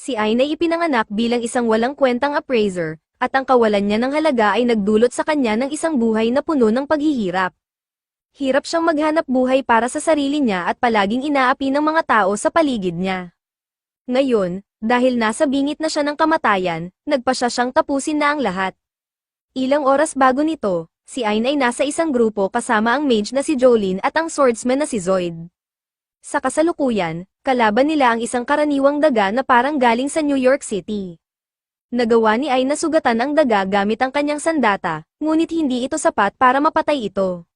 Si Ayn ay ipinanganak bilang isang walang kwentang appraiser, at ang kawalan niya ng halaga ay nagdulot sa kanya ng isang buhay na puno ng paghihirap. Hirap siyang maghanap buhay para sa sarili niya at palaging inaapi ng mga tao sa paligid niya. Ngayon, dahil nasa bingit na siya ng kamatayan, nagpasya siyang tapusin na ang lahat. Ilang oras bago nito, si Ayn ay nasa isang grupo kasama ang mage na si Jolene at ang swordsman na si Zoid. Sa kasalukuyan, kalaban nila ang isang karaniwang daga na parang galing sa New York City. Nagawa ni Ayn na sugatan ang daga gamit ang kanyang sandata, ngunit hindi ito sapat para mapatay ito.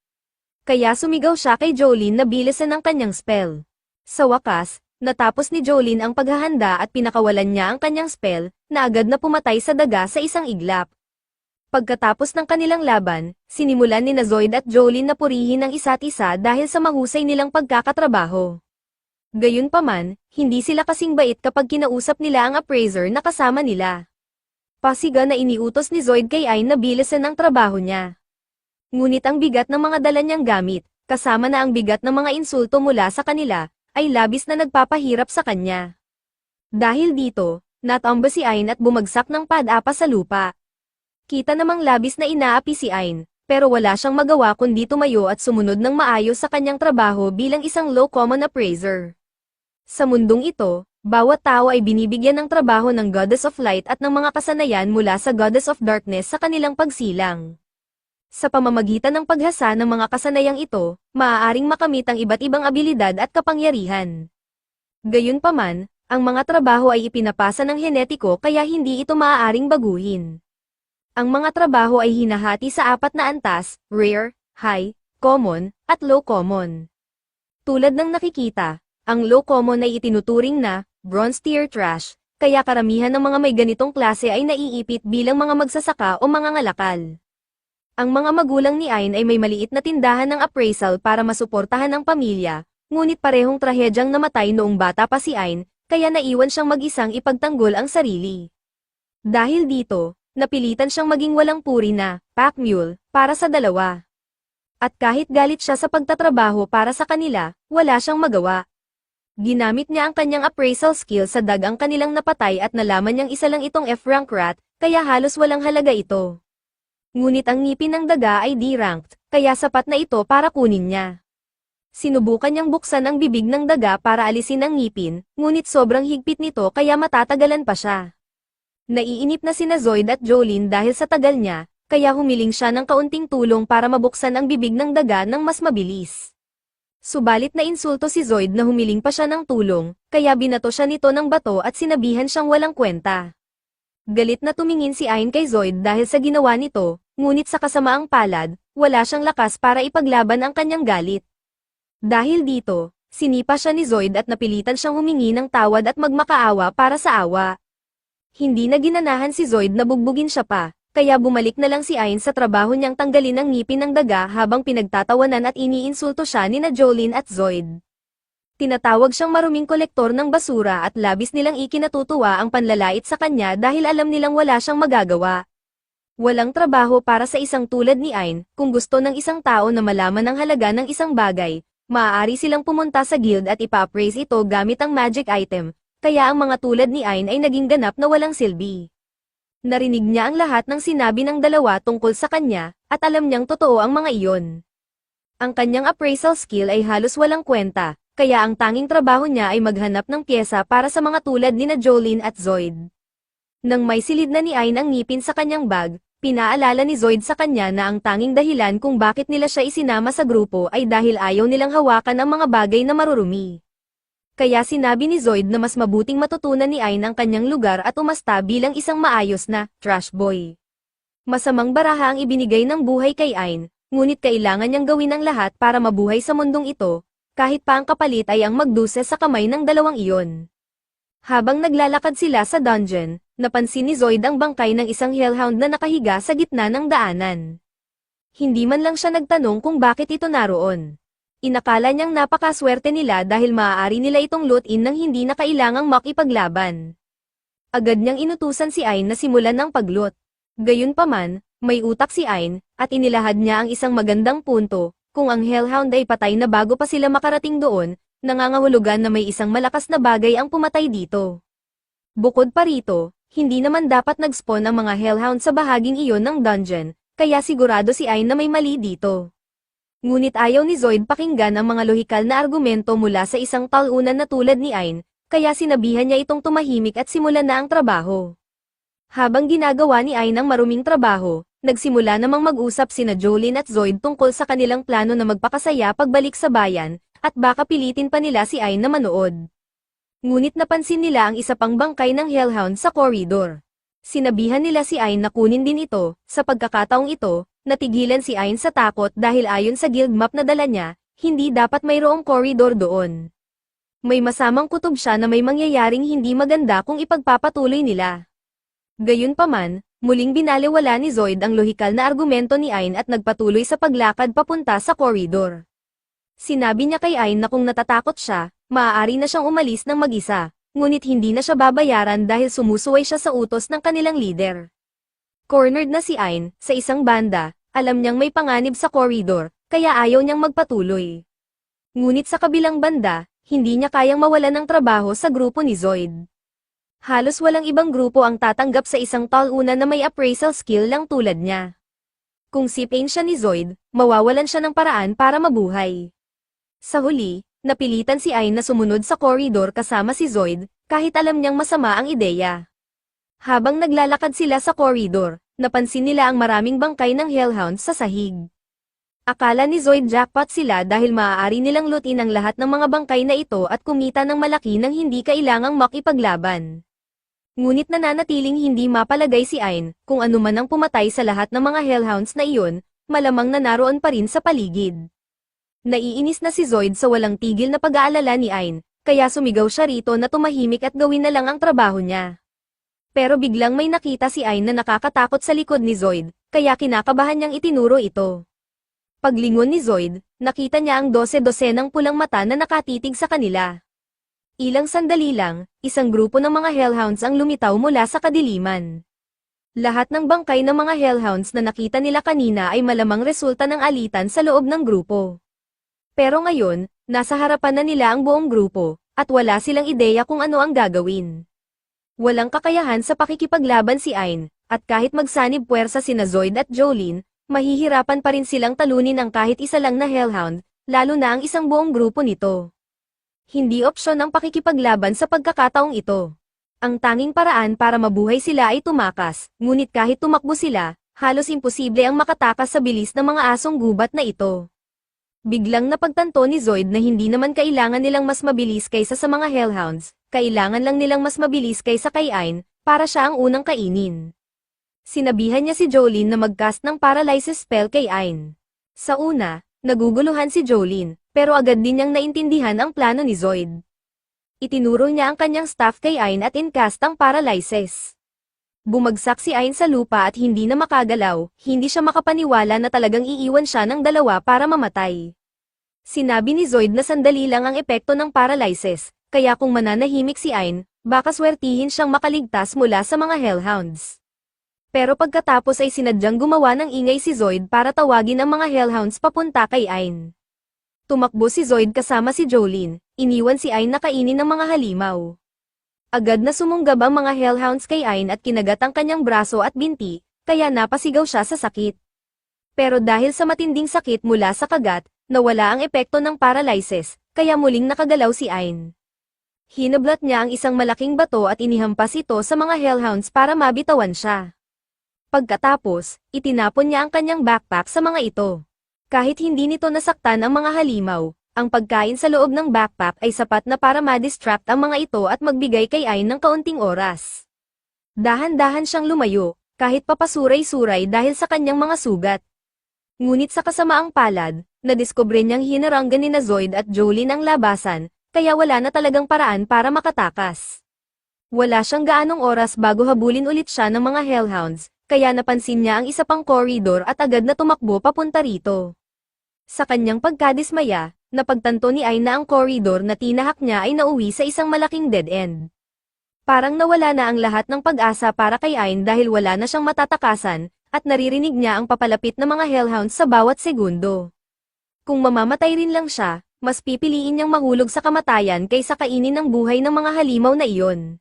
Kaya sumigaw siya kay Jolene na bilisan ang kanyang spell. Sa wakas, natapos ni Jolene ang paghahanda at pinakawalan niya ang kanyang spell, na agad na pumatay sa daga sa isang iglap. Pagkatapos ng kanilang laban, sinimulan ni Zoid at Jolene na purihin ang isa't isa dahil sa mahusay nilang pagkakatrabaho. Gayunpaman, hindi sila kasing bait kapag kinausap nila ang appraiser na kasama nila. Pasiga na iniutos ni Zoid kay Ayn na bilisan ang trabaho niya. Ngunit ang bigat ng mga dala niyang gamit, kasama na ang bigat ng mga insulto mula sa kanila, ay labis na nagpapahirap sa kanya. Dahil dito, natamba si Ayn at bumagsak ng padapa sa lupa. Kita namang labis na inaapi si Ayn, pero wala siyang magawa kundi tumayo at sumunod ng maayos sa kanyang trabaho bilang isang low common appraiser. Sa mundong ito, bawat tao ay binibigyan ng trabaho ng Goddess of Light at ng mga kasanayan mula sa Goddess of Darkness sa kanilang pagsilang. Sa pamamagitan ng paghasa ng mga kasanayang ito, maaaring makamit ang iba't ibang abilidad at kapangyarihan. Gayunpaman, ang mga trabaho ay ipinapasa ng henetiko kaya hindi ito maaaring baguhin. Ang mga trabaho ay hinahati sa 4 na antas, rare, high, common, at low common. Tulad ng nakikita, ang low common ay itinuturing na bronze tier trash, kaya karamihan ng mga may ganitong klase ay naiipit bilang mga magsasaka o mga ngalakal. Ang mga magulang ni Ayn ay may maliit na tindahan ng appraisal para masuportahan ang pamilya, ngunit parehong trahedyang namatay noong bata pa si Ayn, kaya naiwan siyang mag-isang ipagtanggol ang sarili. Dahil dito, napilitan siyang maging walang puri na pack mule para sa dalawa. At kahit galit siya sa pagtatrabaho para sa kanila, wala siyang magawa. Ginamit niya ang kanyang appraisal skill sa dagang kanilang napatay at nalaman niyang isa lang itong F-rank rat, kaya halos walang halaga ito. Ngunit ang ngipin ng daga ay D-ranked, kaya sapat na ito para kunin niya. Sinubukan niyang buksan ang bibig ng daga para alisin ang ngipin, ngunit sobrang higpit nito kaya matatagalan pa siya. Naiinip na sina Zoid at Jolene dahil sa tagal niya, kaya humiling siya ng kaunting tulong para mabuksan ang bibig ng daga ng mas mabilis. Subalit na insulto si Zoid na humiling pa siya ng tulong, kaya binato siya nito ng bato at sinabihan siyang walang kwenta. Galit na tumingin si Ayn kay Zoid dahil sa ginawa nito, ngunit sa kasamaang palad, wala siyang lakas para ipaglaban ang kanyang galit. Dahil dito, sinipa siya ni Zoid at napilitan siyang humingi ng tawad at magmakaawa para sa awa. Hindi na ginanahan si Zoid na bugbugin siya pa, kaya bumalik na lang si Ayn sa trabaho niyang tanggalin ang ngipin ng daga habang pinagtatawanan at iniinsulto siya nina Jolene at Zoid. Tinatawag siyang maruming kolektor ng basura at labis nilang ikinatutuwa ang panlalait sa kanya dahil alam nilang wala siyang magagawa. Walang trabaho para sa isang tulad ni Ayn, kung gusto ng isang tao na malaman ang halaga ng isang bagay, maaari silang pumunta sa guild at ipa-appraise ito gamit ang magic item, kaya ang mga tulad ni Ayn ay naging ganap na walang silbi. Narinig niya ang lahat ng sinabi ng dalawa tungkol sa kanya, at alam niyang totoo ang mga iyon. Ang kanyang appraisal skill ay halos walang kwenta, kaya ang tanging trabaho niya ay maghanap ng pyesa para sa mga tulad nina Jolene at Zoid. Nang may silid na ni Ayn ang ngipin sa kanyang bag, pinaalala ni Zoid sa kanya na ang tanging dahilan kung bakit nila siya isinama sa grupo ay dahil ayaw nilang hawakan ang mga bagay na marurumi. Kaya sinabi ni Zoid na mas mabuting matutunan ni Ayn ang kanyang lugar at umasta bilang isang maayos na trash boy. Masamang baraha ang ibinigay ng buhay kay Ayn, ngunit kailangan niyang gawin ang lahat para mabuhay sa mundong ito, kahit pa ang kapalit ay ang magduse sa kamay ng dalawang iyon. Habang naglalakad sila sa dungeon, napansin ni Zoid ang bangkay ng isang hellhound na nakahiga sa gitna ng daanan. Hindi man lang siya nagtanong kung bakit ito naroon. Inakala niyang napakaswerte nila dahil maaari nila itong loot-in nang hindi na kailangang makipaglaban. Agad niyang inutusan si Ayn na simulan ang pagloot. Gayunpaman, may utak si Ayn, at inilahad niya ang isang magandang punto, kung ang hellhound ay patay na bago pa sila makarating doon, nangangahulugan na may isang malakas na bagay ang pumatay dito. Bukod pa rito, hindi naman dapat nag-spawn ang mga hellhound sa bahaging iyon ng dungeon, kaya sigurado si Ain na may mali dito. Ngunit ayaw ni Zoid pakinggan ang mga lohikal na argumento mula sa isang talunan na tulad ni Ain, kaya sinabihan niya itong tumahimik at simulan na ang trabaho. Habang ginagawa ni Ain ang maruming trabaho, nagsimula namang mag-usap sina Jolene at Zoid tungkol sa kanilang plano na magpakasaya pagbalik sa bayan, at baka pilitin pa nila si Ain na manood. Ngunit napansin nila ang isa pang bangkay ng hellhound sa koridor. Sinabihan nila si Ain na kunin din ito, sa pagkakataong ito, natigilan si Ain sa takot dahil ayon sa guild map na dala niya, hindi dapat mayroong koridor doon. May masamang kutob siya na may mangyayaring hindi maganda kung ipagpapatuloy nila. Gayunpaman, muling binaliwala ni Zoid ang lohikal na argumento ni Ain at nagpatuloy sa paglakad papunta sa koridor. Sinabi niya kay Ain na kung natatakot siya, maaari na siyang umalis ng mag-isa, ngunit hindi na siya babayaran dahil sumusuway siya sa utos ng kanilang leader. Cornered na si Ain, sa isang banda, alam niyang may panganib sa koridor, kaya ayaw niyang magpatuloy. Ngunit sa kabilang banda, hindi niya kayang mawalan ng trabaho sa grupo ni Zoid. Halos walang ibang grupo ang tatanggap sa isang talunan na may appraisal skill lang tulad niya. Kung sipin siya ni Zoid, mawawalan siya ng paraan para mabuhay. Sa huli, napilitan si Ain na sumunod sa koridor kasama si Zoid, kahit alam niyang masama ang ideya. Habang naglalakad sila sa koridor, napansin nila ang maraming bangkay ng hellhounds sa sahig. Akala ni Zoid jackpot sila dahil maaari nilang lutin ang lahat ng mga bangkay na ito at kumita ng malaki nang hindi kailangang makipaglaban. Ngunit nananatiling hindi mapalagay si Ain, kung ano man ang pumatay sa lahat ng mga hellhounds na iyon, malamang na naroon pa rin sa paligid. Naiinis na si Zoid sa walang tigil na pag-aalala ni Ain, kaya sumigaw siya rito na tumahimik at gawin na lang ang trabaho niya. Pero biglang may nakita si Ain na nakakatakot sa likod ni Zoid, kaya kinakabahan niyang itinuro ito. Paglingon ni Zoid, nakita niya ang 12-12 ng pulang mata na nakatitig sa kanila. Ilang sandali lang, isang grupo ng mga hellhounds ang lumitaw mula sa kadiliman. Lahat ng bangkay ng mga hellhounds na nakita nila kanina ay malamang resulta ng alitan sa loob ng grupo. Pero ngayon, nasa harapan na nila ang buong grupo, at wala silang ideya kung ano ang gagawin. Walang kakayahan sa pakikipaglaban si Ain, at kahit magsanib puwersa sina Zoid at Jolene, mahihirapan pa rin silang talunin ang kahit isa lang na hellhound, lalo na ang isang buong grupo nito. Hindi opsyon ang pakikipaglaban sa pagkakataong ito. Ang tanging paraan para mabuhay sila ay tumakas, ngunit kahit tumakbo sila, halos imposible ang makatakas sa bilis ng mga asong gubat na ito. Biglang napagtanto ni Zoid na hindi naman kailangan nilang mas mabilis kaysa sa mga hellhounds, kailangan lang nilang mas mabilis kaysa kay Ain, para siya ang unang kainin. Sinabihan niya si Jolene na mag-cast ng paralysis spell kay Ain. Sa una, naguguluhan si Jolene, pero agad din niyang naintindihan ang plano ni Zoid. Itinuro niya ang kanyang staff kay Ain at in-cast ang paralysis. Bumagsak si Ain sa lupa at hindi na makagalaw, hindi siya makapaniwala na talagang iiwan siya ng dalawa para mamatay. Sinabi ni Zoid na sandali lang ang epekto ng paralysis, kaya kung mananahimik si Ain, baka swertihin siyang makaligtas mula sa mga hellhounds. Pero pagkatapos ay sinadyang gumawa ng ingay si Zoid para tawagin ang mga hellhounds papunta kay Ain. Tumakbo si Zoid kasama si Jolene, iniwan si Ain na kainin ng mga halimaw. Agad na sumunggab ang mga hellhounds kay Ain at kinagat ang kanyang braso at binti, kaya napasigaw siya sa sakit. Pero dahil sa matinding sakit mula sa kagat, nawala ang epekto ng paralysis, kaya muling nakagalaw si Ain. Hinablat niya ang isang malaking bato at inihampas ito sa mga hellhounds para mabitawan siya. Pagkatapos, itinapon niya ang kanyang backpack sa mga ito. Kahit hindi nito nasaktan ang mga halimaw, ang pagkain sa loob ng backpack ay sapat na para ma-distract ang mga ito at magbigay kay Ain ng kaunting oras. Dahan-dahan siyang lumayo, kahit papasuray-suray dahil sa kanyang mga sugat. Ngunit sa kasamaang palad, nadiskubre niyang hinaranggan ni Zoid at Jolene ang labasan, kaya wala na talagang paraan para makatakas. Wala siyang gaanong oras bago habulin ulit siya ng mga hellhounds, kaya napansin niya ang isa pang koridor at agad na tumakbo papunta rito. Sa kanyang pagkadismaya, napagtanto ni Ain na ang koridor na tinahak niya ay nauwi sa isang malaking dead end. Parang nawala na ang lahat ng pag-asa para kay Ain dahil wala na siyang matatakasan, at naririnig niya ang papalapit na mga hellhounds sa bawat segundo. Kung mamamatay rin lang siya, mas pipiliin niyang mahulog sa kamatayan kaysa kainin ng buhay ng mga halimaw na iyon.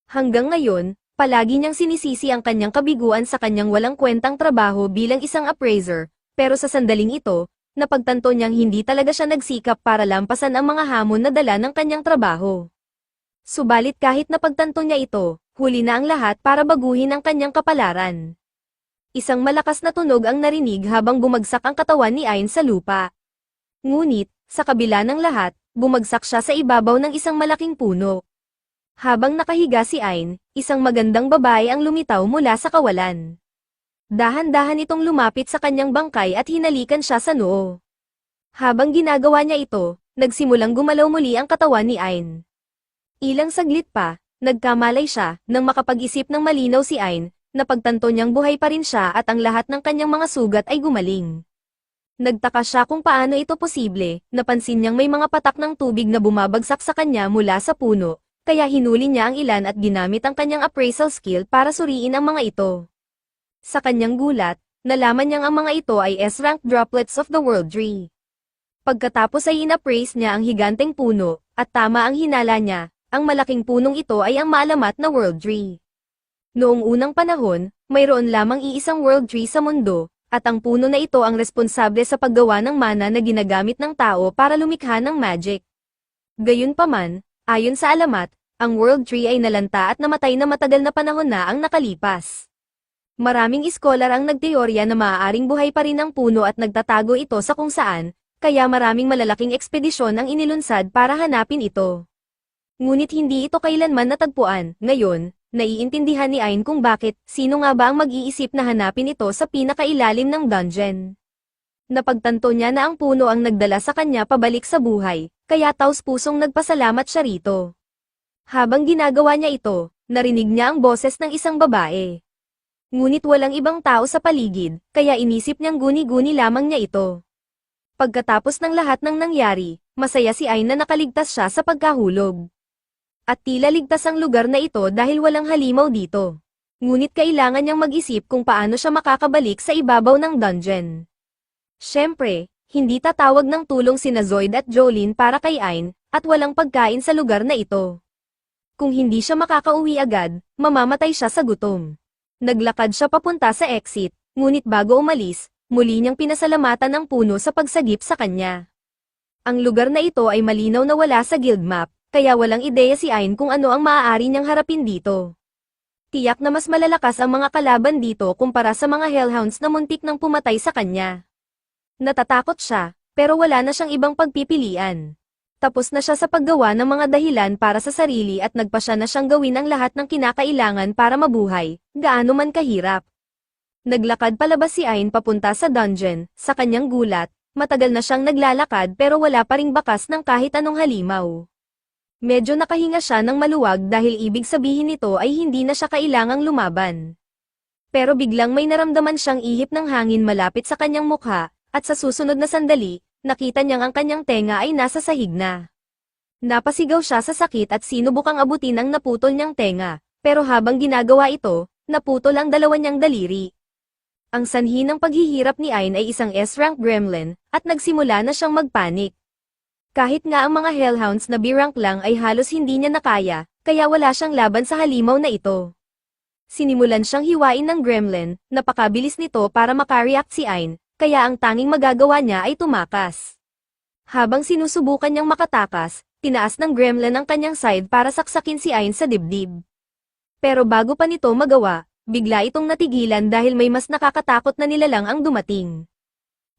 Hanggang ngayon, palagi niyang sinisisi ang kanyang kabiguan sa kanyang walang kwentang trabaho bilang isang appraiser, pero sa sandaling ito, napagtanto niyang hindi talaga siya nagsikap para lampasan ang mga hamon na dala ng kanyang trabaho. Subalit kahit napagtanto niya ito, huli na ang lahat para baguhin ang kanyang kapalaran. Isang malakas na tunog ang narinig habang bumagsak ang katawan ni Ain sa lupa. Ngunit, sa kabila ng lahat, bumagsak siya sa ibabaw ng isang malaking puno. Habang nakahiga si Ain, isang magandang babae ang lumitaw mula sa kawalan. Dahan-dahan itong lumapit sa kanyang bangkay at hinalikan siya sa noo. Habang ginagawa niya ito, nagsimulang gumalaw muli ang katawan ni Ain. Ilang saglit pa, nagkamalay siya, nang makapag-isip ng malinaw si Ain, napagtanto niyang buhay pa rin siya at ang lahat ng kanyang mga sugat ay gumaling. Nagtaka siya kung paano ito posible, napansin niyang may mga patak ng tubig na bumabagsak sa kanya mula sa puno, kaya hinuli niya ang ilan at ginamit ang kanyang appraisal skill para suriin ang mga ito. Sa kanyang gulat, nalaman niyang ang mga ito ay S-rank droplets of the world tree. Pagkatapos ay inappraise niya ang higanteng puno, at tama ang hinala niya, ang malaking punong ito ay ang maalamat na world tree. Noong unang panahon, mayroon lamang iisang world tree sa mundo, at ang puno na ito ang responsable sa paggawa ng mana na ginagamit ng tao para lumikha ng magic. Gayunpaman, ayon sa alamat, ang world tree ay nalanta at namatay na matagal na panahon na ang nakalipas. Maraming iskolar ang nagteorya na maaaring buhay pa rin ang puno at nagtatago ito sa kung saan, kaya maraming malalaking ekspedisyon ang inilunsad para hanapin ito. Ngunit hindi ito kailanman natagpuan. Ngayon, naiintindihan ni Ain kung bakit, sino nga ba ang mag-iisip na hanapin ito sa pinakailalim ng dungeon. Napagtanto niya na ang puno ang nagdala sa kanya pabalik sa buhay, kaya taos-pusong nagpasalamat siya rito. Habang ginagawa niya ito, narinig niya ang boses ng isang babae. Ngunit walang ibang tao sa paligid, kaya inisip niyang guni-guni lamang niya ito. Pagkatapos ng lahat ng nangyari, masaya si Ain na nakaligtas siya sa pagkahulog. At tila ligtas ang lugar na ito dahil walang halimaw dito. Ngunit kailangan niyang mag-isip kung paano siya makakabalik sa ibabaw ng dungeon. Siyempre, hindi tatawag ng tulong sina Zoid at Jolene para kay Ain, at walang pagkain sa lugar na ito. Kung hindi siya makakauwi agad, mamamatay siya sa gutom. Naglakad siya papunta sa exit, ngunit bago umalis, muli niyang pinasalamatan ang puno sa pagsagip sa kanya. Ang lugar na ito ay malinaw na wala sa guild map, kaya walang ideya si Ain kung ano ang maaari niyang harapin dito. Tiyak na mas malalakas ang mga kalaban dito kumpara sa mga hellhounds na muntik nang pumatay sa kanya. Natatakot siya, pero wala na siyang ibang pagpipilian. Tapos na siya sa paggawa ng mga dahilan para sa sarili at nagpasya na siyang gawin ang lahat ng kinakailangan para mabuhay, gaano man kahirap. Naglakad palabas si Ain papunta sa dungeon, sa kanyang gulat, matagal na siyang naglalakad pero wala pa ring bakas ng kahit anong halimaw. Medyo nakahinga siya ng maluwag dahil ibig sabihin nito ay hindi na siya kailangang lumaban. Pero biglang may naramdaman siyang ihip ng hangin malapit sa kanyang mukha, at sa susunod na sandali, nakita niyang ang kanyang tenga ay nasa sahig na. Napasigaw siya sa sakit at sinubukang abutin ang naputol niyang tenga, pero habang ginagawa ito, naputol ang dalawa niyang daliri. Ang sanhi ng paghihirap ni Ain ay isang S-rank gremlin, at nagsimula na siyang magpanik. Kahit nga ang mga hellhounds na B-rank lang ay halos hindi niya nakaya, kaya wala siyang laban sa halimaw na ito. Sinimulan siyang hiwain ng gremlin, napakabilis nito para makareact si Ain, kaya ang tanging magagawa niya ay tumakas. Habang sinusubukan niyang makatakas, tinaas ng gremlin ang kanyang side para saksakin si Ain sa dibdib. Pero bago pa nito magawa, bigla itong natigilan dahil may mas nakakatakot na nilalang ang dumating.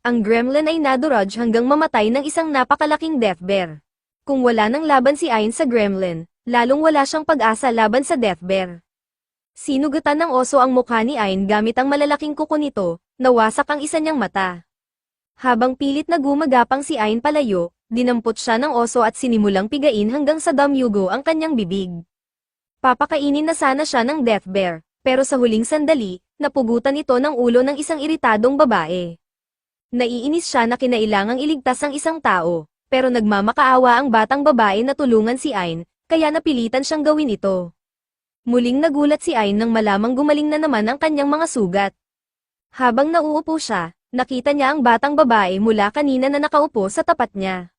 Ang gremlin ay nadurage hanggang mamatay ng isang napakalaking death bear. Kung wala nang laban si Ain sa gremlin, lalong wala siyang pag-asa laban sa death bear. Sinugatan ng oso ang mukha ni Ain gamit ang malalaking kuko nito, nawasak ang isa niyang mata. Habang pilit na gumagapang si Ain palayo, dinampot siya ng oso at sinimulang pigain hanggang sa damyugo ang kanyang bibig. Papakainin na sana siya ng death bear, pero sa huling sandali, napugutan ito ng ulo ng isang iritadong babae. Naiinis siya na kinailangang iligtas ang isang tao, pero nagmamakaawa ang batang babae na tulungan si Ain, kaya napilitan siyang gawin ito. Muling nagulat si Ain nang malamang gumaling na naman ang kanyang mga sugat. Habang nauupo siya, nakita niya ang batang babae mula kanina na nakaupo sa tapat niya.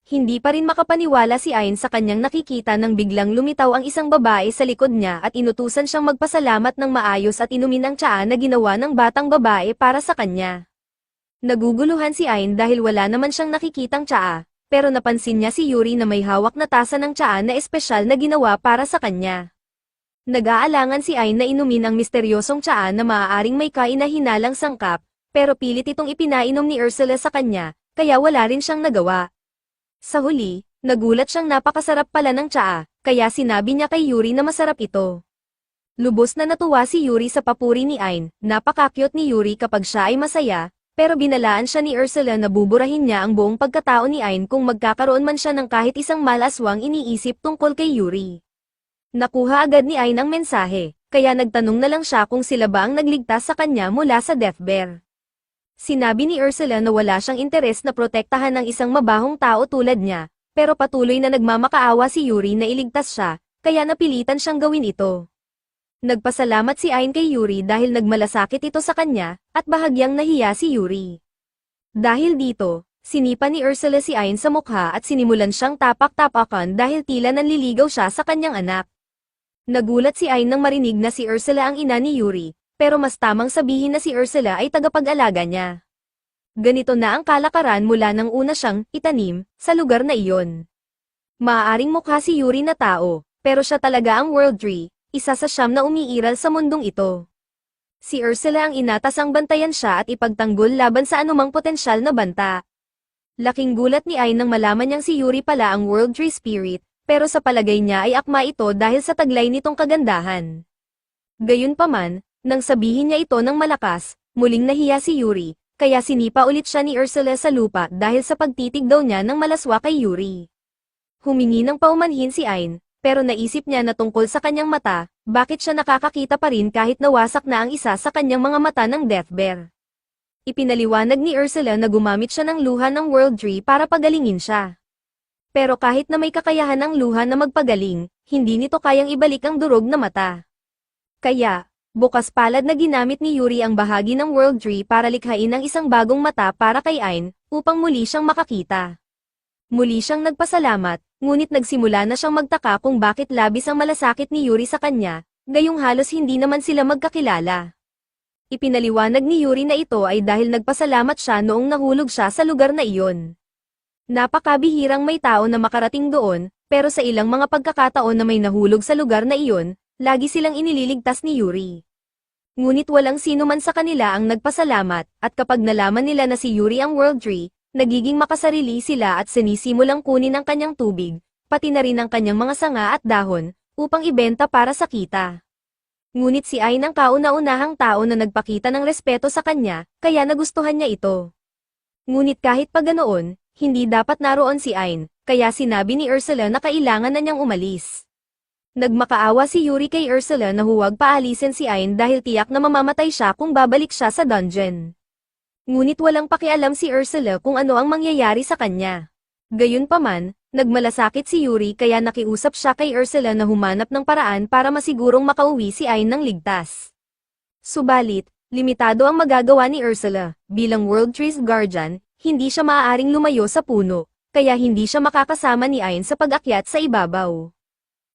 Hindi pa rin makapaniwala si Ain sa kanyang nakikita nang biglang lumitaw ang isang babae sa likod niya at inutusan siyang magpasalamat ng maayos at inumin ang tsaa na ginawa ng batang babae para sa kanya. Naguguluhan si Ain dahil wala naman siyang nakikitang tsaa, pero napansin niya si Yuri na may hawak na tasa ng tsaa na espesyal na ginawa para sa kanya. Nag-aalangan si Ain na inumin ang misteryosong tsaa na maaaring may kaina-hinalang sangkap, pero pilit itong ipinainom ni Ursula sa kanya, kaya wala rin siyang nagawa. Sa huli, nagulat siyang napakasarap pala ng tsaa, kaya sinabi niya kay Yuri na masarap ito. Lubos na natuwa si Yuri sa papuri ni Ain, napaka-cute ni Yuri kapag siya ay masaya, pero binalaan siya ni Ursula na buburahin niya ang buong pagkatao ni Ain kung magkakaroon man siya ng kahit isang malaswang iniisip tungkol kay Yuri. Nakuha agad ni Ain ang mensahe, kaya nagtanong na lang siya kung sila ba ang nagligtas sa kanya mula sa Death Bear. Sinabi ni Ursula na wala siyang interes na protektahan ng isang mabahong tao tulad niya, pero patuloy na nagmamakaawa si Yuri na iligtas siya, kaya napilitan siyang gawin ito. Nagpasalamat si Ain kay Yuri dahil nagmalasakit ito sa kanya, at bahagyang nahiya si Yuri. Dahil dito, sinipa ni Ursula si Ain sa mukha at sinimulan siyang tapak-tapakan dahil tila nanliligaw siya sa kanyang anak. Nagulat si Ain nang marinig na si Ursula ang ina ni Yuri, pero mas tamang sabihin na si Ursula ay tagapag-alaga niya. Ganito na ang kalakaran mula nang una siyang itanim sa lugar na iyon. Maaaring mukha si Yuri na tao, pero siya talaga ang World Tree, isa sa siyam na umiiral sa mundong ito. Si Ursula ang inatas ang bantayan siya at ipagtanggol laban sa anumang potensyal na banta. Laking gulat ni Ain nang malaman niyang si Yuri pala ang World Tree Spirit, pero sa palagay niya ay akma ito dahil sa taglay nitong kagandahan. Gayunpaman, nang sabihin niya ito ng malakas, muling nahiya si Yuri, kaya sinipa ulit siya ni Ursula sa lupa dahil sa pagtitig daw niya ng malaswa kay Yuri. Humingi ng paumanhin si Ain, pero naisip niya na tungkol sa kanyang mata, bakit siya nakakakita pa rin kahit nawasak na ang isa sa kanyang mga mata ng Death Bear. Ipinaliwanag ni Ursula na gumamit siya ng luha ng World Tree para pagalingin siya. Pero kahit na may kakayahan ng luha na magpagaling, hindi nito kayang ibalik ang durog na mata. Kaya, bukas palad na ginamit ni Yuri ang bahagi ng World Tree para likhain ang isang bagong mata para kay Ain, upang muli siyang makakita. Muli siyang nagpasalamat, ngunit nagsimula na siyang magtaka kung bakit labis ang malasakit ni Yuri sa kanya, gayong halos hindi naman sila magkakilala. Ipinaliwanag ni Yuri na ito ay dahil nagpasalamat siya noong nahulog siya sa lugar na iyon. Napakabihirang may tao na makarating doon, pero sa ilang mga pagkakataon na may nahulog sa lugar na iyon, lagi silang inililigtas ni Yuri. Ngunit walang sino man sa kanila ang nagpasalamat, at kapag nalaman nila na si Yuri ang World Tree, nagiging makasarili sila at sinisimulang kunin ang kanyang tubig, pati na rin ang kanyang mga sanga at dahon, upang ibenta para sa kita. Ngunit si Ain ang kauna-unahang tao na nagpakita ng respeto sa kanya, kaya nagustuhan niya ito. Ngunit kahit pa ganoon, hindi dapat naroon si Ain, kaya sinabi ni Ursula na kailangan na niyang umalis. Nagmakaawa si Yuri kay Ursula na huwag paalisin si Ain dahil tiyak na mamamatay siya kung babalik siya sa dungeon. Ngunit walang pakialam si Ursula kung ano ang mangyayari sa kanya. Gayunpaman, nagmalasakit si Yuri kaya nakiusap siya kay Ursula na humanap ng paraan para masigurong makauwi si Ain ng ligtas. Subalit, limitado ang magagawa ni Ursula, bilang World Tree's Guardian, hindi siya maaaring lumayo sa puno, kaya hindi siya makakasama ni Ain sa pag-akyat sa ibabaw.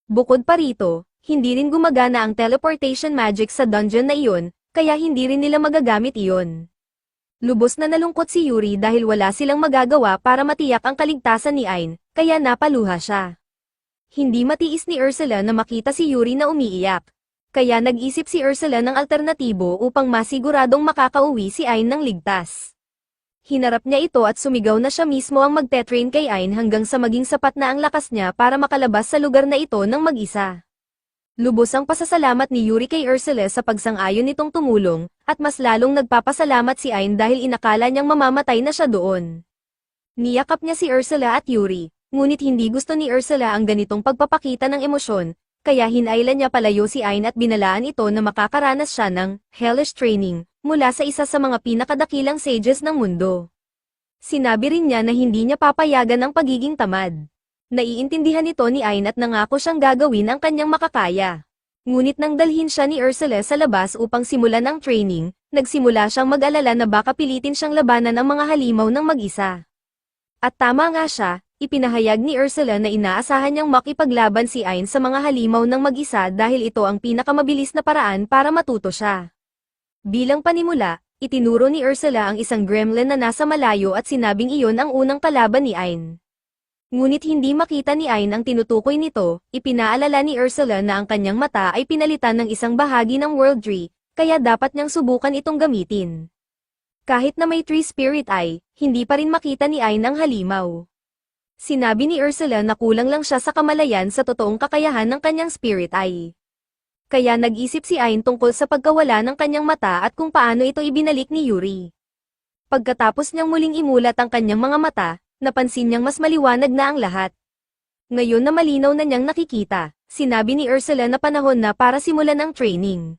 Bukod pa rito, hindi rin gumagana ang teleportation magic sa dungeon na iyon, kaya hindi rin nila magagamit iyon. Lubos na nalungkot si Yuri dahil wala silang magagawa para matiyak ang kaligtasan ni Ain, kaya napaluha siya. Hindi matiis ni Ursula na makita si Yuri na umiiyak. Kaya nag-isip si Ursula ng alternatibo upang masiguradong makakauwi si Ain ng ligtas. Hinarap niya ito at sumigaw na siya mismo ang magte-train kay Ain hanggang sa maging sapat na ang lakas niya para makalabas sa lugar na ito ng mag-isa. Lubos ang pasasalamat ni Yuri kay Ursula sa pagsang-ayon nitong tumulong, at mas lalong nagpapasalamat si Ain dahil inakala niyang mamamatay na siya doon. Niyakap niya si Ursula at Yuri, ngunit hindi gusto ni Ursula ang ganitong pagpapakita ng emosyon, kaya hinailan niya palayo si Ain at binalaan ito na makakaranas siya ng hellish training mula sa isa sa mga pinakadakilang sages ng mundo. Sinabi rin niya na hindi niya papayagan ang pagiging tamad. Naiintindihan nito ni Ain at nangako siyang gagawin ang kanyang makakaya. Ngunit nang dalhin siya ni Ursula sa labas upang simulan ang training, nagsimula siyang mag-alala na baka pilitin siyang labanan ang mga halimaw ng mag-isa. At tama nga siya, Ipinahayag ni Ursula na inaasahan niyang makipaglaban si Ain sa mga halimaw ng mag-isa dahil ito ang pinakamabilis na paraan para matuto siya. Bilang panimula, itinuro ni Ursula ang isang gremlin na nasa malayo at sinabing iyon ang unang kalaban ni Ain. Ngunit hindi makita ni Ain ang tinutukoy nito, ipinaalala ni Ursula na ang kanyang mata ay pinalitan ng isang bahagi ng World Tree, kaya dapat niyang subukan itong gamitin. Kahit na may Tree Spirit Eye, hindi pa rin makita ni Ain ang halimaw. Sinabi ni Ursula na kulang lang siya sa kamalayan sa totoong kakayahan ng kanyang Spirit Eye. Kaya nag-isip si Ain tungkol sa pagkawala ng kanyang mata at kung paano ito ibinalik ni Yuri. Pagkatapos niyang muling imulat ang kanyang mga mata, napansin niyang mas maliwanag na ang lahat. Ngayon na malinaw na niyang nakikita, sinabi ni Ursula na panahon na para simulan ang training.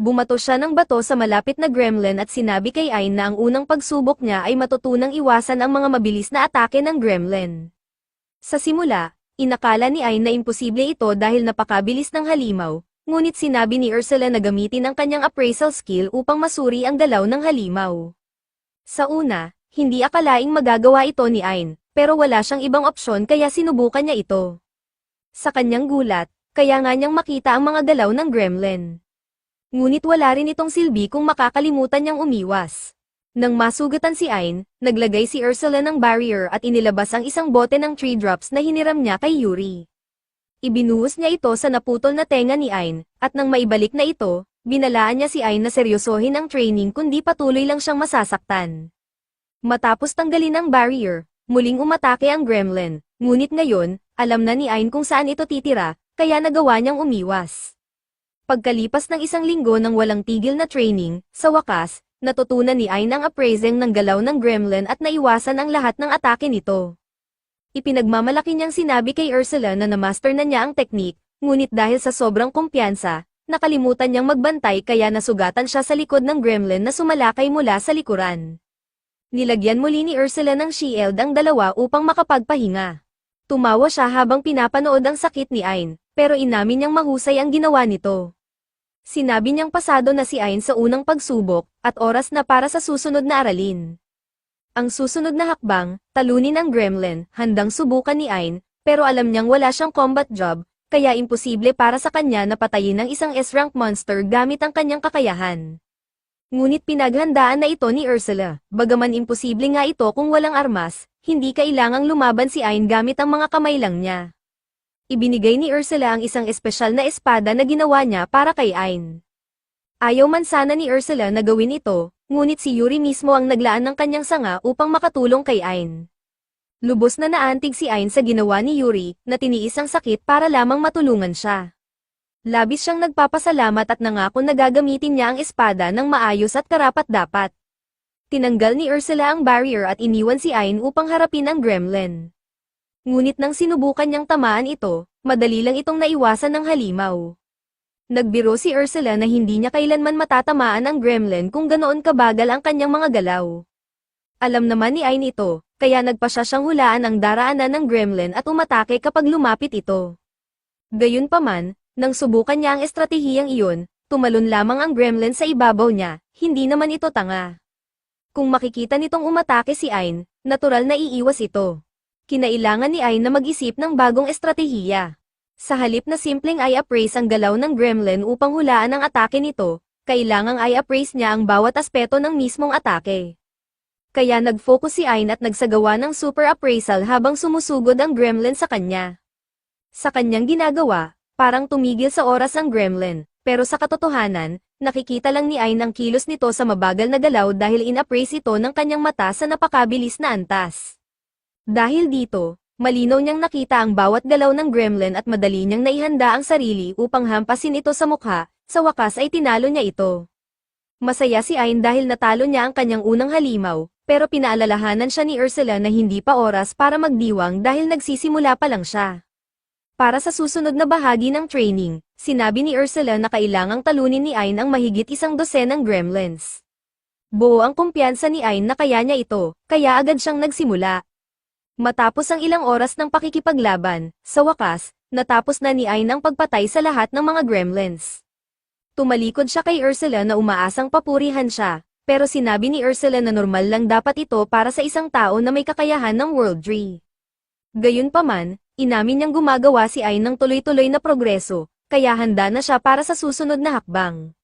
Bumato siya ng bato sa malapit na gremlin at sinabi kay Ain na ang unang pagsubok niya ay matutunang iwasan ang mga mabilis na atake ng gremlin. Sa simula, inakala ni Ain na imposible ito dahil napakabilis ng halimaw, ngunit sinabi ni Ursula na gamitin ang kanyang appraisal skill upang masuri ang galaw ng halimaw. Sa una, hindi akalaing magagawa ito ni Ain, pero wala siyang ibang opsyon kaya sinubukan niya ito. Sa kanyang gulat, kaya nga niyang makita ang mga galaw ng gremlin. Ngunit wala rin itong silbi kung makakalimutan niyang umiwas. Nang masugatan si Ain, naglagay si Ursula ng barrier at inilabas ang isang bote ng 3 drops na hiniram niya kay Yuri. Ibinuhos niya ito sa naputol na tenga ni Ain, at nang maibalik na ito, binalaan niya si Ain na seryosohin ang training kundi patuloy lang siyang masasaktan. Matapos tanggalin ang barrier, muling umatake ang gremlin, ngunit ngayon, alam na ni Ain kung saan ito titira, kaya nagawa niyang umiwas. Pagkalipas ng isang linggo ng walang tigil na training, sa wakas, natutunan ni Ain ang appraising ng galaw ng gremlin at naiwasan ang lahat ng atake nito. Ipinagmamalaki niyang sinabi kay Ursula na namaster na niya ang teknik, ngunit dahil sa sobrang kumpiyansa, nakalimutan niyang magbantay kaya nasugatan siya sa likod ng gremlin na sumalakay mula sa likuran. Nilagyan muli ni Ursula ng shield ang dalawa upang makapagpahinga. Tumawa siya habang pinapanood ang sakit ni Ain, pero inamin niyang mahusay ang ginawa nito. Sinabi niyang pasado na si Ain sa unang pagsubok, at oras na para sa susunod na aralin. Ang susunod na hakbang, talunin ang gremlin, handang subukan ni Ain, pero alam niyang wala siyang combat job, kaya imposible para sa kanya na patayin ng isang S-rank monster gamit ang kanyang kakayahan. Ngunit pinaghandaan na ito ni Ursula, bagaman imposible nga ito kung walang armas, hindi kailangang lumaban si Ain gamit ang mga kamay lang niya. Ibinigay ni Ursula ang isang espesyal na espada na ginawa niya para kay Ain. Ayaw man sana ni Ursula na gawin ito, ngunit si Yuri mismo ang naglaan ng kanyang sanga upang makatulong kay Ain. Lubos na naantig si Ain sa ginawa ni Yuri, na tiniis ang sakit para lamang matulungan siya. Labis siyang nagpapasalamat at nangako na gagamitin niya ang espada ng maayos at karapat-dapat. Tinanggal ni Ursula ang barrier at iniwan si Ain upang harapin ang gremlin. Ngunit nang sinubukan niyang tamaan ito, madali lang itong naiwasan ng halimaw. Nagbiro si Ursula na hindi niya kailanman matatamaan ang gremlin kung ganoon kabagal ang kanyang mga galaw. Alam naman ni Ain ito, kaya nagpasya siyang hulaan ang daraanan ng gremlin at umatake kapag lumapit ito. Gayunpaman, nang subukan niya ang estratehiyang iyon, tumalon lamang ang gremlin sa ibabaw niya, hindi naman ito tanga. Kung makikita nitong umatake si Ain, natural na iiwas ito. Kinailangan ni Ain na mag-isip ng bagong estratehiya. Sa halip na simpleng i-appraise ang galaw ng gremlin upang hulaan ang atake nito, kailangang i-appraise niya ang bawat aspeto ng mismong atake. Kaya nag-focus si Ain at nagsagawa ng super appraisal habang sumusugod ang gremlin sa kanya. Sa kanyang ginagawa, parang tumigil sa oras ang gremlin, pero sa katotohanan, nakikita lang ni Ain ang kilos nito sa mabagal na galaw dahil in-appraise ito ng kanyang mata sa napakabilis na antas. Dahil dito, malinaw niyang nakita ang bawat galaw ng gremlin at madali niyang naihanda ang sarili upang hampasin ito sa mukha, sa wakas ay tinalo niya ito. Masaya si Ain dahil natalo niya ang kanyang unang halimaw, pero pinaalalahanan siya ni Ursula na hindi pa oras para magdiwang dahil nagsisimula pa lang siya. Para sa susunod na bahagi ng training, sinabi ni Ursula na kailangang talunin ni Ain ang mahigit 100 ng gremlins. Buo ang kumpiyansa ni Ain na kaya niya ito, kaya agad siyang nagsimula. Matapos ang ilang oras ng pakikipaglaban, sa wakas, natapos na ni Ain ang pagpatay sa lahat ng mga gremlins. Tumalikod siya kay Ursula na umaasang papurihan siya, pero sinabi ni Ursula na normal lang dapat ito para sa isang tao na may kakayahan ng World Tree. Gayunpaman, inamin niyang gumagawa si Ain ng tuloy-tuloy na progreso, kaya handa na siya para sa susunod na hakbang.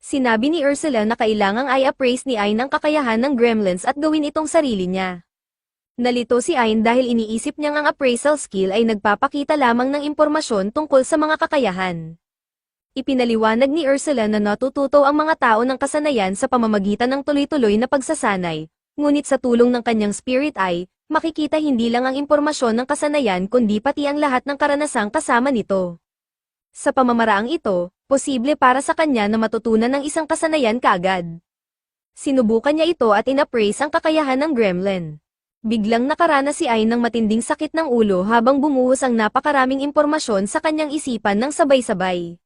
Sinabi ni Ursula na kailangang i-appraise ni Ain ang kakayahan ng gremlins at gawin itong sarili niya. Nalito si Ain dahil iniisip niyang ang appraisal skill ay nagpapakita lamang ng impormasyon tungkol sa mga kakayahan. Ipinaliwanag ni Ursula na natututo ang mga tao ng kasanayan sa pamamagitan ng tuloy-tuloy na pagsasanay, ngunit sa tulong ng kanyang spirit eye, makikita hindi lang ang impormasyon ng kasanayan kundi pati ang lahat ng karanasang kasama nito. Sa pamamaraang ito, posible para sa kanya na matutunan ng isang kasanayan kaagad. Sinubukan niya ito at inappraise ang kakayahan ng gremlin. Biglang nakaranas si Ain ng matinding sakit ng ulo habang bumuhos ang napakaraming impormasyon sa kanyang isipan ng sabay-sabay.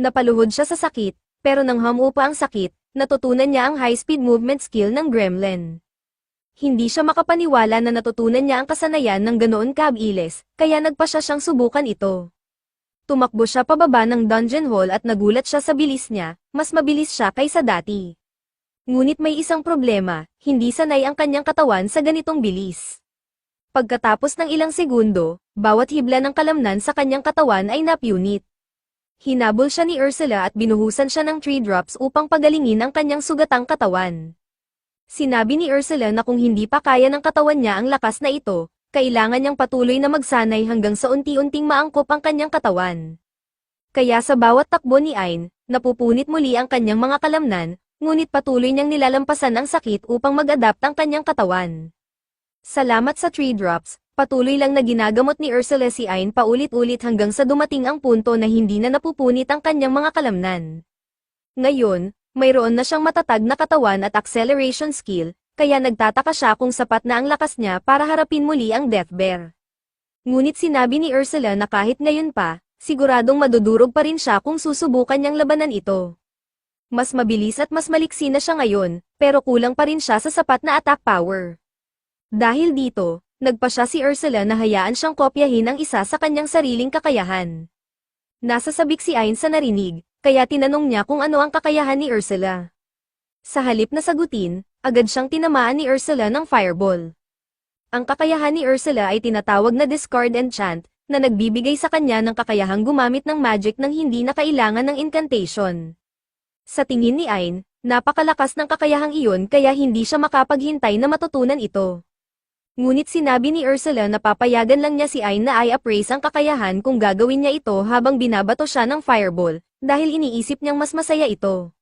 Napaluhod siya sa sakit, pero nang humupa ang sakit, natutunan niya ang high-speed movement skill ng gremlin. Hindi siya makapaniwala na natutunan niya ang kasanayan ng ganoon kabilis, kaya nagpa siya siyang subukan ito. Tumakbo siya pababa ng dungeon hall at nagulat siya sa bilis niya, mas mabilis siya kaysa dati. Ngunit may isang problema, hindi sanay ang kanyang katawan sa ganitong bilis. Pagkatapos ng ilang segundo, bawat hibla ng kalamnan sa kanyang katawan ay napunit. Hinabol siya ni Ursula at binuhusan siya ng 3 drops upang pagalingin ang kanyang sugatang katawan. Sinabi ni Ursula na kung hindi pa kaya ng katawan niya ang lakas na ito, kailangan niyang patuloy na magsanay hanggang sa unti-unting maangkop ang kanyang katawan. Kaya sa bawat takbo ni Ain, napupunit muli ang kanyang mga kalamnan, ngunit patuloy niyang nilalampasan ang sakit upang mag-adapt ang kanyang katawan. Salamat sa 3 drops, patuloy lang na ginagamot ni Ursula si Ain paulit-ulit hanggang sa dumating ang punto na hindi na napupunit ang kanyang mga kalamnan. Ngayon, mayroon na siyang matatag na katawan at acceleration skill, kaya nagtataka siya kung sapat na ang lakas niya para harapin muli ang Death Bear. Ngunit sinabi ni Ursula na kahit ngayon pa, siguradong madudurog pa rin siya kung susubukan niyang labanan ito. Mas mabilis at mas maliksi na siya ngayon, pero kulang pa rin siya sa sapat na attack power. Dahil dito, nagpa siya si Ursula na hayaan siyang kopyahin ang isa sa kanyang sariling kakayahan. Nasasabik si Ain sa narinig, kaya tinanong niya kung ano ang kakayahan ni Ursula. Sa halip na sagutin, agad siyang tinamaan ni Ursula ng fireball. Ang kakayahan ni Ursula ay tinatawag na Discard Enchant, na nagbibigay sa kanya ng kakayahang gumamit ng magic nang hindi na kailangan ng incantation. Sa tingin ni Ain, napakalakas ng kakayahang iyon kaya hindi siya makapaghintay na matutunan ito. Ngunit sinabi ni Ursula na papayagan lang niya si Ain na i-appraise ang kakayahan kung gagawin niya ito habang binabato siya ng fireball, dahil iniisip niyang mas masaya ito.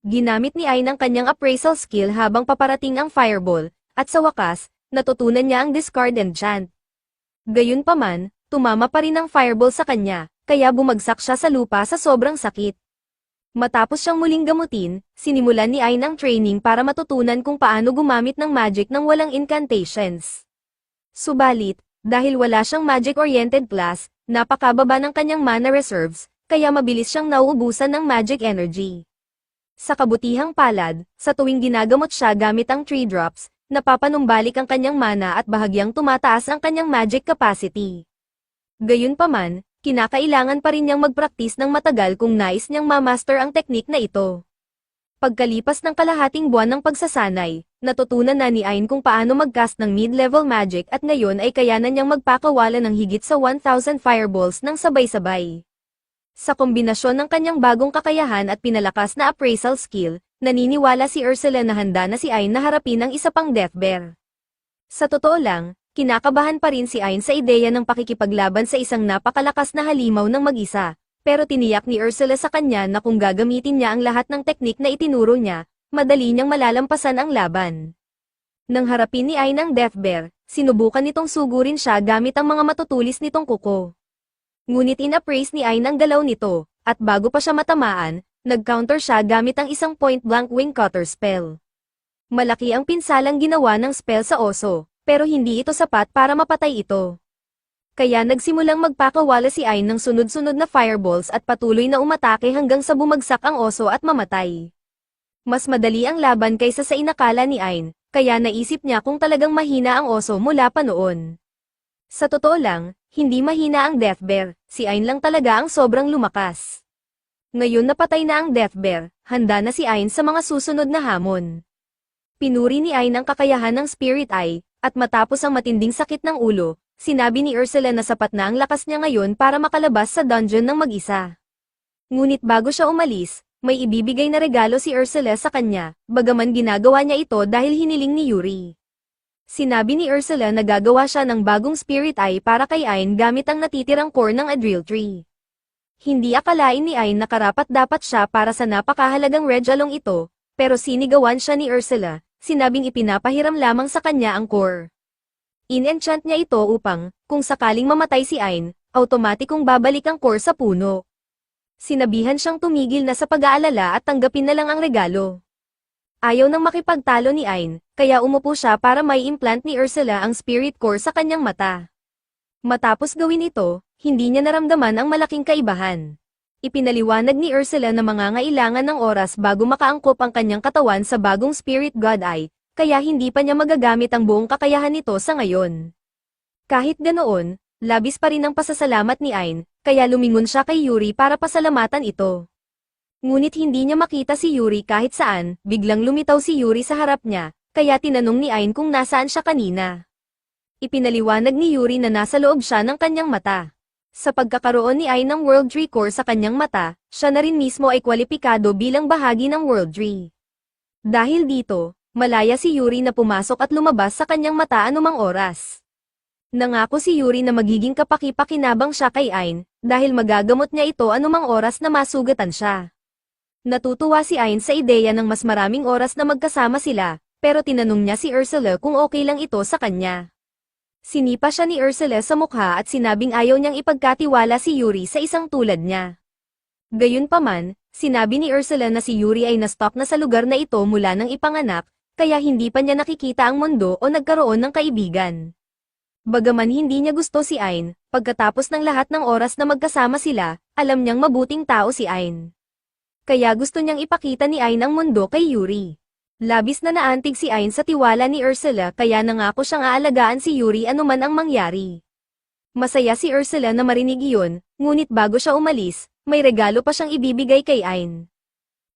Ginamit ni Ain ang kanyang appraisal skill habang paparating ang fireball, at sa wakas, natutunan niya ang Discard Enchant. Gayunpaman, tumama pa rin ang fireball sa kanya, kaya bumagsak siya sa lupa sa sobrang sakit. Matapos siyang muling gamutin, sinimulan ni Ain ang training para matutunan kung paano gumamit ng magic nang walang incantations. Subalit, dahil wala siyang magic-oriented class, napakababa ng kanyang mana reserves, kaya mabilis siyang nauubusan ng magic energy. Sa kabutihang palad, sa tuwing ginagamot siya gamit ang 3 drops, napapanumbalik ang kanyang mana at bahagyang tumataas ang kanyang magic capacity. Gayunpaman, kinakailangan pa rin niyang magpraktis ng matagal kung nais niyang ma-master ang teknik na ito. Pagkalipas ng kalahating buwan ng pagsasanay, natutunan na ni Ain kung paano mag-cast ng mid-level magic at ngayon ay kayanan niyang magpakawala ng higit sa 1,000 fireballs ng sabay-sabay. Sa kombinasyon ng kanyang bagong kakayahan at pinalakas na appraisal skill, naniniwala si Ursula na handa na si Ain na harapin ang isa pang Death Bear. Sa totoo lang, kinakabahan pa rin si Ain sa ideya ng pakikipaglaban sa isang napakalakas na halimaw ng mag-isa, pero tiniyak ni Ursula sa kanya na kung gagamitin niya ang lahat ng teknik na itinuro niya, madali niyang malalampasan ang laban. Nang harapin ni Ain ang Death Bear, sinubukan nitong sugurin siya gamit ang mga matutulis nitong kuko. Ngunit inappraise ni Ain ang galaw nito, at bago pa siya matamaan, nag-counter siya gamit ang isang point-blank wing cutter spell. Malaki ang pinsalang ginawa ng spell sa oso, pero hindi ito sapat para mapatay ito. Kaya nagsimulang magpakawala si Ain ng sunod-sunod na fireballs at patuloy na umatake hanggang sa bumagsak ang oso at mamatay. Mas madali ang laban kaysa sa inakala ni Ain, kaya naisip niya kung talagang mahina ang oso mula pa noon. Sa totoo lang, hindi mahina ang Death Bear, si Ain lang talaga ang sobrang lumakas. Ngayon napatay na ang Death Bear, handa na si Ain sa mga susunod na hamon. Pinuri ni Ain ang kakayahan ng Spirit Eye, at matapos ang matinding sakit ng ulo, sinabi ni Ursula na sapat na ang lakas niya ngayon para makalabas sa dungeon ng mag-isa. Ngunit bago siya umalis, may ibibigay na regalo si Ursula sa kanya, bagaman ginagawa niya ito dahil hiniling ni Yuri. Sinabi ni Ursula na gagawa siya ng bagong spirit eye para kay Ain gamit ang natitirang core ng Adril Tree. Hindi akalain ni Ain na karapat-dapat siya para sa napakahalagang regalong ito, pero sinigawan siya ni Ursula, sinabing ipinapahiram lamang sa kanya ang core. In-enchant niya ito upang, kung sakaling mamatay si Ain, automatikong babalik ang core sa puno. Sinabihan siyang tumigil na sa pag-aalala at tanggapin na lang ang regalo. Ayaw nang makipagtalo ni Ain, kaya umupo siya para may implant ni Ursula ang spirit core sa kanyang mata. Matapos gawin ito, hindi niya naramdaman ang malaking kaibahan. Ipinaliwanag ni Ursula na mangangailangan ng oras bago makaangkop ang kanyang katawan sa bagong spirit god eye, kaya hindi pa niya magagamit ang buong kakayahan nito sa ngayon. Kahit ganoon, labis pa rin ang pasasalamat ni Ain, kaya lumingon siya kay Yuri para pasalamatan ito. Ngunit hindi niya makita si Yuri kahit saan, biglang lumitaw si Yuri sa harap niya, kaya tinanong ni Ain kung nasaan siya kanina. Ipinaliwanag ni Yuri na nasa loob siya ng kanyang mata. Sa pagkakaroon ni Ain ng World Tree Core sa kanyang mata, siya na rin mismo ay kwalipikado bilang bahagi ng World Tree. Dahil dito, malaya si Yuri na pumasok at lumabas sa kanyang mata anumang oras. Nangako si Yuri na magiging kapaki-pakinabang siya kay Ain, dahil magagamot niya ito anumang oras na masugatan siya. Natutuwa si Ain sa ideya ng mas maraming oras na magkasama sila, pero tinanong niya si Ursula kung okay lang ito sa kanya. Sinipa siya ni Ursula sa mukha at sinabing ayaw niyang ipagkatiwala si Yuri sa isang tulad niya. Gayunpaman, sinabi ni Ursula na si Yuri ay na-stuck na sa lugar na ito mula nang ipanganak, kaya hindi pa niya nakikita ang mundo o nagkaroon ng kaibigan. Bagaman hindi niya gusto si Ain, pagkatapos ng lahat ng oras na magkasama sila, alam niyang mabuting tao si Ain. Kaya gusto niyang ipakita ni Ain ang mundo kay Yuri. Labis na naantig si Ain sa tiwala ni Ursula kaya nangako siyang aalagaan si Yuri anuman ang mangyari. Masaya si Ursula na marinig iyon, ngunit bago siya umalis, may regalo pa siyang ibibigay kay Ain.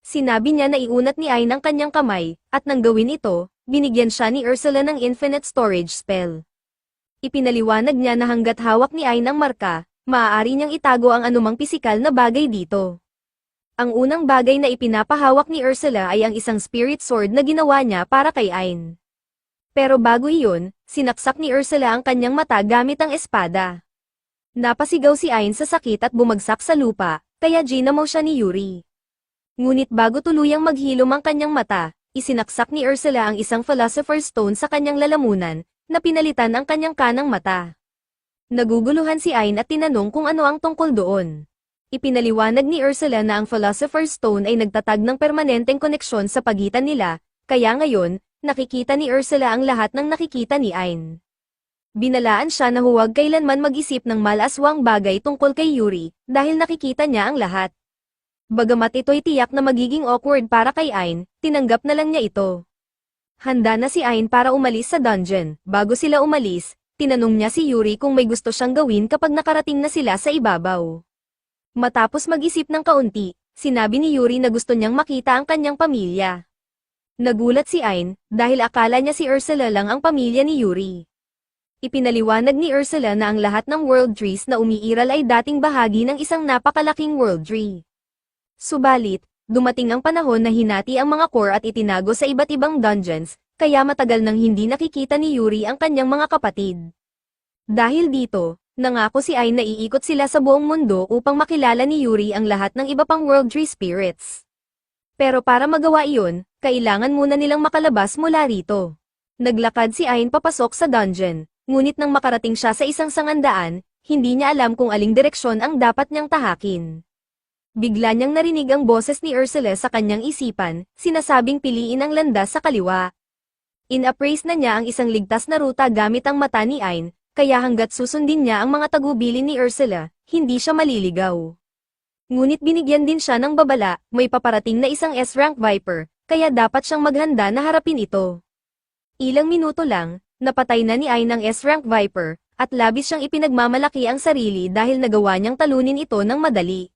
Sinabi niya na iunat ni Ain ang kanyang kamay, at nang gawin ito, binigyan siya ni Ursula ng infinite storage spell. Ipinaliwanag niya na hanggat hawak ni Ain ang marka, maaari niyang itago ang anumang pisikal na bagay dito. Ang unang bagay na ipinapahawak ni Ursula ay ang isang spirit sword na ginawa niya para kay Ain. Pero bago iyon, sinaksak ni Ursula ang kanyang mata gamit ang espada. Napasigaw si Ain sa sakit at bumagsak sa lupa, kaya ginamo siya ni Yuri. Ngunit bago tuluyang maghilom ang kanyang mata, isinaksak ni Ursula ang isang Philosopher's Stone sa kanyang lalamunan, na pinalitan ang kanyang kanang mata. Naguguluhan si Ain at tinanong kung ano ang tungkol doon. Ipinaliwanag ni Ursula na ang Philosopher's Stone ay nagtatag ng permanenteng koneksyon sa pagitan nila, kaya ngayon, nakikita ni Ursula ang lahat ng nakikita ni Ain. Binalaan siya na huwag kailanman mag-isip ng malaswang bagay tungkol kay Yuri, dahil nakikita niya ang lahat. Bagamat ito'y tiyak na magiging awkward para kay Ain, tinanggap na lang niya ito. Handa na si Ain para umalis sa dungeon. Bago sila umalis, tinanong niya si Yuri kung may gusto siyang gawin kapag nakarating na sila sa ibabaw. Matapos mag-isip ng kaunti, sinabi ni Yuri na gusto niyang makita ang kanyang pamilya. Nagulat si Ain, dahil akala niya si Ursula lang ang pamilya ni Yuri. Ipinaliwanag ni Ursula na ang lahat ng world trees na umiiral ay dating bahagi ng isang napakalaking world tree. Subalit, dumating ang panahon na hinati ang mga core at itinago sa iba't ibang dungeons, kaya matagal nang hindi nakikita ni Yuri ang kanyang mga kapatid. Dahil dito, nangako si Ain na iikot sila sa buong mundo upang makilala ni Yuri ang lahat ng iba pang World Tree Spirits. Pero para magawa iyon, kailangan muna nilang makalabas mula rito. Naglakad si Ain papasok sa dungeon, ngunit nang makarating siya sa isang sangandaan, hindi niya alam kung aling direksyon ang dapat niyang tahakin. Bigla niyang narinig ang boses ni Ursula sa kanyang isipan, sinasabing piliin ang landas sa kaliwa. In-appraise na niya ang isang ligtas na ruta gamit ang mata ni Ain, kaya hanggat susundin niya ang mga tagubilin ni Ursula, hindi siya maliligaw. Ngunit binigyan din siya ng babala, may paparating na isang S-rank Viper, kaya dapat siyang maghanda na harapin ito. Ilang minuto lang, napatay na ni Ain ang S-rank Viper, at labis siyang ipinagmamalaki ang sarili dahil nagawa niyang talunin ito ng madali.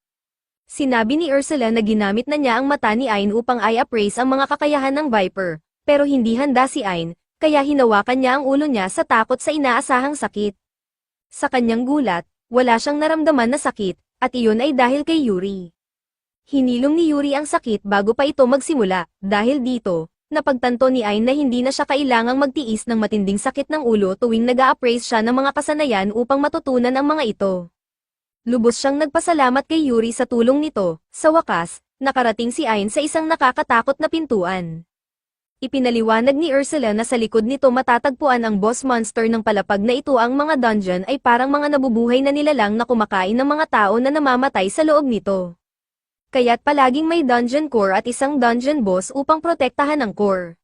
Sinabi ni Ursula na ginamit na niya ang mata ni Ain upang i-appraise ang mga kakayahan ng Viper, pero hindi handa si Ain, kaya hinawakan niya ang ulo niya sa takot sa inaasahang sakit. Sa kanyang gulat, wala siyang naramdaman na sakit, at iyon ay dahil kay Yuri. Hinilong ni Yuri ang sakit bago pa ito magsimula, dahil dito, napagtanto ni Ain na hindi na siya kailangang magtiis ng matinding sakit ng ulo tuwing nag-a-appraise siya ng mga kasanayan upang matutunan ang mga ito. Lubos siyang nagpasalamat kay Yuri sa tulong nito. Sa wakas, nakarating si Ain sa isang nakakatakot na pintuan. Ipinaliwanag ni Ursula na sa likod nito matatagpuan ang boss monster ng palapag na ito. Ang mga dungeon ay parang mga nabubuhay na nilalang na kumakain ng mga tao na namamatay sa loob nito. Kaya't palaging may dungeon core at isang dungeon boss upang protektahan ang core.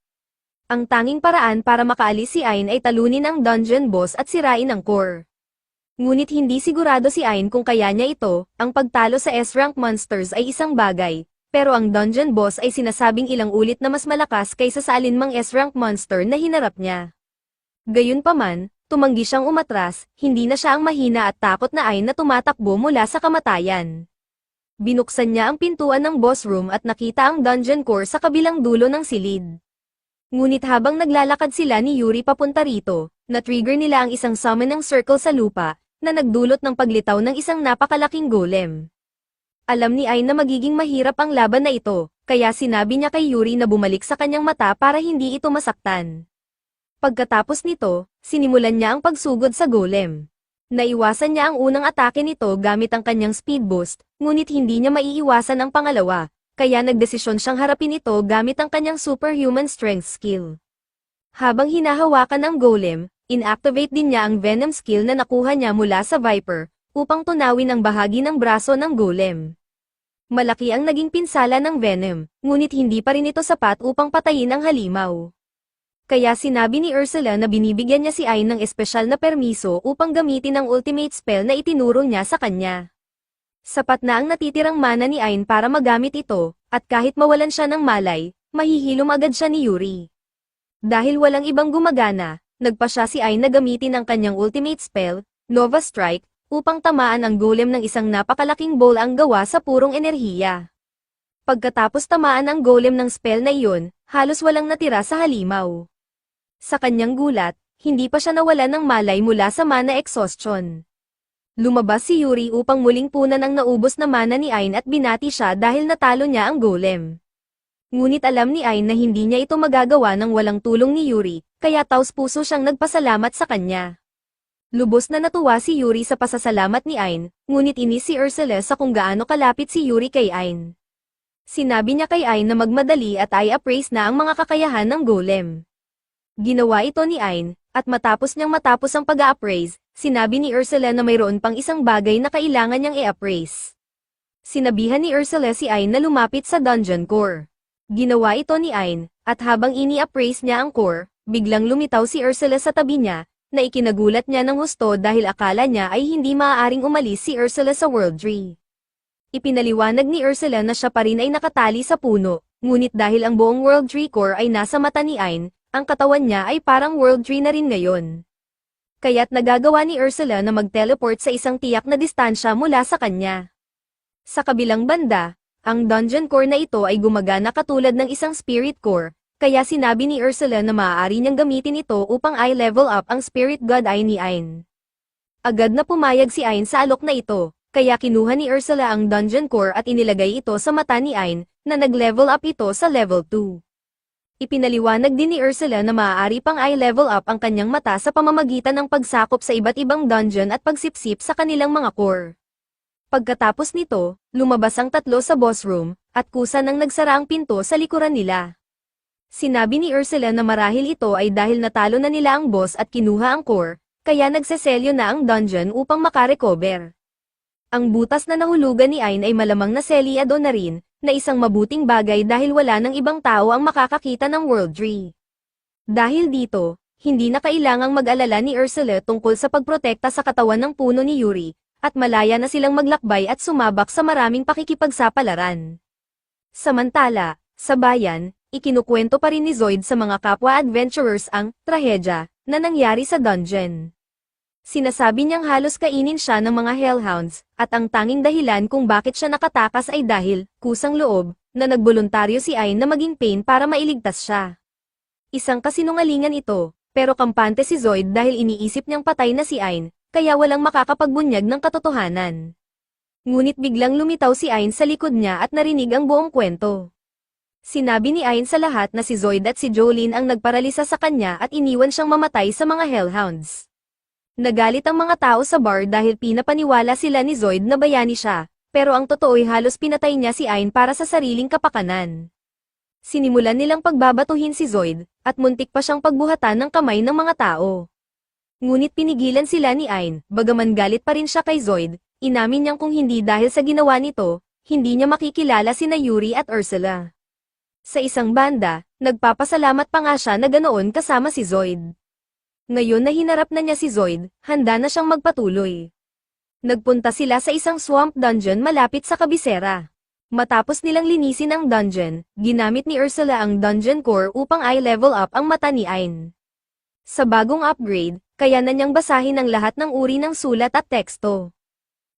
Ang tanging paraan para makaalis si Ain ay talunin ang dungeon boss at sirain ang core. Ngunit hindi sigurado si Ain kung kaya niya ito. Ang pagtalo sa S-rank monsters ay isang bagay, pero ang dungeon boss ay sinasabing ilang ulit na mas malakas kaysa sa alinmang S-rank monster na hinarap niya. Gayunpaman, tumanggi siyang umatras, hindi na siya ang mahina at takot na Ain na tumatakbo mula sa kamatayan. Binuksan niya ang pintuan ng boss room at nakita ang dungeon core sa kabilang dulo ng silid. Ngunit habang naglalakad sila ni Yuri papunta rito, na-trigger nila ang isang summoning circle sa lupa, na nagdulot ng paglitaw ng isang napakalaking golem. Alam ni Ain na magiging mahirap ang laban na ito, kaya sinabi niya kay Yuri na bumalik sa kanyang mata para hindi ito masaktan. Pagkatapos nito, sinimulan niya ang pagsugod sa golem. Naiwasan niya ang unang atake nito gamit ang kanyang speed boost, ngunit hindi niya maiiwasan ang pangalawa, kaya nagdesisyon siyang harapin ito gamit ang kanyang superhuman strength skill. Habang hinahawakan ang golem, inactivate din niya ang venom skill na nakuha niya mula sa Viper, upang tunawin ang bahagi ng braso ng golem. Malaki ang naging pinsala ng venom, ngunit hindi pa rin ito sapat upang patayin ang halimaw. Kaya sinabi ni Ursula na binibigyan niya si Ain ng espesyal na permiso upang gamitin ang ultimate spell na itinuro niya sa kanya. Sapat na ang natitirang mana ni Ain para magamit ito, at kahit mawalan siya ng malay, mahihilom agad siya ni Yuri. Dahil walang ibang gumagana, nagpa siya si Ain na gamitin ang kanyang ultimate spell, Nova Strike, upang tamaan ang golem ng isang napakalaking bowl ang gawa sa purong enerhiya. Pagkatapos tamaan ang golem ng spell na iyon, halos walang natira sa halimaw. Sa kanyang gulat, hindi pa siya nawalan ng malay mula sa mana exhaustion. Lumabas si Yuri upang muling punan ang naubos na mana ni Ain at binati siya dahil natalo niya ang golem. Ngunit alam ni Ain na hindi niya ito magagawa nang walang tulong ni Yuri, kaya taos-puso siyang nagpasalamat sa kanya. Lubos na natuwa si Yuri sa pasasalamat ni Ain, ngunit inis si Ursula sa kung gaano kalapit si Yuri kay Ain. Sinabi niya kay Ain na magmadali at i-appraise na ang mga kakayahan ng golem. Ginawa ito ni Ain, at matapos ang pag-a-appraise, sinabi ni Ursula na mayroon pang isang bagay na kailangan niyang i-appraise. Sinabihan ni Ursula si Ain na lumapit sa dungeon core. Ginawa ito ni Ain, at habang ini-appraise niya ang core, biglang lumitaw si Ursula sa tabi niya, na ikinagulat niya ng husto dahil akala niya ay hindi maaaring umalis si Ursula sa World Tree. Ipinaliwanag ni Ursula na siya pa rin ay nakatali sa puno, ngunit dahil ang buong World Tree core ay nasa mata ni Ain, ang katawan niya ay parang World Tree na rin ngayon. Kaya't nagagawa ni Ursula na mag-teleport sa isang tiyak na distansya mula sa kanya. Sa kabilang banda, ang dungeon core na ito ay gumagana katulad ng isang spirit core, kaya sinabi ni Ursula na maaari niyang gamitin ito upang i-level up ang spirit god eye ni Ain. Agad na pumayag si Ain sa alok na ito, kaya kinuha ni Ursula ang dungeon core at inilagay ito sa mata ni Ain, na nag-level up ito sa level 2. Ipinaliwanag din ni Ursula na maaari pang i-level up ang kanyang mata sa pamamagitan ng pagsakop sa iba't ibang dungeon at pagsipsip sa kanilang mga core. Pagkatapos nito, lumabas ang tatlo sa boss room, at kusa nang nagsara ang pinto sa likuran nila. Sinabi ni Ursula na marahil ito ay dahil natalo na nila ang boss at kinuha ang core, kaya nagseselyo na ang dungeon upang makarecover. Ang butas na nahulugan ni Ain ay malamang na selyado na rin, na isang mabuting bagay dahil wala ng ibang tao ang makakakita ng World Tree. Dahil dito, hindi na kailangang mag-alala ni Ursula tungkol sa pagprotekta sa katawan ng puno ni Yuri, at malaya na silang maglakbay at sumabak sa maraming pakikipagsapalaran. Samantala, sa bayan, ikinukwento pa rin ni Zoid sa mga kapwa adventurers ang trahedya na nangyari sa dungeon. Sinasabi niyang halos kainin siya ng mga hellhounds, at ang tanging dahilan kung bakit siya nakatakas ay dahil, kusang loob, na nagboluntaryo si Ain na maging pain para mailigtas siya. Isang kasinungalingan ito, pero kampante si Zoid dahil iniisip niyang patay na si Ain, kaya walang makakapagbunyag ng katotohanan. Ngunit biglang lumitaw si Ain sa likod niya at narinig ang buong kwento. Sinabi ni Ain sa lahat na si Zoid at si Jolene ang nagparalisa sa kanya at iniwan siyang mamatay sa mga Hellhounds. Nagalit ang mga tao sa bar dahil pinapaniwala sila ni Zoid na bayani siya, pero ang totoo'y halos pinatay niya si Ain para sa sariling kapakanan. Sinimulan nilang pagbabatuhin si Zoid, at muntik pa siyang pagbuhatan ng kamay ng mga tao. Ngunit pinigilan sila ni Ain, bagaman galit pa rin siya kay Zoid, inamin niyang kung hindi dahil sa ginawa nito, hindi niya makikilala sina Yuri at Ursula. Sa isang banda, nagpapasalamat pa nga siya na ganoon kasama si Zoid. Ngayon na hinarap na niya si Zoid, handa na siyang magpatuloy. Nagpunta sila sa isang swamp dungeon malapit sa kabisera. Matapos nilang linisin ang dungeon, ginamit ni Ursula ang dungeon core upang i-level up ang mata ni Ain. Sa bagong upgrade, kaya na niyang basahin ang lahat ng uri ng sulat at teksto.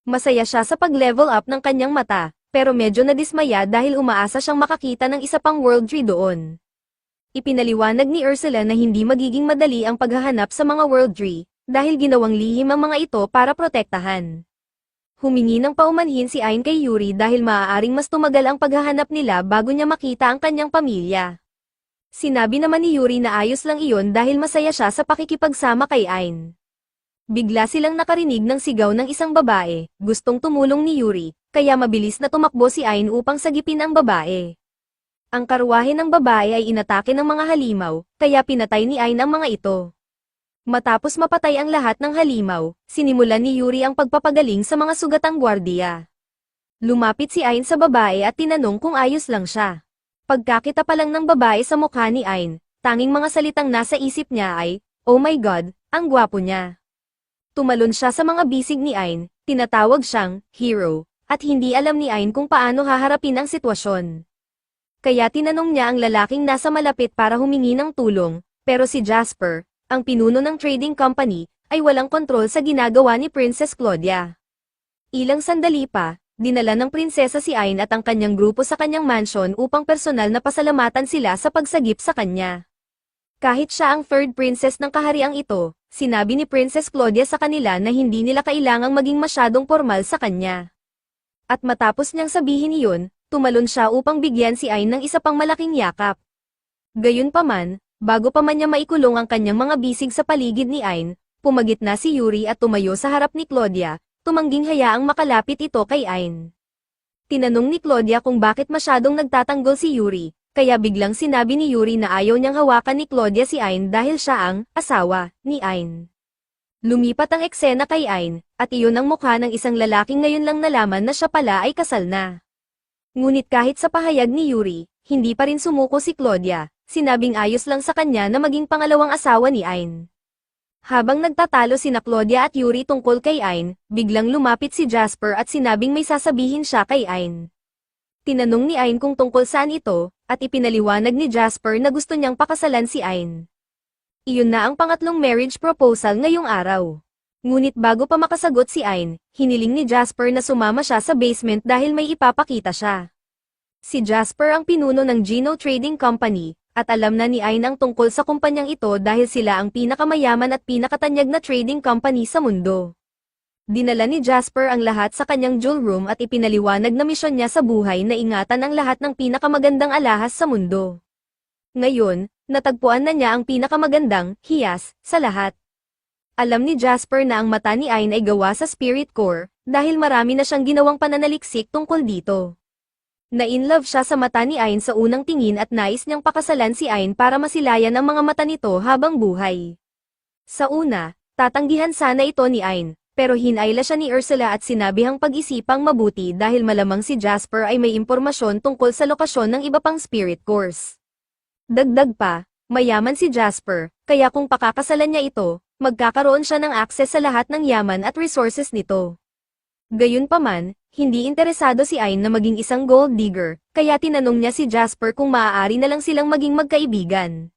Masaya siya sa pag-level up ng kanyang mata, pero medyo nadismaya dahil umaasa siyang makakita ng isa pang world tree doon. Ipinaliwanag ni Ursula na hindi magiging madali ang paghahanap sa mga world tree, dahil ginawang lihim ang mga ito para protektahan. Humingi ng paumanhin si Ain kay Yuri dahil maaaring mas tumagal ang paghahanap nila bago niya makita ang kanyang pamilya. Sinabi naman ni Yuri na ayos lang iyon dahil masaya siya sa pakikipagsama kay Ain. Bigla silang nakarinig ng sigaw ng isang babae, gustong tumulong ni Yuri, kaya mabilis na tumakbo si Ain upang sagipin ang babae. Ang karwahe ng babae ay inatake ng mga halimaw, kaya pinatay ni Ain ang mga ito. Matapos mapatay ang lahat ng halimaw, sinimulan ni Yuri ang pagpapagaling sa mga sugatang gwardiya. Lumapit si Ain sa babae at tinanong kung ayos lang siya. Pagkakita pa lang ng babae sa mukha ni Ain, tanging mga salitang nasa isip niya ay, "Oh my God, ang gwapo niya." Tumalon siya sa mga bisig ni Ain, tinatawag siyang hero, at hindi alam ni Ain kung paano haharapin ang sitwasyon. Kaya tinanong niya ang lalaking nasa malapit para humingi ng tulong, pero si Jasper, ang pinuno ng trading company, ay walang kontrol sa ginagawa ni Princess Claudia. Ilang sandali pa, dinala ng prinsesa si Ain at ang kanyang grupo sa kanyang mansion upang personal na pasalamatan sila sa pagsagip sa kanya. Kahit siya ang third princess ng kahariang ito, sinabi ni Princess Claudia sa kanila na hindi nila kailangang maging masyadong formal sa kanya. At matapos niyang sabihin iyon, tumalon siya upang bigyan si Ain ng isa pang malaking yakap. Gayunpaman, bago pa man niya maikulong ang kanyang mga bisig sa paligid ni Ain, pumagitna si Yuri at tumayo sa harap ni Claudia, tumangging hayaang makalapit ito kay Ain. Tinanong ni Claudia kung bakit masyadong nagtatanggol si Yuri, kaya biglang sinabi ni Yuri na ayaw niyang hawakan ni Claudia si Ain dahil siya ang asawa ni Ain. Lumipat ang eksena kay Ain, at iyon ang mukha ng isang lalaking ngayon lang nalaman na siya pala ay kasal na. Ngunit kahit sa pahayag ni Yuri, hindi pa rin sumuko si Claudia, sinabing ayos lang sa kanya na maging pangalawang asawa ni Ain. Habang nagtatalo sina Claudia at Yuri tungkol kay Ain, biglang lumapit si Jasper at sinabing may sasabihin siya kay Ain. Tinanong ni Ain kung tungkol saan ito, at ipinaliwanag ni Jasper na gusto niyang pakasalan si Ain. Iyon na ang pangatlong marriage proposal ngayong araw. Ngunit bago pa makasagot si Ain, hiniling ni Jasper na sumama siya sa basement dahil may ipapakita siya. Si Jasper ang pinuno ng Geno Trading Company, at alam na ni Ain ang tungkol sa kumpanyang ito dahil sila ang pinakamayaman at pinakatanyag na trading company sa mundo. Dinala ni Jasper ang lahat sa kanyang jewel room at ipinaliwanag na misyon niya sa buhay na ingatan ang lahat ng pinakamagandang alahas sa mundo. Ngayon, natagpuan na niya ang pinakamagandang hiyas sa lahat. Alam ni Jasper na ang mata ni Ain ay gawa sa spirit core, dahil marami na siyang ginawang pananaliksik tungkol dito. Na-inlove siya sa mata ni Ain sa unang tingin at nais niyang pakasalan si Ain para masilayan ang mga mata nito habang buhay. Sa una, tatanggihan sana ito ni Ain, pero hinayla siya ni Ursula at sinabihang pag-isipang mabuti dahil malamang si Jasper ay may impormasyon tungkol sa lokasyon ng iba pang spirit cores. Dagdag pa, mayaman si Jasper, kaya kung pakakasalan niya ito, magkakaroon siya ng access sa lahat ng yaman at resources nito. Gayunpaman, hindi interesado si Ain na maging isang gold digger, kaya tinanong niya si Jasper kung maaari na lang silang maging magkaibigan.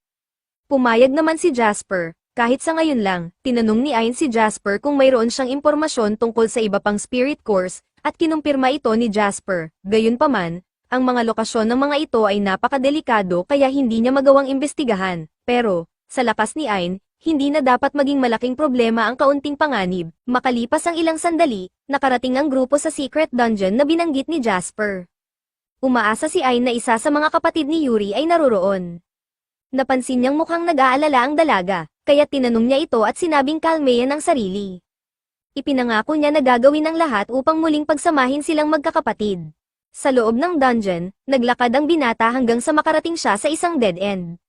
Pumayag naman si Jasper, kahit sa ngayon lang, tinanong ni Ain si Jasper kung mayroon siyang impormasyon tungkol sa iba pang spirit cores, at kinumpirma ito ni Jasper. Gayunpaman, ang mga lokasyon ng mga ito ay napakadelikado kaya hindi niya magawang imbestigahan, pero, sa lakas ni Ain, hindi na dapat maging malaking problema ang kaunting panganib. Makalipas ang ilang sandali, nakarating ang grupo sa secret dungeon na binanggit ni Jasper. Umaasa si Ain na isa sa mga kapatid ni Yuri ay naroroon. Napansin niyang mukhang nag-aalala ang dalaga, kaya tinanong niya ito at sinabing kalmayan ang sarili. Ipinangako niya na gagawin ang lahat upang muling pagsamahin silang magkakapatid. Sa loob ng dungeon, naglakad ang binata hanggang sa makarating siya sa isang dead end.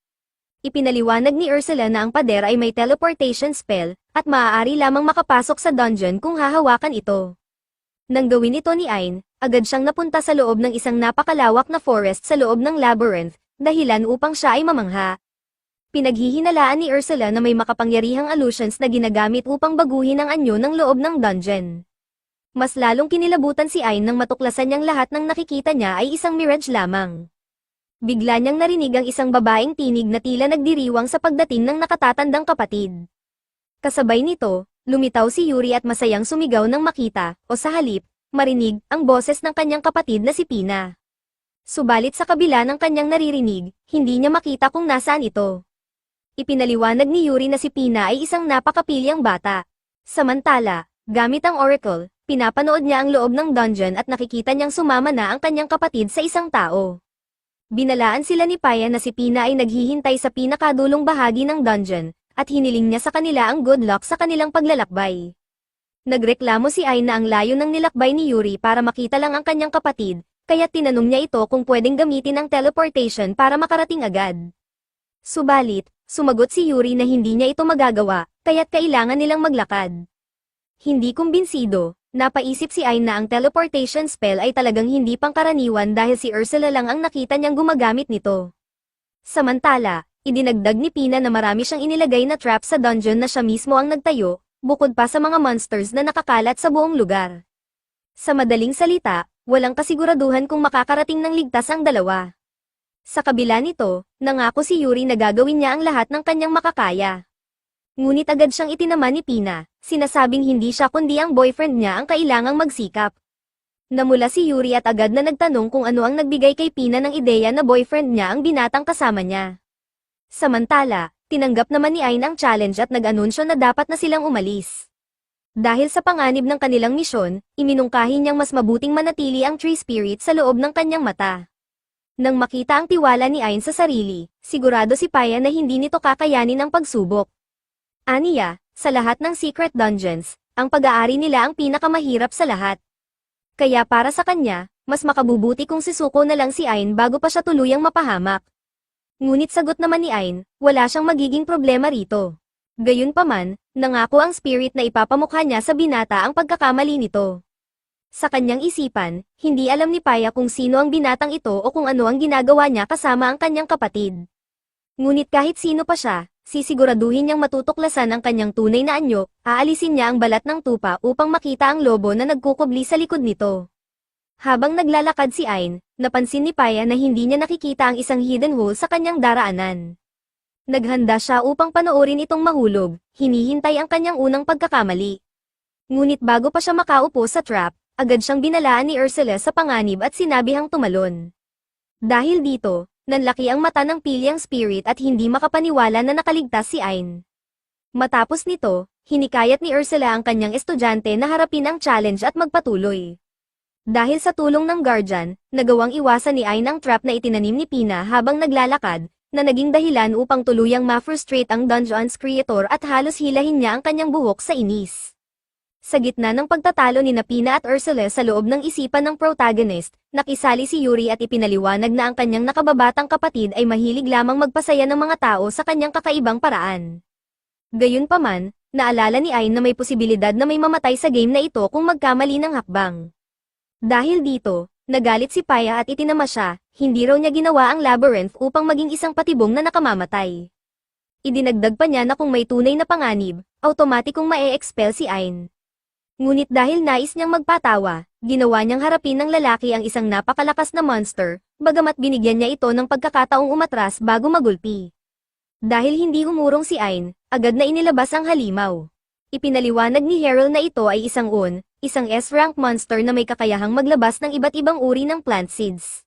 Ipinaliwanag ni Ursula na ang pader ay may teleportation spell, at maaari lamang makapasok sa dungeon kung hahawakan ito. Nang gawin ito ni Ain, agad siyang napunta sa loob ng isang napakalawak na forest sa loob ng labyrinth, dahilan upang siya ay mamangha. Pinaghihinalaan ni Ursula na may makapangyarihang illusions na ginagamit upang baguhin ang anyo ng loob ng dungeon. Mas lalong kinilabutan si Ain nang matuklasan niyang lahat ng nakikita niya ay isang mirage lamang. Bigla niyang narinig ang isang babaeng tinig na tila nagdiriwang sa pagdating ng nakatatandang kapatid. Kasabay nito, lumitaw si Yuri at masayang sumigaw nang makita, o sa halip, marinig, ang boses ng kanyang kapatid na si Pina. Subalit sa kabila ng kanyang naririnig, hindi niya makita kung nasaan ito. Ipinaliwanag ni Yuri na si Pina ay isang napakapilyang bata. Samantala, gamit ang oracle, pinapanood niya ang loob ng dungeon at nakikita niyang sumama na ang kanyang kapatid sa isang tao. Binalaan sila ni Paya na si Pina ay naghihintay sa pinakadulong bahagi ng dungeon, at hiniling niya sa kanila ang good luck sa kanilang paglalakbay. Nagreklamo si Ain na ang layo ng nilakbay ni Yuri para makita lang ang kanyang kapatid, kaya tinanong niya ito kung pwedeng gamitin ang teleportation para makarating agad. Subalit, sumagot si Yuri na hindi niya ito magagawa, kaya't kailangan nilang maglakad. Hindi kumbinsido, napaisip si Ain na ang teleportation spell ay talagang hindi pangkaraniwan dahil si Ursula lang ang nakita niyang gumagamit nito. Samantala, idinagdag ni Pina na marami siyang inilagay na trap sa dungeon na siya mismo ang nagtayo, bukod pa sa mga monsters na nakakalat sa buong lugar. Sa madaling salita, walang kasiguraduhan kung makakarating ng ligtas ang dalawa. Sa kabila nito, nangako si Yuri na gagawin niya ang lahat ng kanyang makakaya. Ngunit agad siyang itinama ni Pina, sinasabing hindi siya kundi ang boyfriend niya ang kailangang magsikap. Namula si Yuri at agad na nagtanong kung ano ang nagbigay kay Pina ng ideya na boyfriend niya ang binatang kasama niya. Samantala, tinanggap naman ni Ain ang challenge at nag-anunsyo na dapat na silang umalis. Dahil sa panganib ng kanilang misyon, iminungkahi niyang mas mabuting manatili ang tree spirit sa loob ng kanyang mata. Nang makita ang tiwala ni Ain sa sarili, sigurado si Paya na hindi nito kakayanin ang pagsubok. Aniya, sa lahat ng secret dungeons, ang pag-aari nila ang pinakamahirap sa lahat. Kaya para sa kanya, mas makabubuti kung sisuko na lang si Ain bago pa siya tuluyang mapahamak. Ngunit sagot naman ni Ain, wala siyang magiging problema rito. Gayunpaman, nangako ang spirit na ipapamukha niya sa binata ang pagkakamali nito. Sa kanyang isipan, hindi alam ni Paya kung sino ang binatang ito o kung ano ang ginagawa niya kasama ang kanyang kapatid. Ngunit kahit sino pa siya, sisiguraduhin niyang matutuklasan ang kanyang tunay na anyo, aalisin niya ang balat ng tupa upang makita ang lobo na nagkukubli sa likod nito. Habang naglalakad si Ain, napansin ni Paya na hindi niya nakikita ang isang hidden hole sa kanyang daraanan. Naghanda siya upang panoorin itong mahulog, hinihintay ang kanyang unang pagkakamali. Ngunit bago pa siya makaupo sa trap, agad siyang binalaan ni Ursula sa panganib at sinabihang tumalon. Dahil dito, nanlaki ang mata ng pilyang spirit at hindi makapaniwala na nakaligtas si Ain. Matapos nito, hinikayat ni Ursula ang kanyang estudyante na harapin ang challenge at magpatuloy. Dahil sa tulong ng guardian, nagawang iwasan ni Ain ang trap na itinanim ni Pina habang naglalakad, na naging dahilan upang tuluyang ma-frustrate ang dungeon's creator at halos hilahin niya ang kanyang buhok sa inis. Sa gitna ng pagtatalo ni Pina at Ursula sa loob ng isipan ng protagonist, nakisali si Yuri at ipinaliwanag na ang kanyang nakababatang kapatid ay mahilig lamang magpasaya ng mga tao sa kanyang kakaibang paraan. Gayunpaman, naalala ni Ain na may posibilidad na may mamatay sa game na ito kung magkamali ng hakbang. Dahil dito, nagalit si Paya at itinama siya, hindi raw niya ginawa ang labyrinth upang maging isang patibong na nakamamatay. Idinagdag pa niya na kung may tunay na panganib, automatikong mae-expel si Ain. Ngunit dahil nais niyang magpatawa, ginawa niyang harapin ng lalaki ang isang napakalakas na monster, bagamat binigyan niya ito ng pagkakataong umatras bago magulpi. Dahil hindi umurong si Ain, agad na inilabas ang halimaw. Ipinaliwanag ni Harold na ito ay isang S-rank monster na may kakayahang maglabas ng iba't ibang uri ng plant seeds.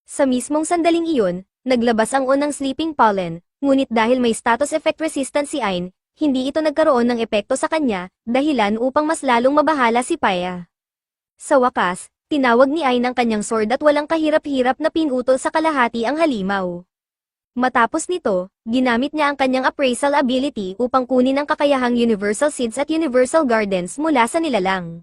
Sa mismong sandaling iyon, naglabas ang unang sleeping pollen, ngunit dahil may status effect resistant si Ain, hindi ito nagkaroon ng epekto sa kanya, dahilan upang mas lalong mabahala si Paya. Sa wakas, tinawag ni Ain ang kanyang sword at walang kahirap-hirap na pinutol sa kalahati ang halimaw. Matapos nito, ginamit niya ang kanyang appraisal ability upang kunin ang kakayahang Universal Seeds at Universal Gardens mula sa nilalang.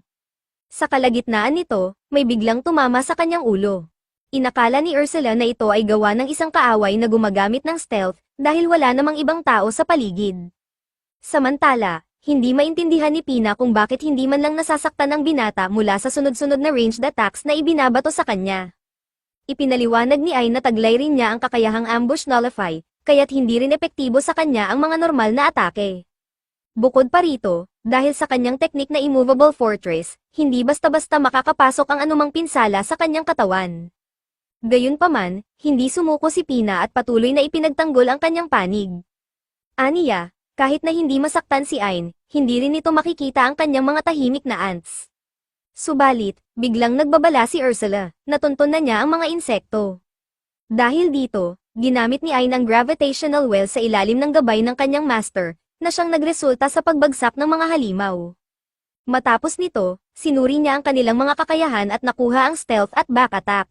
Sa kalagitnaan nito, may biglang tumama sa kanyang ulo. Inakala ni Ursula na ito ay gawa ng isang kaaway na gumagamit ng stealth dahil wala namang ibang tao sa paligid. Samantala, hindi maintindihan ni Pina kung bakit hindi man lang nasasaktan ang binata mula sa sunod-sunod na ranged attacks na ibinabato sa kanya. Ipinaliwanag ni Ain na taglay rin niya ang kakayahang ambush nullify, kaya't hindi rin epektibo sa kanya ang mga normal na atake. Bukod pa rito, dahil sa kanyang teknik na immovable fortress, hindi basta-basta makakapasok ang anumang pinsala sa kanyang katawan. Gayunpaman, hindi sumuko si Pina at patuloy na ipinagtanggol ang kanyang panig. Aniya, kahit na hindi masaktan si Ain, hindi rin ito makikita ang kanyang mga tahimik na ants. Subalit, biglang nagbabala si Ursula, natunton na niya ang mga insekto. Dahil dito, ginamit ni Ain ang gravitational well sa ilalim ng gabay ng kanyang master, na siyang nagresulta sa pagbagsak ng mga halimaw. Matapos nito, sinuri niya ang kanilang mga kakayahan at nakuha ang stealth at back attack.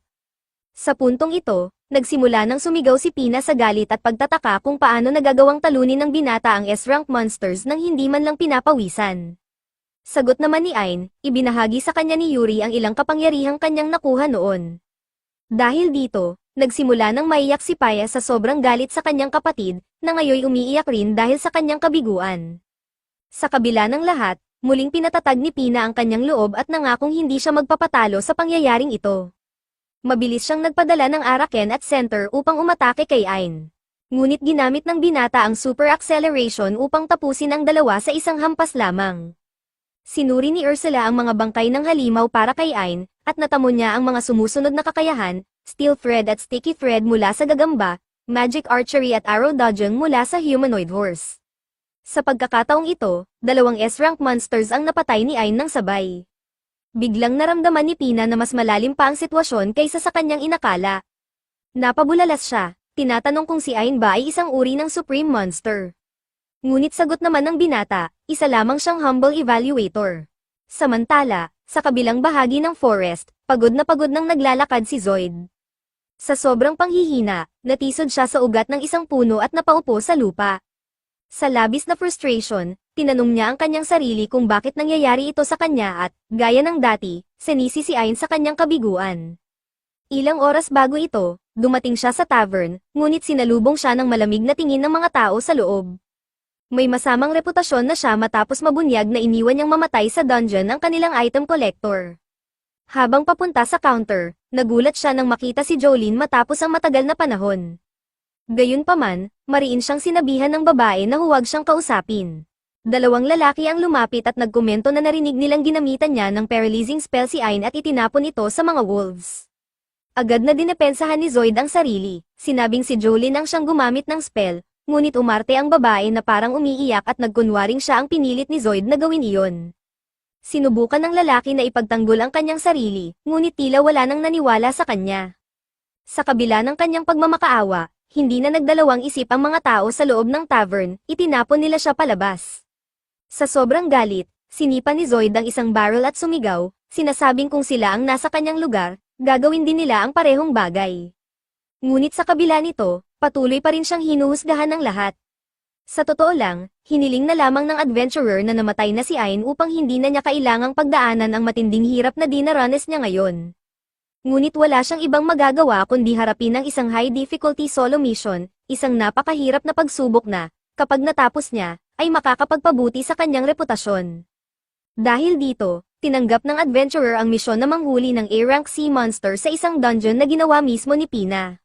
Sa puntong ito, nagsimula nang sumigaw si Pina sa galit at pagtataka kung paano nagagawang talunin ng binata ang S-rank monsters nang hindi man lang pinapawisan. Sagot naman ni Ain, ibinahagi sa kanya ni Yuri ang ilang kapangyarihang kanyang nakuha noon. Dahil dito, nagsimula nang maiyak si Paya sa sobrang galit sa kanyang kapatid, na ngayoy umiiyak rin dahil sa kanyang kabiguan. Sa kabila ng lahat, muling pinatatag ni Pina ang kanyang loob at nangakong hindi siya magpapatalo sa pangyayaring ito. Mabilis siyang nagpadala ng Araken at Center upang umatake kay Ain. Ngunit ginamit ng binata ang Super Acceleration upang tapusin ang dalawa sa isang hampas lamang. Sinuri ni Ursula ang mga bangkay ng halimaw para kay Ain, at natamo niya ang mga sumusunod na kakayahan, Steel Thread at Sticky Thread mula sa gagamba, Magic Archery at Arrow Dodging mula sa Humanoid Horse. Sa pagkakataong ito, dalawang S-rank monsters ang napatay ni Ain ng sabay. Biglang naramdaman ni Pina na mas malalim pa ang sitwasyon kaysa sa kanyang inakala. Napabulalas siya, tinatanong kung si Ain ba ay isang uri ng Supreme Monster. Ngunit sagot naman ng binata, isa lamang siyang humble evaluator. Samantala, sa kabilang bahagi ng forest, pagod nang naglalakad si Zoid. Sa sobrang panghihina, natisod siya sa ugat ng isang puno at napaupo sa lupa. Sa labis na frustration, tinanong niya ang kanyang sarili kung bakit nangyayari ito sa kanya at, gaya ng dati, sinisi si Ain sa kanyang kabiguan. Ilang oras bago ito, dumating siya sa tavern, ngunit sinalubong siya ng malamig na tingin ng mga tao sa loob. May masamang reputasyon na siya matapos mabunyag na iniwan niyang mamatay sa dungeon ang kanilang item collector. Habang papunta sa counter, nagulat siya nang makita si Jolene matapos ang matagal na panahon. Gayunpaman, mariin siyang sinabihan ng babae na huwag siyang kausapin. Dalawang lalaki ang lumapit at nagkomento na narinig nilang ginamitan niya ng paralyzing spell si Ain at itinapon ito sa mga wolves. Agad na dinepensahan ni Zoid ang sarili, sinabing si Jolene ang siyang gumamit ng spell, ngunit umarte ang babae na parang umiiyak at nagkunwaring siya ang pinilit ni Zoid na gawin iyon. Sinubukan ng lalaki na ipagtanggol ang kanyang sarili, ngunit tila wala nang naniwala sa kanya. Sa kabila ng kanyang pagmamakaawa, hindi na nagdalawang isip ang mga tao sa loob ng tavern, itinapon nila siya palabas. Sa sobrang galit, sinipa ni Zoid ang isang barrel at sumigaw, sinasabing kung sila ang nasa kanyang lugar, gagawin din nila ang parehong bagay. Ngunit sa kabila nito, patuloy pa rin siyang hinuhusgahan ng lahat. Sa totoo lang, hiniling na lamang ng adventurer na namatay na si Ain upang hindi na niya kailangang pagdaanan ang matinding hirap na dinaranas niya ngayon. Ngunit wala siyang ibang magagawa kundi harapin ang isang high-difficulty solo mission, isang napakahirap na pagsubok na, kapag natapos niya, ay makakapagpabuti sa kanyang reputasyon. Dahil dito, tinanggap ng adventurer ang misyon na manghuli ng A-rank sea monster sa isang dungeon na ginawa mismo ni Pina.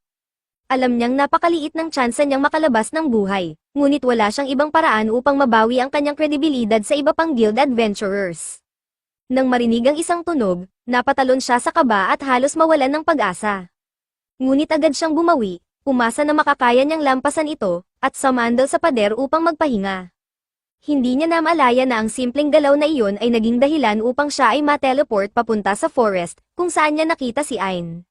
Alam niyang napakaliit ng tsansa niyang makalabas ng buhay, ngunit wala siyang ibang paraan upang mabawi ang kanyang kredibilidad sa iba pang guild adventurers. Nang marinig ang isang tunog, napatalon siya sa kaba at halos mawalan ng pag-asa. Ngunit agad siyang bumawi, umasa na makakaya niyang lampasan ito, at sumandal sa pader upang magpahinga. Hindi niya namalaya na ang simpleng galaw na iyon ay naging dahilan upang siya ay ma-teleport papunta sa forest, kung saan niya nakita si Ain.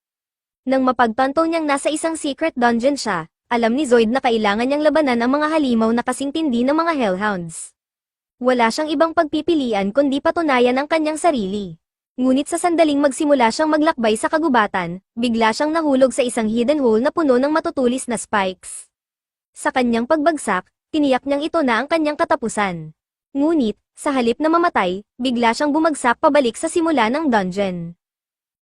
Nang mapagtanto niyang nasa isang secret dungeon siya, alam ni Zoid na kailangan niyang labanan ang mga halimaw na kasing tindi ng mga Hellhounds. Wala siyang ibang pagpipilian kundi patunayan ang kanyang sarili. Ngunit sa sandaling magsimula siyang maglakbay sa kagubatan, bigla siyang nahulog sa isang hidden hole na puno ng matutulis na spikes. Sa kanyang pagbagsak, tiniyak niyang ito na ang kanyang katapusan. Ngunit, sa halip na mamatay, bigla siyang bumagsak pabalik sa simula ng dungeon.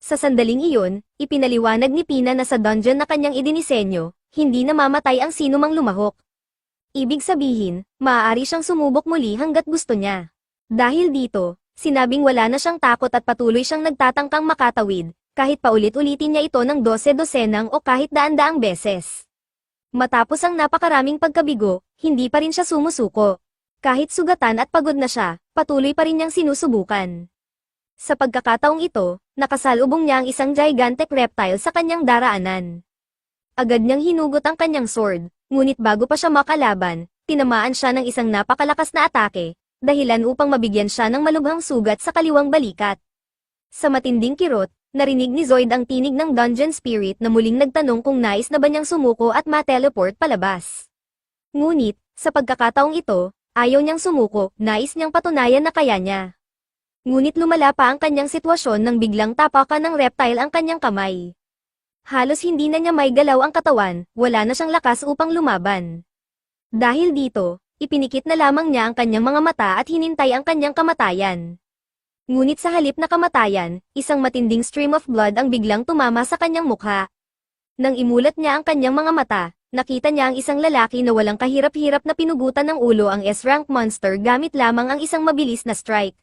Sa sandaling iyon, ipinaliwanag ni Pina na sa dungeon na kanyang idinisenyo, hindi namamatay ang sinumang lumahok. Ibig sabihin, maaari siyang sumubok muli hanggat gusto niya. Dahil dito, sinabing wala na siyang takot at patuloy siyang nagtatangkang makatawid, kahit paulit-ulitin niya ito ng 12 o kahit daan-daang beses. Matapos ang napakaraming pagkabigo, hindi pa rin siya sumusuko. Kahit sugatan at pagod na siya, patuloy pa rin niyang sinusubukan. Sa pagkakataong ito, nakasalubong niya ang isang gigantic reptile sa kanyang daraanan. Agad niyang hinugot ang kanyang sword, ngunit bago pa siya makalaban, tinamaan siya ng isang napakalakas na atake, dahilan upang mabigyan siya ng malubhang sugat sa kaliwang balikat. Sa matinding kirot, narinig ni Zoid ang tinig ng dungeon spirit na muling nagtanong kung nais na ba niyang sumuko at ma-teleport palabas. Ngunit, sa pagkakataong ito, ayaw niyang sumuko, nais niyang patunayan na kaya niya. Ngunit lumala pa ang kanyang sitwasyon nang biglang tapakan ng reptile ang kanyang kamay. Halos hindi na niya maigalaw ang katawan, wala na siyang lakas upang lumaban. Dahil dito, ipinikit na lamang niya ang kanyang mga mata at hinintay ang kanyang kamatayan. Ngunit sa halip na kamatayan, isang matinding stream of blood ang biglang tumama sa kanyang mukha. Nang imulat niya ang kanyang mga mata, nakita niya ang isang lalaki na walang kahirap-hirap na pinugutan ng ulo ang S-rank monster gamit lamang ang isang mabilis na strike.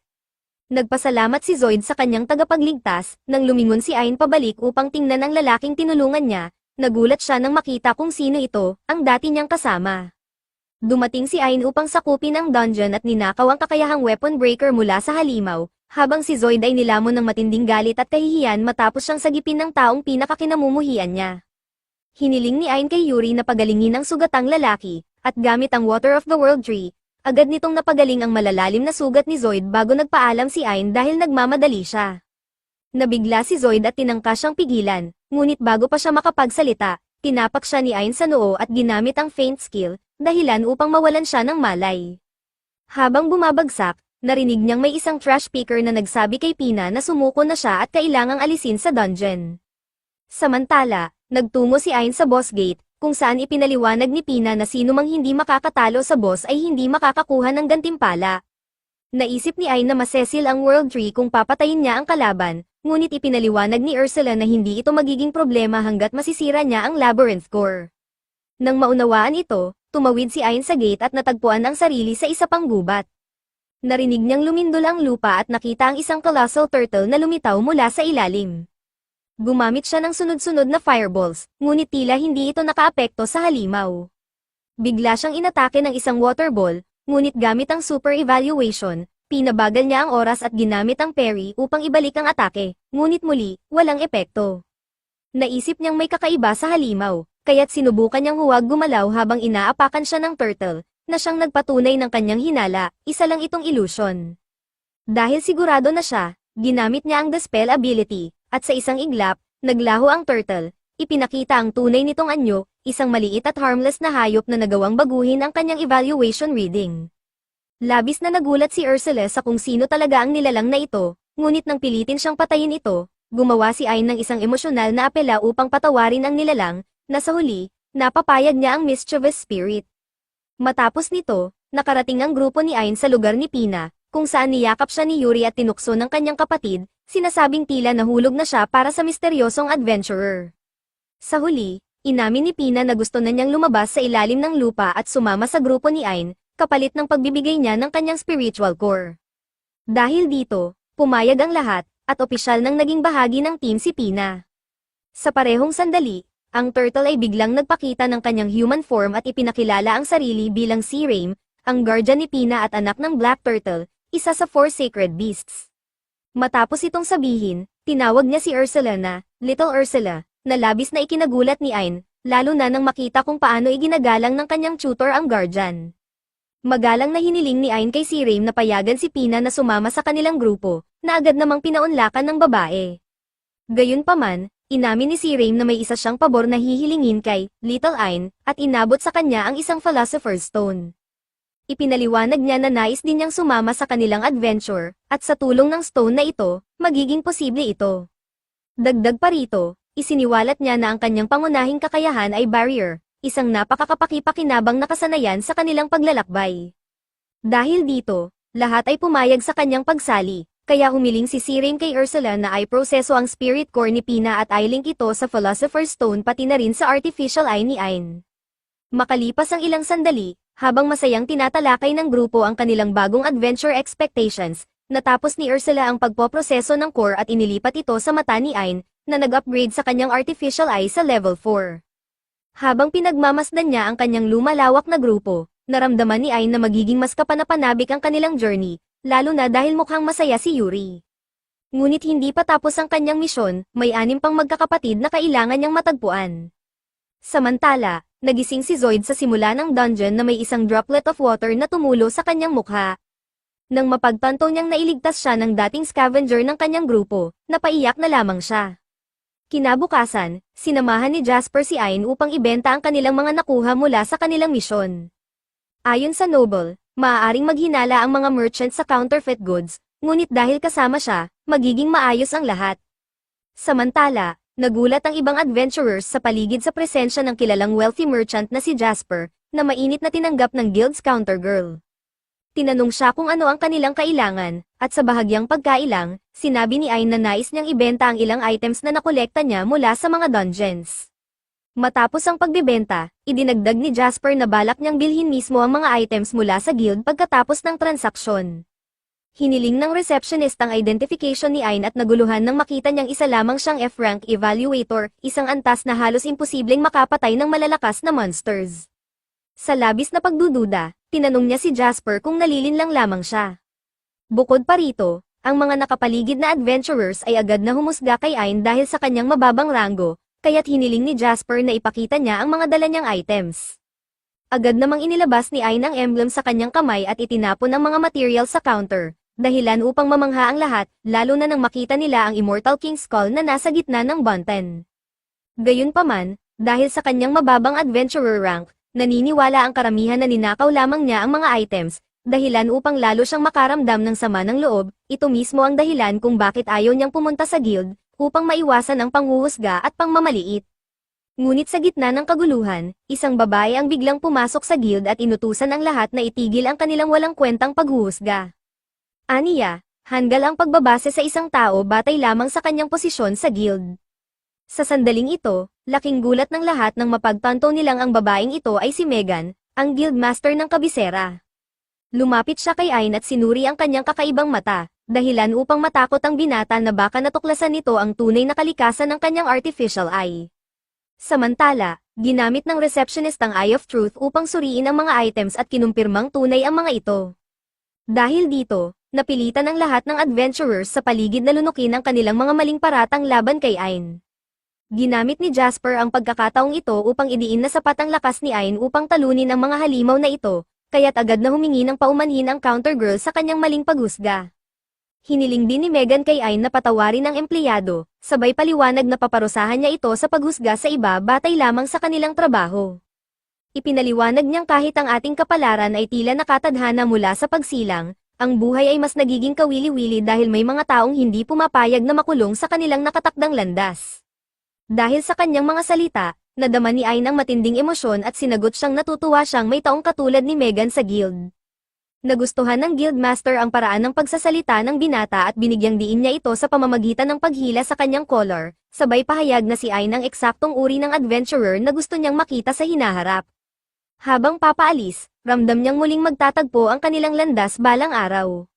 Nagpasalamat si Zoid sa kanyang tagapagligtas, nang lumingon si Ain pabalik upang tingnan ang lalaking tinulungan niya, nagulat siya nang makita kung sino ito, ang dati niyang kasama. Dumating si Ain upang sakupin ang dungeon at ninakaw ang kakayahang weapon breaker mula sa halimaw, habang si Zoid ay nilamon ng matinding galit at kahihiyan matapos siyang sagipin ng taong pinakakinamumuhian niya. Hiniling ni Ain kay Yuri na pagalingin ang sugatang lalaki, at gamit ang Water of the World Tree, agad nitong napagaling ang malalalim na sugat ni Zoid bago nagpaalam si Ain dahil nagmamadali siya. Nabigla si Zoid at tinangka siyang pigilan, ngunit bago pa siya makapagsalita, tinapak siya ni Ain sa noo at ginamit ang feint skill, dahilan upang mawalan siya ng malay. Habang bumabagsak, narinig niyang may isang trash picker na nagsabi kay Pina na sumuko na siya at kailangang alisin sa dungeon. Samantala, nagtungo si Ain sa boss gate, kung saan ipinaliwanag ni Pina na sino mang hindi makakatalo sa boss ay hindi makakakuha ng gantimpala. Naisip ni Ain na masesil ang World Tree kung papatayin niya ang kalaban, ngunit ipinaliwanag ni Ursula na hindi ito magiging problema hanggat masisira niya ang Labyrinth Core. Nang maunawaan ito, tumawid si Ain sa gate at natagpuan ang sarili sa isa pang gubat. Narinig niyang lumindol ang lupa at nakita ang isang colossal turtle na lumitaw mula sa ilalim. Gumamit siya ng sunod-sunod na fireballs, ngunit tila hindi ito nakaapekto sa halimaw. Bigla siyang inatake ng isang water ball, ngunit gamit ang super evaluation, pinabagal niya ang oras at ginamit ang parry upang ibalik ang atake, ngunit muli, walang epekto. Naisip niyang may kakaiba sa halimaw, kaya't sinubukan niyang huwag gumalaw habang inaapakan siya ng turtle, na siyang nagpatunay ng kanyang hinala, isa lang itong illusion. Dahil sigurado na siya, ginamit niya ang dispel ability, at sa isang iglap, naglaho ang turtle, ipinakita ang tunay nitong anyo, isang maliit at harmless na hayop na nagawang baguhin ang kanyang evaluation reading. Labis na nagulat si Ursula sa kung sino talaga ang nilalang na ito, ngunit nang pilitin siyang patayin ito, gumawa si Ain ng isang emosyonal na apela upang patawarin ang nilalang, na sa huli, napapayag niya ang mischievous spirit. Matapos nito, nakarating ang grupo ni Ain sa lugar ni Pina, kung saan niyakap siya ni Yuri at tinukso ng kanyang kapatid, sinasabing tila nahulog na siya para sa misteryosong adventurer. Sa huli, inamin ni Pina na gusto na niyang lumabas sa ilalim ng lupa at sumama sa grupo ni Ain, kapalit ng pagbibigay niya ng kanyang spiritual core. Dahil dito, pumayag ang lahat, at opisyal nang naging bahagi ng team si Pina. Sa parehong sandali, ang turtle ay biglang nagpakita ng kanyang human form at ipinakilala ang sarili bilang si Raim, ang guardian ni Pina at anak ng Black Turtle, isa sa 4 sacred beasts. Matapos itong sabihin, tinawag niya si Ursula na, Little Ursula, na labis na ikinagulat ni Ain, lalo na nang makita kung paano iginagalang ng kanyang tutor ang guardian. Magalang na hiniling ni Ain kay si Raim na payagan si Pina na sumama sa kanilang grupo, na agad namang pinaunlakan ng babae. Gayunpaman, Inamin ni si Rain na may isa siyang pabor na hihilingin kay Little Ain, at inabot sa kanya ang isang Philosopher's Stone. Ipinaliwanag niya na nais din niyang sumama sa kanilang adventure, at sa tulong ng stone na ito, magiging posible ito. Dagdag pa rito, isiniwalat niya na ang kanyang pangunahing kakayahan ay barrier, isang napakakapakipakinabang na kasanayan sa kanilang paglalakbay. Dahil dito, lahat ay pumayag sa kanyang pagsali, kaya humiling si Rain kay Ursula na ay proseso ang spirit core ni Pina at i-link ito sa Philosopher's Stone pati na rin sa artificial eye ni Ain. Makalipas ang ilang sandali, habang masayang tinatalakay ng grupo ang kanilang bagong adventure expectations, natapos ni Ursula ang pagpoproseso ng core at inilipat ito sa mata ni Ain, na nag-upgrade sa kanyang artificial eye sa level 4. Habang pinagmamasdan niya ang kanyang lumalawak na grupo, naramdaman ni Ain na magiging mas kapanapanabik ang kanilang journey, lalo na dahil mukhang masaya si Yuri. Ngunit hindi pa tapos ang kanyang misyon, may 6 pang magkakapatid na kailangan niyang matagpuan. Samantala, nagising si Zoid sa simula ng dungeon na may isang droplet of water na tumulo sa kanyang mukha. Nang mapagtanto niyang nailigtas siya ng dating scavenger ng kanyang grupo, napaiyak na lamang siya. Kinabukasan, sinamahan ni Jasper si Ain upang ibenta ang kanilang mga nakuha mula sa kanilang misyon. Ayon sa Noble, maaaring maghinala ang mga merchant sa counterfeit goods, ngunit dahil kasama siya, magiging maayos ang lahat. Samantala, nagulat ang ibang adventurers sa paligid sa presensya ng kilalang wealthy merchant na si Jasper, na mainit na tinanggap ng guild's countergirl. Tinanong siya kung ano ang kanilang kailangan, at sa bahagyang pagkailang, sinabi ni Ain na nais niyang ibenta ang ilang items na nakolekta niya mula sa mga dungeons. Matapos ang pagbebenta, idinagdag ni Jasper na balak niyang bilhin mismo ang mga items mula sa guild pagkatapos ng transaksyon. Hiniling ng receptionist ang identification ni Ain at naguluhan nang makita niyang isa lamang siyang F-rank evaluator, isang antas na halos imposibleng makapatay ng malalakas na monsters. Sa labis na pagdududa, tinanong niya si Jasper kung nalilinlang lamang siya. Bukod pa rito, ang mga nakapaligid na adventurers ay agad na humusga kay Ain dahil sa kanyang mababang ranggo, kaya't hiniling ni Jasper na ipakita niya ang mga dala niyang items. Agad namang inilabas ni Ain ang emblem sa kanyang kamay at itinapon ang mga material sa counter, dahilan upang mamangha ang lahat, lalo na nang makita nila ang Immortal King's Skull na nasa gitna ng bunten. Gayunpaman, dahil sa kanyang mababang adventurer rank, naniniwala ang karamihan na ninakaw lamang niya ang mga items, dahilan upang lalo siyang makaramdam ng sama ng loob. Ito mismo ang dahilan kung bakit ayaw niyang pumunta sa guild, upang maiwasan ang panghuhusga at pangmamaliit. Ngunit sa gitna ng kaguluhan, isang babae ang biglang pumasok sa guild at inutusan ang lahat na itigil ang kanilang walang kwentang paghuhusga. Aniya, hanggal ang pagbabase sa isang tao batay lamang sa kanyang posisyon sa guild. Sa sandaling ito, laking gulat ng lahat nang mapagtanto nilang ang babaeng ito ay si Megan, ang guildmaster ng kabisera. Lumapit siya kay Ain at sinuri ang kanyang kakaibang mata, dahilan upang matakot ang binata na baka natuklasan nito ang tunay na kalikasan ng kanyang artificial eye. Samantala, ginamit ng receptionist ang Eye of Truth upang suriin ang mga items at kinumpirmang tunay ang mga ito. Dahil dito, napilitan ang lahat ng adventurers sa paligid na lunukin ang kanilang mga maling paratang laban kay Ain. Ginamit ni Jasper ang pagkakataong ito upang idiin na sapat ang lakas ni Ain upang talunin ang mga halimaw na ito, kaya't agad na humingi ng paumanhin ang countergirl sa kanyang maling paghusga. Hiniling din ni Megan kay Ain na patawarin ang empleyado, sabay paliwanag na paparusahan niya ito sa paghusga sa iba batay lamang sa kanilang trabaho. Ipinaliwanag niyang kahit ang ating kapalaran ay tila nakatadhana mula sa pagsilang, ang buhay ay mas nagiging kawili-wili dahil may mga taong hindi pumapayag na makulong sa kanilang nakatakdang landas. Dahil sa kanyang mga salita, nadama ni Ain ang matinding emosyon at sinagot siyang natutuwa siyang may taong katulad ni Megan sa guild. Nagustuhan ng guildmaster ang paraan ng pagsasalita ng binata at binigyang diin niya ito sa pamamagitan ng paghila sa kanyang collar, sabay pahayag na si Ain ang eksaktong uri ng adventurer na gusto niyang makita sa hinaharap. Habang papaalis, ramdam niyang muling magtatagpo ang kanilang landas balang araw.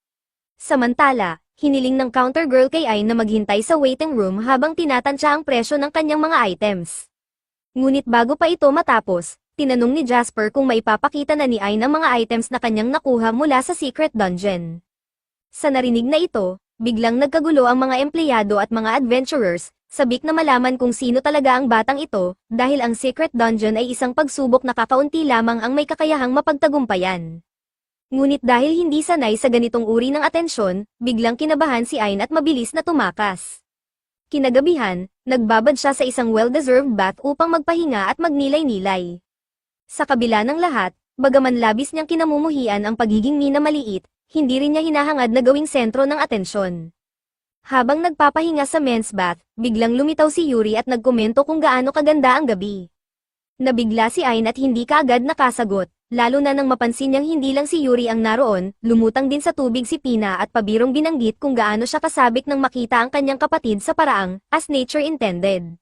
Samantala, hiniling ng countergirl kay Ain na maghintay sa waiting room habang tinatansya ang presyo ng kanyang mga items. Ngunit bago pa ito matapos, tinanong ni Jasper kung maipapakita na ni Ain ang mga items na kanyang nakuha mula sa secret dungeon. Sa narinig na ito, biglang nagkagulo ang mga empleyado at mga adventurers, sabik na malaman kung sino talaga ang batang ito, dahil ang secret dungeon ay isang pagsubok na kakaunti lamang ang may kakayahang mapagtagumpayan. Ngunit dahil hindi sanay sa ganitong uri ng atensyon, biglang kinabahan si Ain at mabilis na tumakas. Kinagabihan, nagbabad siya sa isang well-deserved bath upang magpahinga at magnilay-nilay. Sa kabila ng lahat, bagaman labis niyang kinamumuhian ang pagiging minamaliit, hindi rin niya hinahangad na gawing sentro ng atensyon. Habang nagpapahinga sa men's bath, biglang lumitaw si Yuri at nagkomento kung gaano kaganda ang gabi. Nabigla si Ain at hindi kaagad nakasagot, lalo na nang mapansin niyang hindi lang si Yuri ang naroon, lumutang din sa tubig si Pina at pabirong binanggit kung gaano siya kasabik nang makita ang kanyang kapatid sa paraang, as nature intended.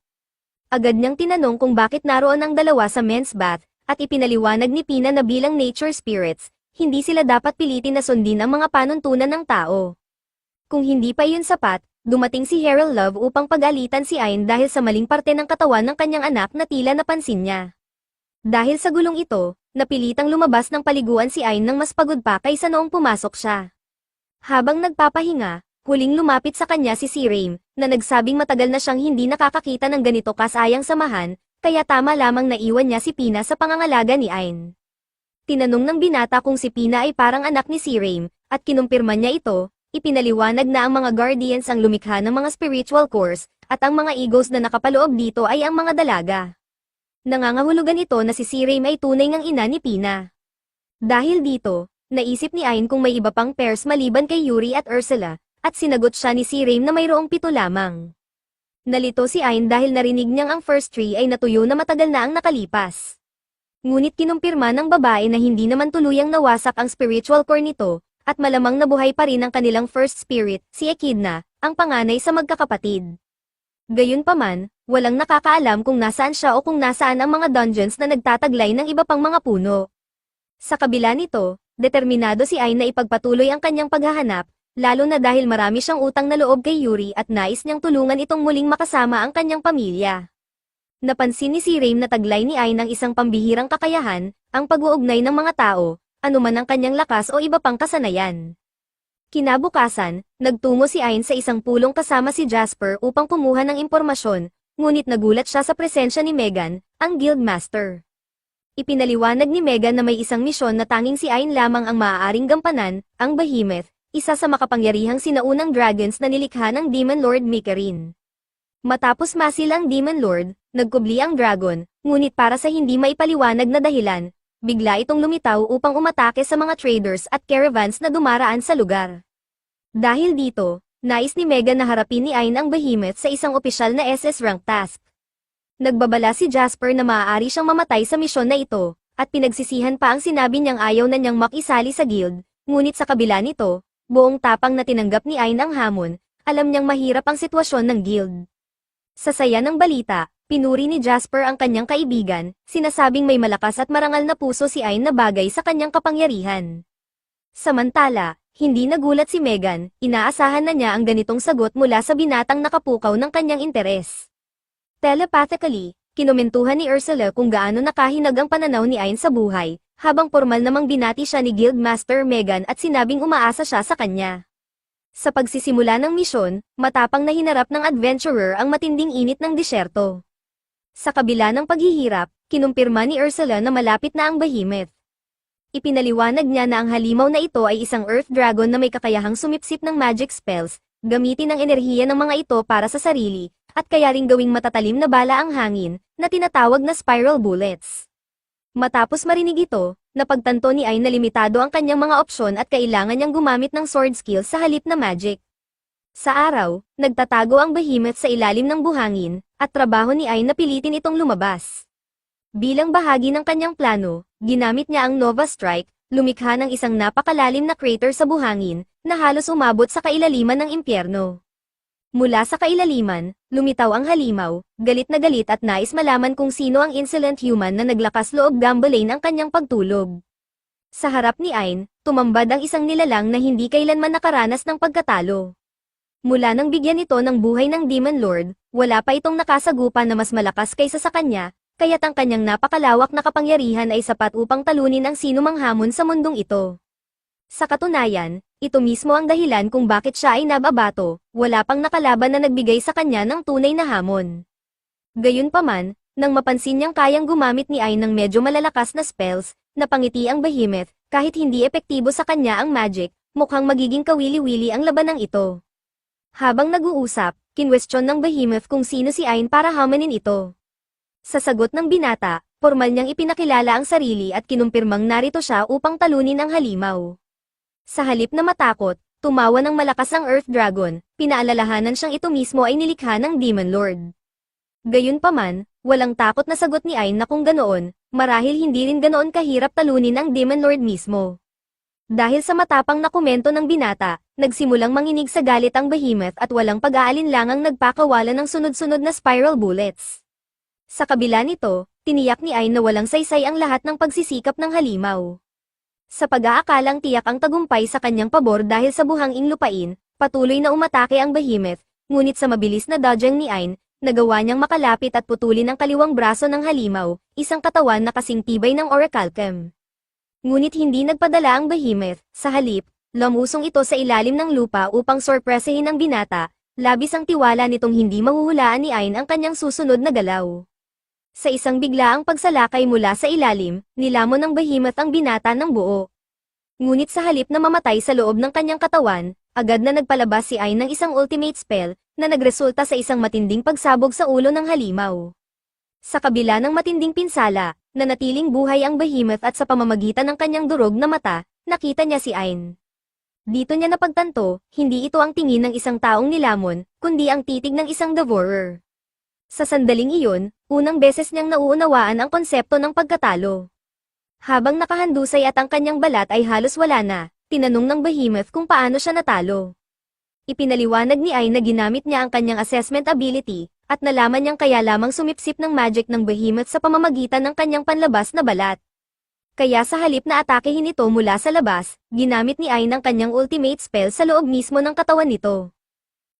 Agad niyang tinanong kung bakit naroon ang dalawa sa men's bath, at ipinaliwanag ni Pina na bilang nature spirits, hindi sila dapat pilitin na sundin ang mga panuntunan ng tao. Kung hindi pa yun sapat, dumating si Harold Love upang pag-alitan si Ain dahil sa maling parte ng katawan ng kanyang anak na tila napansin niya. Dahil sa gulong ito, napilitang lumabas ng paliguan si Ain nang mas pagod pa kaysa noong pumasok siya. Habang nagpapahinga, huling lumapit sa kanya si Raim, na nagsabing matagal na siyang hindi nakakakita ng ganito kasayang samahan, kaya tama lamang naiwan niya si Pina sa pangangalaga ni Ain. Tinanong ng binata kung si Pina ay parang anak ni Raim, at kinumpirma niya ito. Ipinaliwanag na ang mga guardians ang lumikha ng mga spiritual cores, at ang mga egos na nakapaloob dito ay ang mga dalaga. Nangangahulugan ito na si Raim ay tunay ngang ina ni Pina. Dahil dito, naisip ni Ain kung may iba pang pairs maliban kay Yuri at Ursula, at sinagot siya ni Raim na mayroong 7 lamang. Nalito si Ain dahil narinig niyang ang first 3 ay natuyo na matagal na ang nakalipas. Ngunit kinumpirma ng babae na hindi naman tuluyang nawasak ang spiritual core nito, at malamang nabuhay pa rin ang kanilang first spirit, si Echidna, ang panganay sa magkakapatid. Gayunpaman, walang nakakaalam kung nasaan siya o kung nasaan ang mga dungeons na nagtataglay ng iba pang mga puno. Sa kabila nito, determinado si Ain na ipagpatuloy ang kanyang paghahanap, lalo na dahil marami siyang utang na loob kay Yuri at nais niyang tulungan itong muling makasama ang kanyang pamilya. Napansin ni Raim na taglay ni Ain ang isang pambihirang kakayahan, ang pag-uugnay ng mga tao, anuman ang kanyang lakas o iba pang kasanayan. Kinabukasan, nagtungo si Ain sa isang pulong kasama si Jasper upang kumuha ng impormasyon, ngunit nagulat siya sa presensya ni Megan, ang Guildmaster. Ipinaliwanag ni Megan na may isang misyon na tanging si Ain lamang ang maaaring gampanan, ang Behemoth, isa sa makapangyarihang sinaunang dragons na nilikha ng Demon Lord Mikarin. Matapos masil ang Demon Lord, nagkubli ang dragon, ngunit para sa hindi maipaliwanag na dahilan, bigla itong lumitaw upang umatake sa mga traders at caravans na dumaraan sa lugar. Dahil dito, nais ni Megan na harapin ni Ain ang Behemoth sa isang opisyal na SS rank task. Nagbabala si Jasper na maaari siyang mamatay sa misyon na ito, at pinagsisihan pa ang sinabi niyang ayaw na niyang makisali sa guild, ngunit sa kabila nito, buong tapang na tinanggap ni Ain ang hamon, alam niyang mahirap ang sitwasyon ng guild. Sa saya ng balita, pinuri ni Jasper ang kanyang kaibigan, sinasabing may malakas at marangal na puso si Ain na bagay sa kanyang kapangyarihan. Samantala, hindi nagulat si Megan, inaasahan na niya ang ganitong sagot mula sa binatang nakapukaw ng kanyang interes. Telepathically, kinomentuhan ni Ursula kung gaano nakahinag ang pananaw ni Ain sa buhay, habang formal namang binati siya ni Guildmaster Megan at sinabing umaasa siya sa kanya. Sa pagsisimula ng misyon, matapang na hinarap ng adventurer ang matinding init ng disyerto. Sa kabila ng paghihirap, kinumpirma ni Ursula na malapit na ang Behemoth. Ipinaliwanag niya na ang halimaw na ito ay isang Earth Dragon na may kakayahang sumipsip ng magic spells, gamitin ang enerhiya ng mga ito para sa sarili, at kaya ring gawing matatalim na bala ang hangin, na tinatawag na spiral bullets. Matapos marinig ito, napagtanto ni Ain na limitado ang kanyang mga opsyon at kailangan niyang gumamit ng sword skills sa halip na magic. Sa araw, nagtatago ang Behemoth sa ilalim ng buhangin, at trabaho ni Ain na pilitin itong lumabas. Bilang bahagi ng kanyang plano, ginamit niya ang Nova Strike, lumikha ng isang napakalalim na crater sa buhangin, na halos umabot sa kailaliman ng impyerno. Mula sa kailaliman, lumitaw ang halimaw, galit na galit at nais malaman kung sino ang insolent human na naglakas loob gambalain ang kanyang pagtulog. Sa harap ni Ain, tumambad ang isang nilalang na hindi kailanman nakaranas ng pagkatalo. Mula nang bigyan ito ng buhay ng Demon Lord, wala pa itong nakasagupa na mas malakas kaysa sa kanya, kaya't ang kanyang napakalawak na kapangyarihan ay sapat upang talunin ang sinumang hamon sa mundong ito. Sa katunayan, ito mismo ang dahilan kung bakit siya ay nababato, wala pang nakalaban na nagbigay sa kanya ng tunay na hamon. Gayunpaman, nang mapansin niyang kayang gumamit ni Ain ng medyo malalakas na spells, napangiti ang Behemoth, kahit hindi epektibo sa kanya ang magic, mukhang magiging kawili-wili ang labanang ito. Habang nag-uusap, Kinwestiyon ng Behemoth kung sino si Ain para hamanin ito. Sa sagot ng binata, formal niyang ipinakilala ang sarili at kinumpirmang narito siya upang talunin ang halimaw. Sa halip na matakot, tumawa ng malakas ang Earth Dragon, pinaalalahanan siyang ito mismo ay nilikha ng Demon Lord. Gayunpaman, walang takot na sagot ni Ain na kung ganoon, marahil hindi rin ganoon kahirap talunin ang Demon Lord mismo. Dahil sa matapang na komento ng binata, nagsimulang manginig sa galit ang Behemoth at walang pag-aalinlangang nagpakawala ng sunod-sunod na spiral bullets. Sa kabila nito, tiniyak ni Ain na walang saysay ang lahat ng pagsisikap ng halimaw. Sa pag-aakalang tiyak ang tagumpay sa kanyang pabor dahil sa buhanging lupain, patuloy na umatake ang Behemoth, ngunit sa mabilis na dodging ni Ain, nagawa niyang makalapit at putulin ang kaliwang braso ng halimaw, isang katawan na kasing tibay ng Orichalcum. Ngunit hindi nagpadala ang Behemoth, sa halip, lumusong ito sa ilalim ng lupa upang sorpresahin ang binata, labis ang tiwala nitong hindi mahuhulaan ni Ain ang kanyang susunod na galaw. Sa isang biglaang pagsalakay mula sa ilalim, nilamon ng Behemoth ang binata ng buo. Ngunit sa halip na mamatay sa loob ng kanyang katawan, agad na nagpalabas si Ain ng isang ultimate spell, na nagresulta sa isang matinding pagsabog sa ulo ng halimaw. Sa kabila ng matinding pinsala, nanatiling buhay ang Behemoth at sa pamamagitan ng kanyang durog na mata, nakita niya si Ain. Dito niya napagtanto, hindi ito ang tingin ng isang taong nilamon, kundi ang titig ng isang devourer. Sa sandaling iyon, unang beses niyang nauunawaan ang konsepto ng pagkatalo. Habang nakahandusay at ang kanyang balat ay halos wala na, tinanong ng Behemoth kung paano siya natalo. Ipinaliwanag ni Ain na ginamit niya ang kanyang assessment ability, at nalaman niyang kaya lamang sumipsip ng magic ng Behemoth sa pamamagitan ng kanyang panlabas na balat. Kaya sa halip na atakehin ito mula sa labas, ginamit ni Ain ang kanyang ultimate spell sa loob mismo ng katawan nito.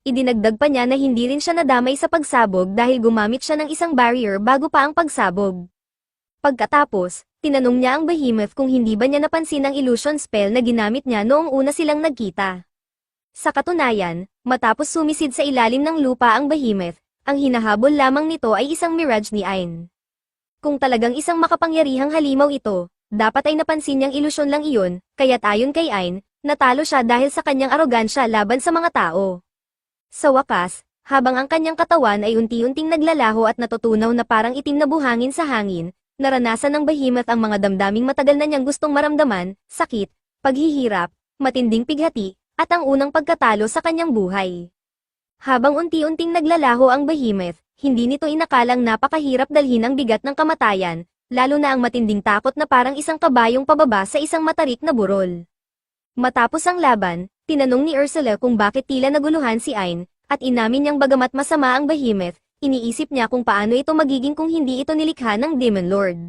Idinagdag pa niya na hindi rin siya nadamay sa pagsabog dahil gumamit siya ng isang barrier bago pa ang pagsabog. Pagkatapos, tinanong niya ang Behemoth kung hindi ba niya napansin ang illusion spell na ginamit niya noong una silang nagkita. Sa katunayan, matapos sumisid sa ilalim ng lupa ang Behemoth, ang hinahabol lamang nito ay isang mirage ni Ain. Kung talagang isang makapangyarihang halimaw ito, dapat ay napansin niyang ilusyon lang iyon, kaya't ayon kay Ain, natalo siya dahil sa kanyang arogansya laban sa mga tao. Sa wakas, habang ang kanyang katawan ay unti-unting naglalaho at natutunaw na parang itim na buhangin sa hangin, naranasan ng Behemoth ang mga damdaming matagal na niyang gustong maramdaman, sakit, paghihirap, matinding pighati, at ang unang pagkatalo sa kanyang buhay. Habang unti-unting naglalaho ang Behemoth, hindi nito inakalang napakahirap dalhin ang bigat ng kamatayan, lalo na ang matinding takot na parang isang kabayong pababa sa isang matarik na burol. Matapos ang laban, tinanong ni Ursula kung bakit tila naguluhan si Ain, at inamin niyang bagamat masama ang Behemoth, iniisip niya kung paano ito magiging kung hindi ito nilikha ng Demon Lord.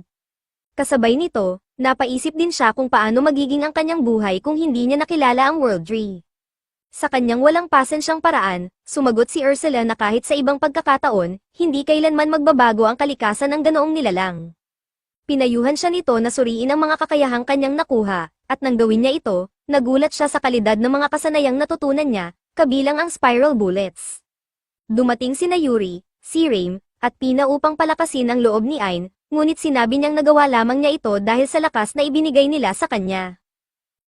Kasabay nito, napaisip din siya kung paano magiging ang kanyang buhay kung hindi niya nakilala ang World Tree. Sa kanyang walang pasensyang paraan, sumagot si Ursula na kahit sa ibang pagkakataon, hindi kailanman magbabago ang kalikasan ng ganoong nilalang. Pinayuhan siya nito na suriin ang mga kakayahang kanyang nakuha, at nang gawin niya ito, nagulat siya sa kalidad ng mga kasanayang natutunan niya, kabilang ang spiral bullets. Dumating sina Yuri, si Raim, at Pina upang palakasin ang loob ni Ain, ngunit sinabi niyang nagawa lamang niya ito dahil sa lakas na ibinigay nila sa kanya.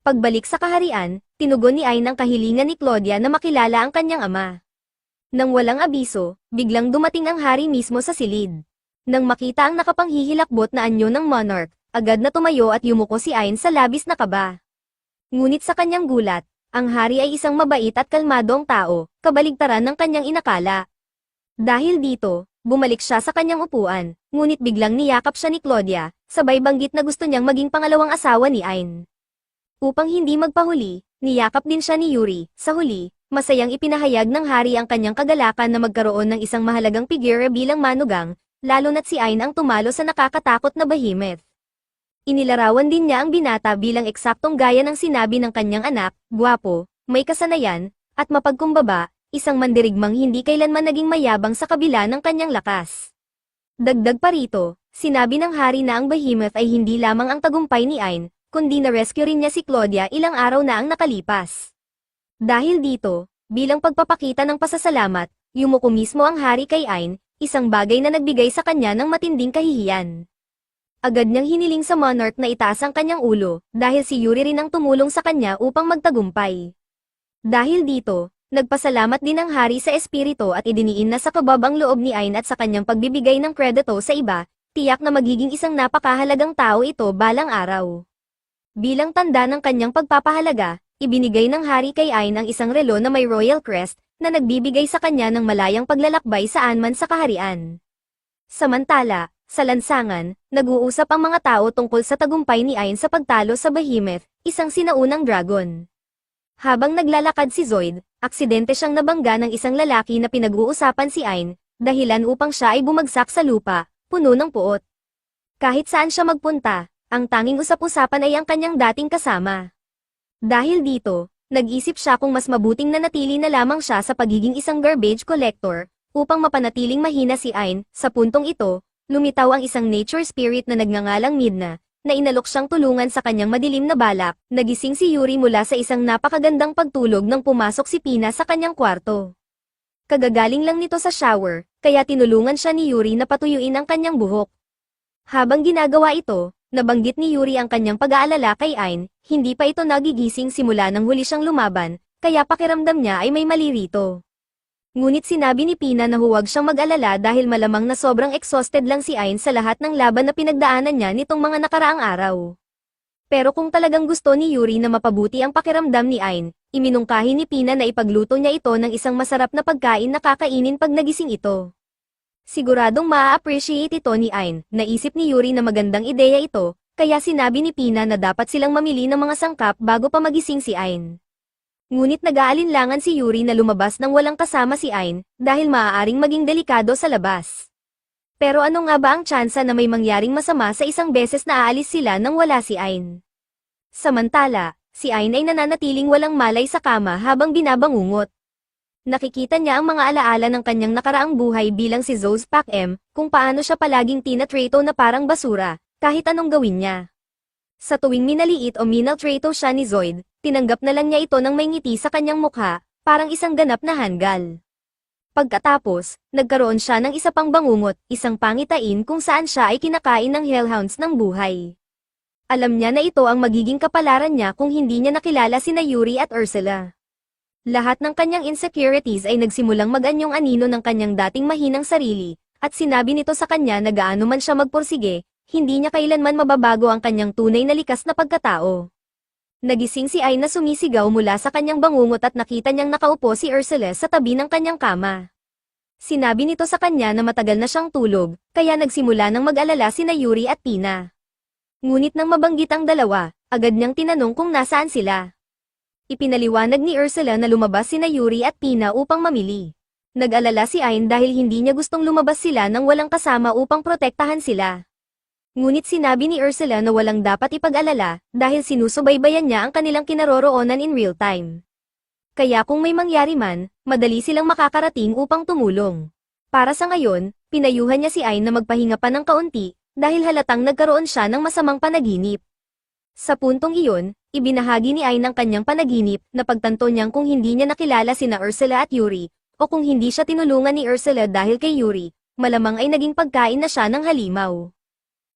Pagbalik sa kaharian, tinugon ni Ain ang kahilingan ni Claudia na makilala ang kanyang ama. Nang walang abiso, biglang dumating ang hari mismo sa silid. Nang makita ang nakapanghihilakbot na anyo ng monarch, agad na tumayo at yumuko si Ain sa labis na kaba. Ngunit sa kanyang gulat, ang hari ay isang mabait at kalmadong tao, kabaligtaran ng kanyang inakala. Dahil dito, bumalik siya sa kanyang upuan, ngunit biglang niyakap siya ni Claudia, sabay banggit na gusto niyang maging pangalawang asawa ni Ain. Upang hindi magpahuli, niyakap din siya ni Yuri. Sa huli, masayang ipinahayag ng hari ang kanyang kagalakan na magkaroon ng isang mahalagang figure bilang manugang, lalo na't si Ain ang tumalo sa nakakatakot na Behemoth. Inilarawan din niya ang binata bilang eksaktong gaya ng sinabi ng kanyang anak, gwapo, may kasanayan, at mapagkumbaba, isang mandirigmang hindi kailanman naging mayabang sa kabila ng kanyang lakas. Dagdag pa rito, sinabi ng hari na ang Behemoth ay hindi lamang ang tagumpay ni Ain, kundi na-rescue rin niya si Claudia ilang araw na ang nakalipas. Dahil dito, bilang pagpapakita ng pasasalamat, yumuko mismo ang hari kay Ain, isang bagay na nagbigay sa kanya ng matinding kahihiyan. Agad niyang hiniling sa monarch na itaas ang kanyang ulo, dahil si Yuri rin ang tumulong sa kanya upang magtagumpay. Dahil dito, Nagpasalamat din ang hari sa espiritu at idiniin na sa kabab ang loob ni Ayn at sa kanyang pagbibigay ng kredito sa iba, tiyak na magiging isang napakahalagang tao ito balang araw. Bilang tanda ng kanyang pagpapahalaga, ibinigay ng hari kay Ayn ang isang relo na may royal crest, na nagbibigay sa kanya ng malayang paglalakbay saan man sa kaharian. Samantala, sa lansangan, nag-uusap ang mga tao tungkol sa tagumpay ni Ayn sa pagtalo sa Behemoth, isang sinaunang dragon. Habang naglalakad si Zoid, aksidente siyang nabangga ng isang lalaki na pinag-uusapan si Ayn, dahilan upang siya ay bumagsak sa lupa, puno ng puot. Kahit saan siya magpunta, ang tanging usap-usapan ay ang kanyang dating kasama. Dahil dito, nag-isip siya kung mas mabuting nanatili na lamang siya sa pagiging isang garbage collector, upang mapanatiling mahina si Ayn. Sa puntong ito, lumitaw ang isang nature spirit na nagngangalang Midna, na inalok siyang tulungan sa kanyang madilim na balak. Nagising si Yuri mula sa isang napakagandang pagtulog nang pumasok si Pina sa kanyang kwarto. Kagagaling lang nito sa shower, kaya tinulungan siya ni Yuri na patuyuin ang kanyang buhok. Habang ginagawa ito, nabanggit ni Yuri ang kanyang pag-aalala kay Ayn, hindi pa ito nagigising simula nang huli siyang lumaban, kaya pakiramdam niya ay may mali rito. Ngunit sinabi ni Pina na huwag siyang mag-alala dahil malamang na sobrang exhausted lang si Ayn sa lahat ng laban na pinagdaanan niya nitong mga nakaraang araw. Pero kung talagang gusto ni Yuri na mapabuti ang pakiramdam ni Ayn, iminungkahi ni Pina na ipagluto niya ito ng isang masarap na pagkain na kakainin pag nagising ito. Siguradong maa-appreciate ito ni Ayn. Naisip ni Yuri na magandang ideya ito, kaya sinabi ni Pina na dapat silang mamili ng mga sangkap bago pa magising si Ayn. Ngunit nag-aalinlangan si Yuri na lumabas nang walang kasama si Ayn, dahil maaaring maging delikado sa labas. Pero ano nga ba ang tsansa na may mangyaring masama sa isang beses na aalis sila nang wala si Ayn? Samantala, si Ayn ay nananatiling walang malay sa kama habang binabangungot. Nakikita niya ang mga alaala ng kanyang nakaraang buhay bilang si Zos Pak M, kung paano siya palaging tinatrato na parang basura, kahit anong gawin niya. Sa tuwing minaliit o minaltrato siya ni Zoid, tinanggap na lang niya ito ng may ngiti sa kanyang mukha, parang isang ganap na hanggal. Pagkatapos, nagkaroon siya ng isa pang bangungot, isang pangitain kung saan siya ay kinakain ng hellhounds ng buhay. Alam niya na ito ang magiging kapalaran niya kung hindi niya nakilala sina Yuri at Ursula. Lahat ng kanyang insecurities ay nagsimulang mag-anyong anino ng kanyang dating mahinang sarili, at sinabi nito sa kanya na gaano man siya magpursige, hindi niya kailanman mababago ang kanyang tunay na likas na pagkatao. Nagising si Ayn na sumisigaw mula sa kanyang bangungot at nakita niyang nakaupo si Ursula sa tabi ng kanyang kama. Sinabi nito sa kanya na matagal na siyang tulog, kaya nagsimula ng mag-alala sina Yuri at Pina. Ngunit nang mabanggit ang dalawa, agad niyang tinanong kung nasaan sila. Ipinaliwanag ni Ursula na lumabas sina Yuri at Pina upang mamili. Nag-alala si Ayn dahil hindi niya gustong lumabas sila nang walang kasama upang protektahan sila. Ngunit sinabi ni Ursula na walang dapat ipag-alala, dahil sinusubaybayan niya ang kanilang kinaroroonan in real time. Kaya kung may mangyari man, madali silang makakarating upang tumulong. Para sa ngayon, pinayuhan niya si Ayn na magpahinga pa ng kaunti, dahil halatang nagkaroon siya ng masamang panaginip. Sa puntong iyon, ibinahagi ni Ayn ang kanyang panaginip, na pagtanto niyang kung hindi niya nakilala sina Ursula at Yuri, o kung hindi siya tinulungan ni Ursula dahil kay Yuri, malamang ay naging pagkain na siya ng halimaw.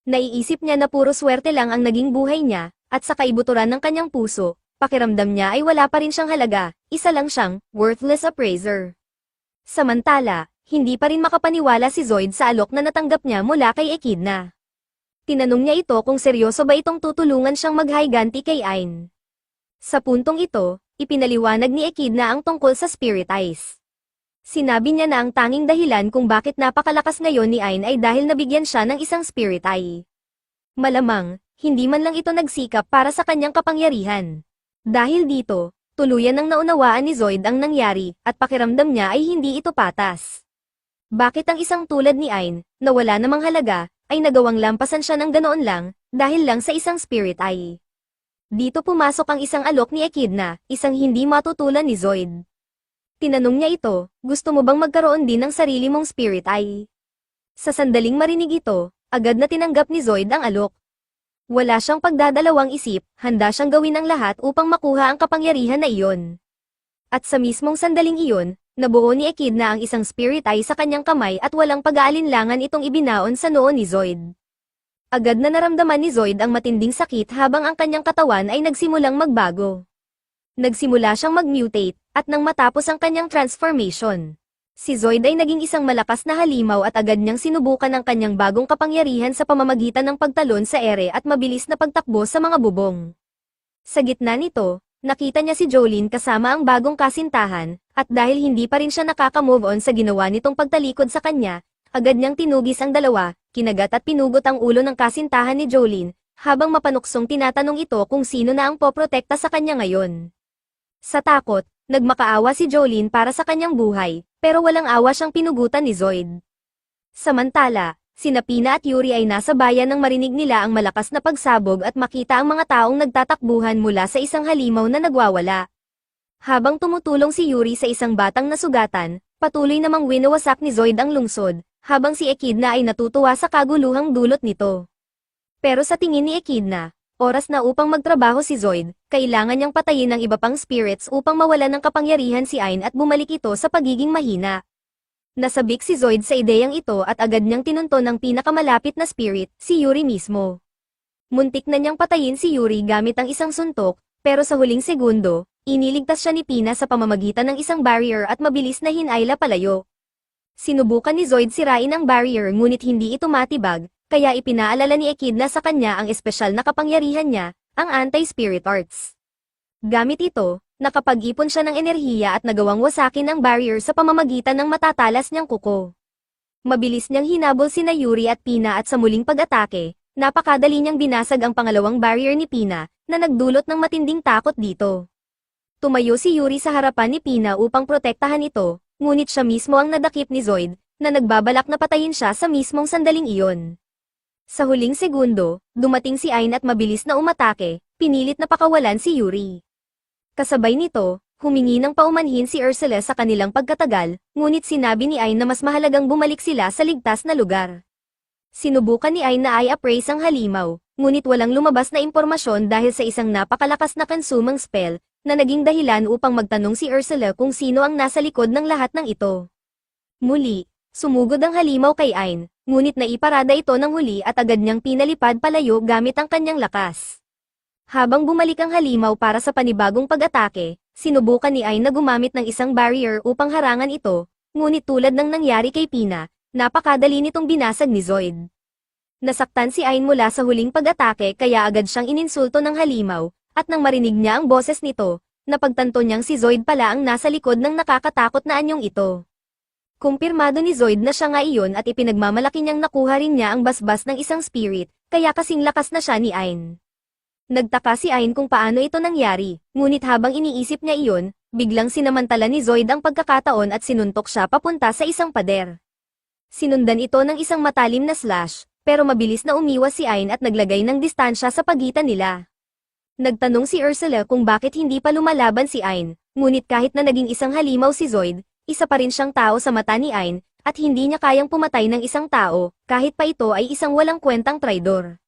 Naiisip niya na puro swerte lang ang naging buhay niya, at sa kaibuturan ng kanyang puso, pakiramdam niya ay wala pa rin siyang halaga, isa lang siyang worthless appraiser. Samantala, hindi pa rin makapaniwala si Zoid sa alok na natanggap niya mula kay Echidna. Tinanong niya ito kung seryoso ba itong tutulungan siyang maghiganti kay Ayn. Sa puntong ito, ipinaliwanag ni Echidna ang tungkol sa Spirit Eyes. Sinabi niya na ang tanging dahilan kung bakit napakalakas ngayon ni Ayn ay dahil nabigyan siya ng isang Spirit Eye. Malamang, hindi man lang ito nagsikap para sa kanyang kapangyarihan. Dahil dito, tuluyan nang naunawaan ni Zoid ang nangyari, at pakiramdam niya ay hindi ito patas. Bakit ang isang tulad ni Ayn, na wala namang halaga, ay nagawang lampasan siya ng ganoon lang, dahil lang sa isang Spirit Eye? Dito pumasok ang isang alok ni Echidna, isang hindi matutulan ni Zoid. Tinanong niya ito, gusto mo bang magkaroon din ng sarili mong Spirit Eye? Sa sandaling marinig ito, agad na tinanggap ni Zoid ang alok. Wala siyang pagdadalawang isip, handa siyang gawin ang lahat upang makuha ang kapangyarihan na iyon. At sa mismong sandaling iyon, nabuo ni Echidna ang isang Spirit Eye sa kanyang kamay at walang pag-aalinlangan itong ibinaon sa noo ni Zoid. Agad na naramdaman ni Zoid ang matinding sakit habang ang kanyang katawan ay nagsimulang magbago. Nagsimula siyang mag-mutate, at nang matapos ang kanyang transformation, si Zoid ay naging isang malakas na halimaw at agad niyang sinubukan ang kanyang bagong kapangyarihan sa pamamagitan ng pagtalon sa ere at mabilis na pagtakbo sa mga bubong. Sa gitna nito, nakita niya si Jolene kasama ang bagong kasintahan, at dahil hindi pa rin siya nakaka-move on sa ginawa nitong pagtalikod sa kanya, agad niyang tinugis ang dalawa, kinagat at pinugot ang ulo ng kasintahan ni Jolene, habang mapanuksong tinatanong ito kung sino na ang poprotekta sa kanya ngayon. Sa takot, nagmakaawa si Jolene para sa kanyang buhay, pero walang awa siyang pinugutan ni Zoid. Samantala, sina Pina at Yuri ay nasa bayan nang marinig nila ang malakas na pagsabog at makita ang mga taong nagtatakbuhan mula sa isang halimaw na nagwawala. Habang tumutulong si Yuri sa isang batang nasugatan, patuloy namang winawasak ni Zoid ang lungsod, habang si Echidna ay natutuwa sa kaguluhang dulot nito. Pero sa tingin ni Echidna, oras na upang magtrabaho si Zoid, kailangan niyang patayin ang iba pang spirits upang mawalan ng kapangyarihan si Ain at bumalik ito sa pagiging mahina. Nasabik si Zoid sa ideyang ito at agad niyang tinunton ang pinakamalapit na spirit, si Yuri mismo. Muntik na niyang patayin si Yuri gamit ang isang suntok, pero sa huling segundo, iniligtas siya ni Pina sa pamamagitan ng isang barrier at mabilis na hinayla palayo. Sinubukan ni Zoid sirain ang barrier ngunit hindi ito matibag, kaya ipinaalala ni Echidna sa kanya ang espesyal na kapangyarihan niya, ang anti-spirit arts. Gamit ito, nakapag-ipon siya ng enerhiya at nagawang wasakin ang barrier sa pamamagitan ng matatalas niyang kuko. Mabilis niyang hinabol sina Yuri at Pina at sa muling pag-atake, napakadali niyang binasag ang pangalawang barrier ni Pina, na nagdulot ng matinding takot dito. Tumayo si Yuri sa harapan ni Pina upang protektahan ito, ngunit siya mismo ang nadakip ni Zoid, na nagbabalak na patayin siya sa mismong sandaling iyon. Sa huling segundo, dumating si Ain at mabilis na umatake, pinilit na pakawalan si Yuri. Kasabay nito, humingi ng paumanhin si Ursula sa kanilang pagkatagal, ngunit sinabi ni Ain na mas mahalagang bumalik sila sa ligtas na lugar. Sinubukan ni Ain na i-appraise ang halimaw, ngunit walang lumabas na impormasyon dahil sa isang napakalakas na consuming spell, na naging dahilan upang magtanong si Ursula kung sino ang nasa likod ng lahat ng ito. Muli, sumugod ang halimaw kay Ain, ngunit naiparada ito ng huli at agad niyang pinalipad palayo gamit ang kanyang lakas. Habang bumalik ang halimaw para sa panibagong pag-atake, sinubukan ni Ain na gumamit ng isang barrier upang harangan ito, ngunit tulad ng nangyari kay Pina, napakadali nitong binasag ni Zoid. Nasaktan si Ain mula sa huling pag-atake kaya agad siyang ininsulto ng halimaw, at nang marinig niya ang boses nito, napagtanto niyang si Zoid pala ang nasa likod ng nakakatakot na anyong ito. Kumpirmado ni Zoid na siya nga iyon at ipinagmamalaki niyang nakuha rin niya ang basbas ng isang spirit, kaya kasing lakas na siya ni Ain. Nagtaka si Ain kung paano ito nangyari, ngunit habang iniisip niya iyon, biglang sinamantala ni Zoid ang pagkakataon at sinuntok siya papunta sa isang pader. Sinundan ito ng isang matalim na slash, pero mabilis na umiwas si Ain at naglagay ng distansya sa pagitan nila. Nagtanong si Ursula kung bakit hindi pa lumalaban si Ain, ngunit kahit na naging isang halimaw si Zoid, isa pa rin siyang tao sa mata ni Ain, at hindi niya kayang pumatay ng isang tao, kahit pa ito ay isang walang kwentang traidor.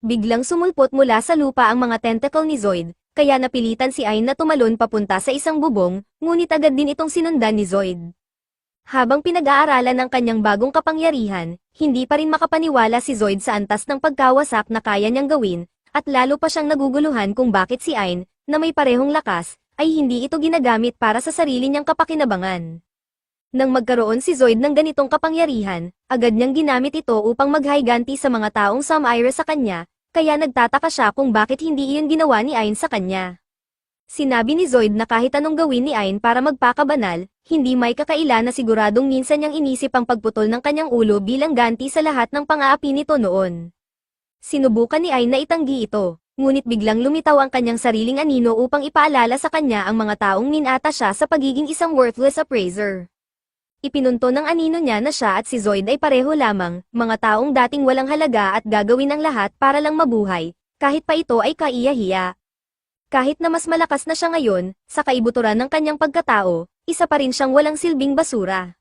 Biglang sumulpot mula sa lupa ang mga tentacle ni Zoid, kaya napilitan si Ain na tumalon papunta sa isang bubong, ngunit agad din itong sinundan ni Zoid. Habang pinag-aaralan ng kanyang bagong kapangyarihan, hindi pa rin makapaniwala si Zoid sa antas ng pagkawasak na kaya niyang gawin, at lalo pa siyang naguguluhan kung bakit si Ain, na may parehong lakas, ay hindi ito ginagamit para sa sarili niyang kapakinabangan. Nang magkaroon si Zoid ng ganitong kapangyarihan, agad niyang ginamit ito upang maghayganti sa mga taong sumire sa kanya, kaya nagtataka siya kung bakit hindi iyon ginawa ni Ain sa kanya. Sinabi ni Zoid na kahit anong gawin ni Ain para magpakabanal, hindi may kakaila na siguradong minsan niyang inisip ang pagputol ng kanyang ulo bilang ganti sa lahat ng pang-aapi nito noon. Sinubukan ni Ain na itanggi ito, ngunit biglang lumitaw ang kanyang sariling anino upang ipaalala sa kanya ang mga taong minata siya sa pagiging isang worthless appraiser. Ipinunto ng anino niya na siya at si Zoid ay pareho lamang, mga taong dating walang halaga at gagawin ang lahat para lang mabuhay, kahit pa ito ay kaiyahiya. Kahit na mas malakas na siya ngayon, sa kaibuturan ng kanyang pagkatao, isa pa rin siyang walang silbing basura.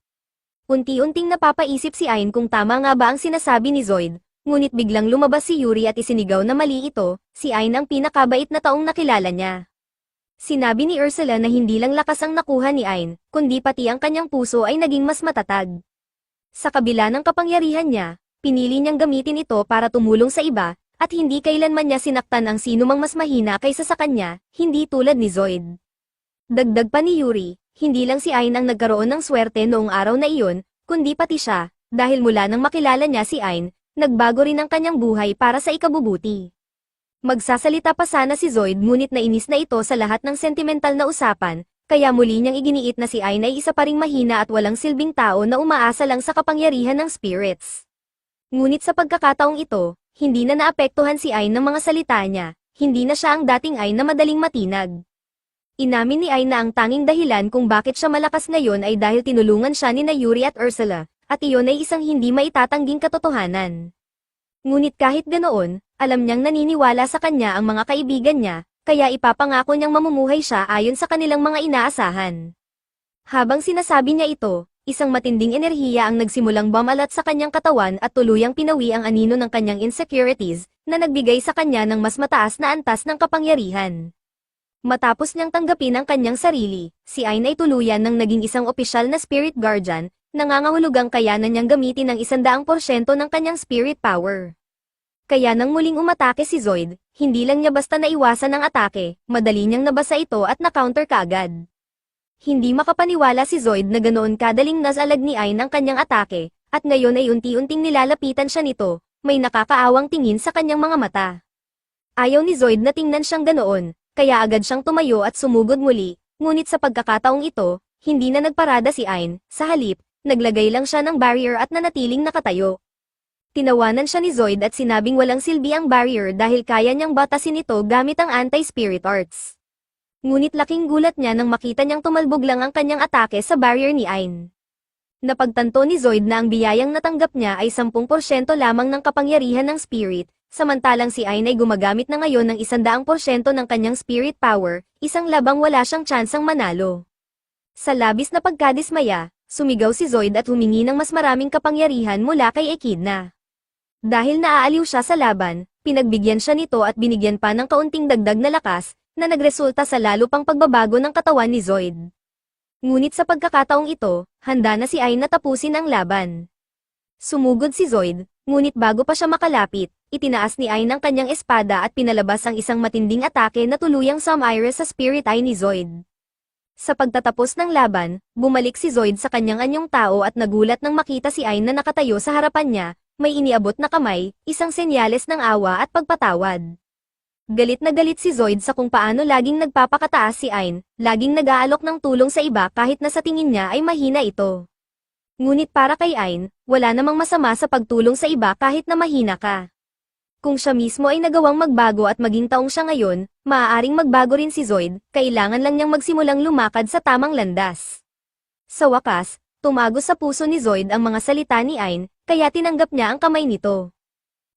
Unti-unting napapaisip si Ain kung tama nga ba ang sinasabi ni Zoid, ngunit biglang lumabas si Yuri at isinigaw na mali ito, si Ain ang pinakabait na taong nakilala niya. Sinabi ni Ursula na hindi lang lakas ang nakuha ni Ain, kundi pati ang kanyang puso ay naging mas matatag. Sa kabila ng kapangyarihan niya, pinili niyang gamitin ito para tumulong sa iba, at hindi kailanman niya sinaktan ang sinumang mas mahina kaysa sa kanya, hindi tulad ni Zoid. Dagdag pa ni Yuri, hindi lang si Ain ang nagkaroon ng swerte noong araw na iyon, kundi pati siya, dahil mula nang makilala niya si Ain, nagbago rin ang kanyang buhay para sa ikabubuti. Magsasalita pa sana si Zoid ngunit nainis na ito sa lahat ng sentimental na usapan, kaya muli niyang iginiit na si Ain ay isa pa ring mahina at walang silbing tao na umaasa lang sa kapangyarihan ng spirits. Ngunit sa pagkakataong ito, hindi na naapektuhan si Ain ng mga salita niya, hindi na siya ang dating Ain na madaling matinag. Inamin ni Ain na ang tanging dahilan kung bakit siya malakas ngayon ay dahil tinulungan siya ni Yuri at Ursula, at iyon ay isang hindi maitatangging katotohanan. Ngunit kahit ganoon, alam niyang naniniwala sa kanya ang mga kaibigan niya, kaya ipapangako niyang mamumuhay siya ayon sa kanilang mga inaasahan. Habang sinasabi niya ito, isang matinding enerhiya ang nagsimulang bumalat sa kanyang katawan at tuluyang pinawi ang anino ng kanyang insecurities, na nagbigay sa kanya ng mas mataas na antas ng kapangyarihan. Matapos niyang tanggapin ang kanyang sarili, si Ain ay tuluyan ng naging isang opisyal na spirit guardian, nangangahulugang kayanan niyang gamitin ang 100% ng kanyang spirit power. Kaya nang muling umatake si Zoid, hindi lang niya basta naiwasan ang atake, madali niyang nabasa ito at na-counter kaagad. Hindi makapaniwala si Zoid na ganoon kadaling nasalag ni Ain ang kanyang atake, at ngayon ay unti-unting nilalapitan siya nito, may nakakaawang tingin sa kanyang mga mata. Ayaw ni Zoid na tingnan siyang ganoon, kaya agad siyang tumayo at sumugod muli, ngunit sa pagkakataong ito, hindi na nagparada si Ain, sa halip, naglagay lang siya ng barrier at nanatiling nakatayo. Tinawanan siya ni Zoid at sinabing walang silbi ang barrier dahil kaya niyang batasin ito gamit ang anti-spirit arts. Ngunit laking gulat niya nang makita niyang tumalbog lang ang kanyang atake sa barrier ni Ain. Napagtanto ni Zoid na ang biyayang natanggap niya ay 10% lamang ng kapangyarihan ng spirit, samantalang si Ain ay gumagamit na ngayon ng 100% ng kanyang spirit power, isang labang wala siyang tsansang manalo. Sa labis na pagkadismaya, sumigaw si Zoid at humingi ng mas maraming kapangyarihan mula kay Echidna. Dahil naaaliw siya sa laban, pinagbigyan siya nito at binigyan pa ng kaunting dagdag na lakas, na nagresulta sa lalo pang pagbabago ng katawan ni Zoid. Ngunit sa pagkakataong ito, handa na si Ain na tapusin ang laban. Sumugod si Zoid, ngunit bago pa siya makalapit, itinaas ni Ain ang kanyang espada at pinalabas ang isang matinding atake na tuluyang sumire sa spirit eye ni Zoid. Sa pagtatapos ng laban, bumalik si Zoid sa kanyang anyong tao at nagulat nang makita si Ain na nakatayo sa harapan niya, may iniabot na kamay, isang senyales ng awa at pagpatawad. Galit na galit si Zoid sa kung paano laging nagpapakataas si Ain, laging nag-aalok ng tulong sa iba kahit na sa tingin niya ay mahina ito. Ngunit para kay Ain, wala namang masama sa pagtulong sa iba kahit na mahina ka. Kung siya mismo ay nagawang magbago at maging taong siya ngayon, maaaring magbago rin si Zoid, kailangan lang niyang magsimulang lumakad sa tamang landas. Sa wakas, tumagos sa puso ni Zoid ang mga salita ni Ain, kaya tinanggap niya ang kamay nito.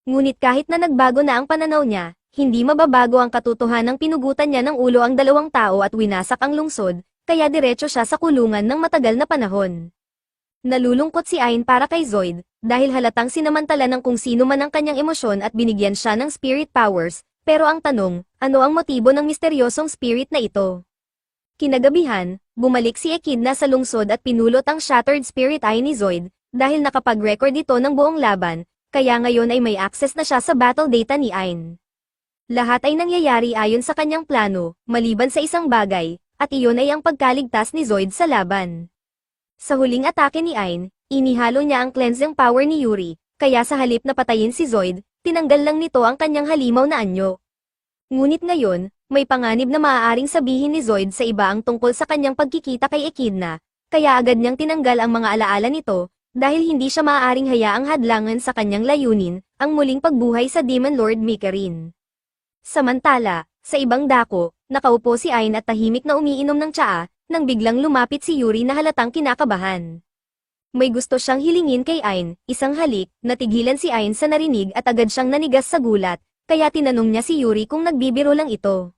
Ngunit kahit na nagbago na ang pananaw niya, hindi mababago ang katotohanang pinugutan niya ng ulo ang 2 tao at winasak ang lungsod, kaya diretso siya sa kulungan ng matagal na panahon. Nalulungkot si Ain para kay Zoid, dahil halatang sinamantala ng kung sino man ang kanyang emosyon at binigyan siya ng spirit powers, pero ang tanong, ano ang motibo ng misteryosong spirit na ito? Kinagabihan, bumalik si Echidna sa lungsod at pinulot ang shattered spirit eye ni Zoid, dahil nakapag-record ito ng buong laban, kaya ngayon ay may access na siya sa battle data ni Ain. Lahat ay nangyayari ayon sa kanyang plano, maliban sa isang bagay, at iyon ay ang pagkaligtas ni Zoid sa laban. Sa huling atake ni Ain, inihalo niya ang cleansing power ni Yuri, kaya sa halip na patayin si Zoid, tinanggal lang nito ang kanyang halimaw na anyo. Ngunit ngayon, may panganib na maaaring sabihin ni Zoid sa iba ang tungkol sa kanyang pagkikita kay Echidna, kaya agad niyang tinanggal ang mga alaala nito, dahil hindi siya maaaring hayaang hadlangan sa kanyang layunin, ang muling pagbuhay sa Demon Lord Mikarin. Samantala, sa ibang dako, nakaupo si Ain at tahimik na umiinom ng tsaa, nang biglang lumapit si Yuri na halatang kinakabahan. May gusto siyang hilingin kay Ain, isang halik, natigilan si Ain sa narinig at agad siyang nanigas sa gulat, kaya tinanong niya si Yuri kung nagbibiro lang ito.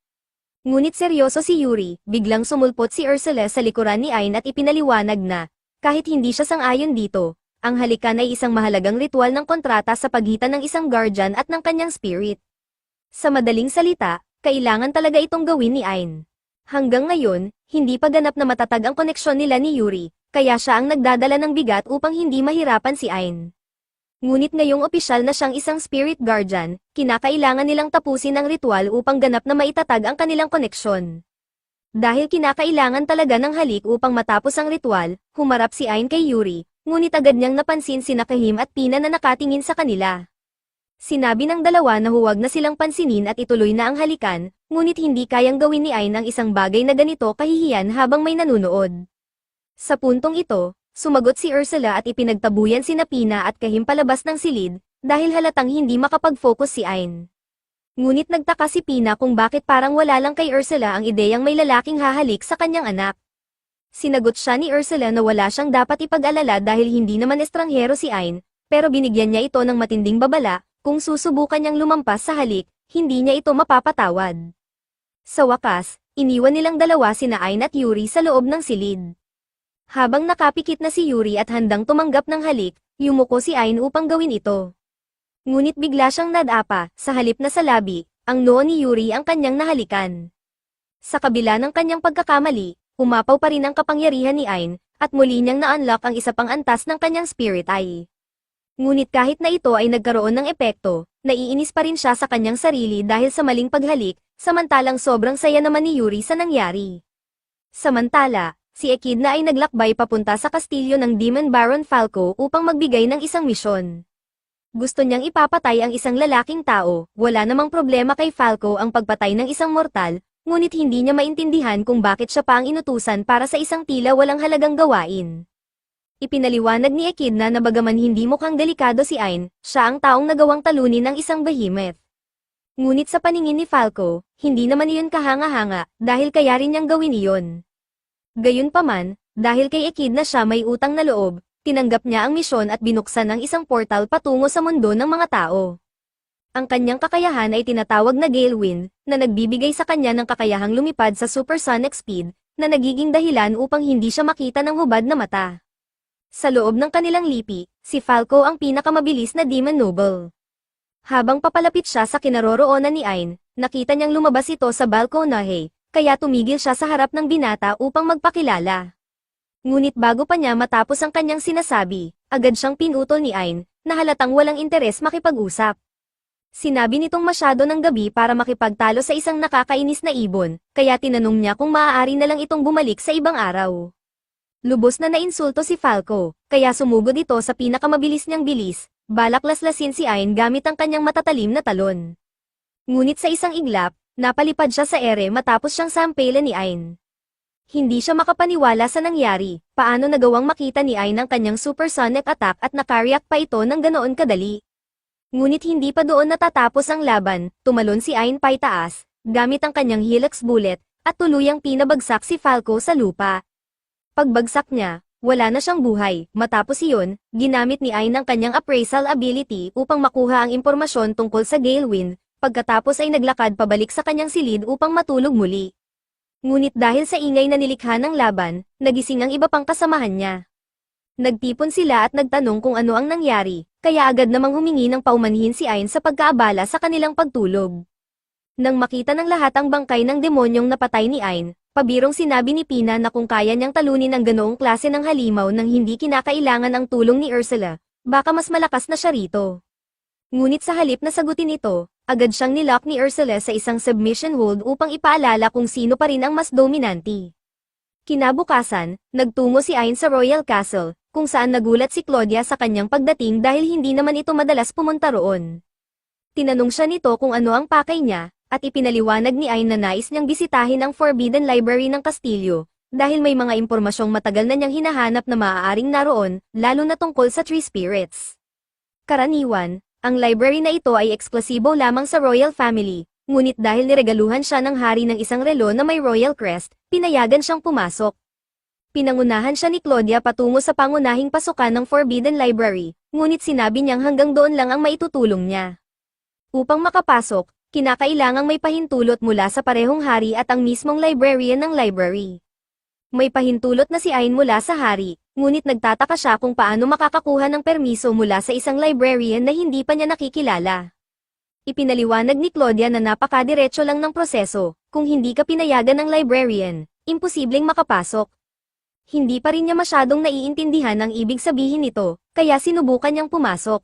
Ngunit seryoso si Yuri, biglang sumulpot si Ursula sa likuran ni Ain at ipinaliwanag na, kahit hindi siya sang-ayon dito, ang halikan ay isang mahalagang ritual ng kontrata sa pagitan ng isang guardian at ng kanyang spirit. Sa madaling salita, kailangan talaga itong gawin ni Ain. Hanggang ngayon, hindi pa ganap na matatag ang koneksyon nila ni Yuri, kaya siya ang nagdadala ng bigat upang hindi mahirapan si Ain. Ngunit ngayong opisyal na siyang isang spirit guardian, kinakailangan nilang tapusin ang ritual upang ganap na maitatag ang kanilang koneksyon. Dahil kinakailangan talaga ng halik upang matapos ang ritual, humarap si Ain kay Yuri, ngunit agad niyang napansin sina Kahim at Pina na nakatingin sa kanila. Sinabi ng dalawa na huwag na silang pansinin at ituloy na ang halikan, ngunit hindi kayang gawin ni Ain ang isang bagay na ganito kahihiyan habang may nanunood. Sa puntong ito, sumagot si Ursula at ipinagtabuyan sina Pina at Kahim palabas ng silid, dahil halatang hindi makapag-focus si Ain. Ngunit nagtaka si Pina kung bakit parang wala lang kay Ursula ang ideyang may lalaking hahalik sa kanyang anak. Sinagot siya ni Ursula na wala siyang dapat ipag-alala dahil hindi naman estranghero si Ain, pero binigyan niya ito ng matinding babala, kung susubukan niyang lumampas sa halik, hindi niya ito mapapatawad. Sa wakas, iniwan nilang dalawa sina Ain at Yuri sa loob ng silid. Habang nakapikit na si Yuri at handang tumanggap ng halik, yumuko si Ain upang gawin ito. Ngunit bigla siyang nadapa, sa halip na sa labi, ang noo ni Yuri ang kanyang nahalikan. Sa kabila ng kanyang pagkakamali, umapaw pa rin ang kapangyarihan ni Ain, at muli niyang na-unlock ang isa pang antas ng kanyang spirit eye. Ngunit kahit na ito ay nagkaroon ng epekto, naiinis pa rin siya sa kanyang sarili dahil sa maling paghalik, samantalang sobrang saya naman ni Yuri sa nangyari. Samantala, si Echidna ay naglakbay papunta sa kastilyo ng Demon Baron Falco upang magbigay ng isang misyon. Gusto niyang ipapatay ang isang lalaking tao, wala namang problema kay Falco ang pagpatay ng isang mortal, ngunit hindi niya maintindihan kung bakit siya pa ang inutusan para sa isang tila walang halagang gawain. Ipinaliwanag ni Echidna na bagaman hindi mukhang delikado si Ain, siya ang taong nagawang talunin ng isang behemoth. Ngunit sa paningin ni Falco, hindi naman iyon kahanga-hanga, dahil kaya rin niyang gawin iyon. Gayunpaman, dahil kay Echidna siya may utang na loob, tinanggap niya ang misyon at binuksan ang isang portal patungo sa mundo ng mga tao. Ang kanyang kakayahan ay tinatawag na Gale Wind, na nagbibigay sa kanya ng kakayahang lumipad sa supersonic speed, na nagiging dahilan upang hindi siya makita ng hubad na mata. Sa loob ng kanilang lipi, si Falco ang pinakamabilis na Demon Noble. Habang papalapit siya sa kinaroroonan ni Ain, nakita niyang lumabas ito sa balkonahe, kaya tumigil siya sa harap ng binata upang magpakilala. Ngunit bago pa niya matapos ang kanyang sinasabi, agad siyang pinutol ni Ain, na halatang walang interes makipag-usap. Sinabi nitong masyado ng gabi para makipagtalo sa isang nakakainis na ibon, kaya tinanong niya kung maaari na lang itong bumalik sa ibang araw. Lubos na nainsulto si Falco, kaya sumugod ito sa pinakamabilis niyang bilis, balak laslasin si Ain gamit ang kanyang matatalim na talon. Ngunit sa isang iglap, napalipad siya sa ere matapos siyang sampelan ni Ain. Hindi siya makapaniwala sa nangyari, paano nagawang makita ni Ain ang kanyang supersonic attack at nakareact pa ito ng ganoon kadali. Ngunit hindi pa doon natatapos ang laban, tumalon si Ain paitaas, gamit ang kanyang helix bullet, at tuluyang pinabagsak si Falco sa lupa. Pagbagsak niya, wala na siyang buhay. Matapos iyon, ginamit ni Ain ang kanyang appraisal ability upang makuha ang impormasyon tungkol sa Gale Wind, pagkatapos ay naglakad pabalik sa kanyang silid upang matulog muli. Ngunit dahil sa ingay na nilikha ng laban, nagising ang iba pang kasamahan niya. Nagtipon sila at nagtanong kung ano ang nangyari, kaya agad namang humingi ng paumanhin si Ain sa pagkaabala sa kanilang pagtulog. Nang makita ng lahat ang bangkay ng demonyong napatay ni Ain, pabirong sinabi ni Pina na kung kaya niyang talunin ang ganoong klase ng halimaw nang hindi kinakailangan ang tulong ni Ursula, baka mas malakas na siya rito. Ngunit sa halip na sagutin ito, agad siyang nilock ni Ursula sa isang submission hold upang ipaalala kung sino pa rin ang mas dominante. Kinabukasan, nagtungo si Ain sa Royal Castle, kung saan nagulat si Claudia sa kanyang pagdating dahil hindi naman ito madalas pumunta roon. Tinanong siya nito kung ano ang pakay niya, at ipinaliwanag ni Ain na nais niyang bisitahin ang Forbidden Library ng kastilyo, dahil may mga impormasyong matagal na niyang hinahanap na maaaring naroon, lalo na tungkol sa Tree Spirits. Karaniwan, ang library na ito ay eksklusibo lamang sa royal family, ngunit dahil niregaluhan siya ng hari ng isang relo na may royal crest, pinayagan siyang pumasok. Pinangunahan siya ni Claudia patungo sa pangunahing pasukan ng Forbidden Library, ngunit sinabi niyang hanggang doon lang ang maitutulong niya. Upang makapasok, kinakailangang may pahintulot mula sa parehong hari at ang mismong librarian ng library. May pahintulot na si Ain mula sa hari, ngunit nagtataka siya kung paano makakakuha ng permiso mula sa isang librarian na hindi pa niya nakikilala. Ipinaliwanag ni Claudia na napakadiretso lang ng proseso, kung hindi ka pinayagan ng librarian, imposibleng makapasok. Hindi pa rin niya masyadong naiintindihan ang ibig sabihin nito, kaya sinubukan niyang pumasok.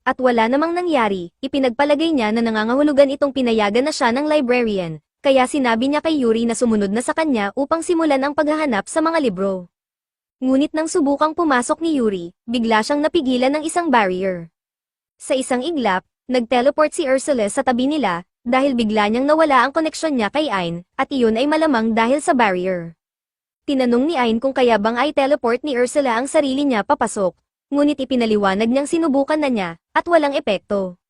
At wala namang nangyari, ipinagpalagay niya na nangangahulugan itong pinayagan na siya ng librarian, kaya sinabi niya kay Yuri na sumunod na sa kanya upang simulan ang paghahanap sa mga libro. Ngunit nang subukang pumasok ni Yuri, bigla siyang napigilan ng isang barrier. Sa isang iglap, nag-teleport si Ursula sa tabi nila, dahil bigla niyang nawala ang koneksyon niya kay Ain, at iyon ay malamang dahil sa barrier. Tinanong ni Ain kung kaya bang ay teleport ni Ursula ang sarili niya papasok, ngunit ipinaliwanag niyang sinubukan na niya, at walang epekto.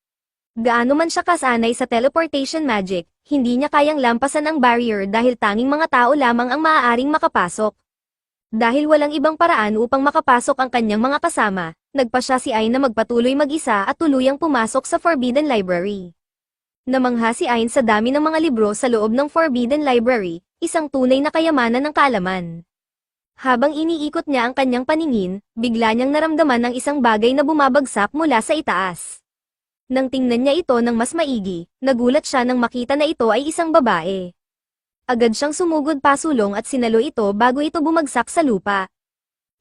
Gaano man siya kasanay sa teleportation magic, hindi niya kayang lampasan ang barrier dahil tanging mga tao lamang ang maaaring makapasok. Dahil walang ibang paraan upang makapasok ang kanyang mga kasama, nagpasya si Ain na magpatuloy mag-isa at tuluyang pumasok sa Forbidden Library. Namangha si Ain sa dami ng mga libro sa loob ng Forbidden Library, isang tunay na kayamanan ng kaalaman. Habang iniikot niya ang kanyang paningin, bigla niyang naramdaman ng isang bagay na bumabagsak mula sa itaas. Nang tingnan niya ito ng mas maigi, nagulat siya nang makita na ito ay isang babae. Agad siyang sumugod pasulong at sinalo ito bago ito bumagsak sa lupa.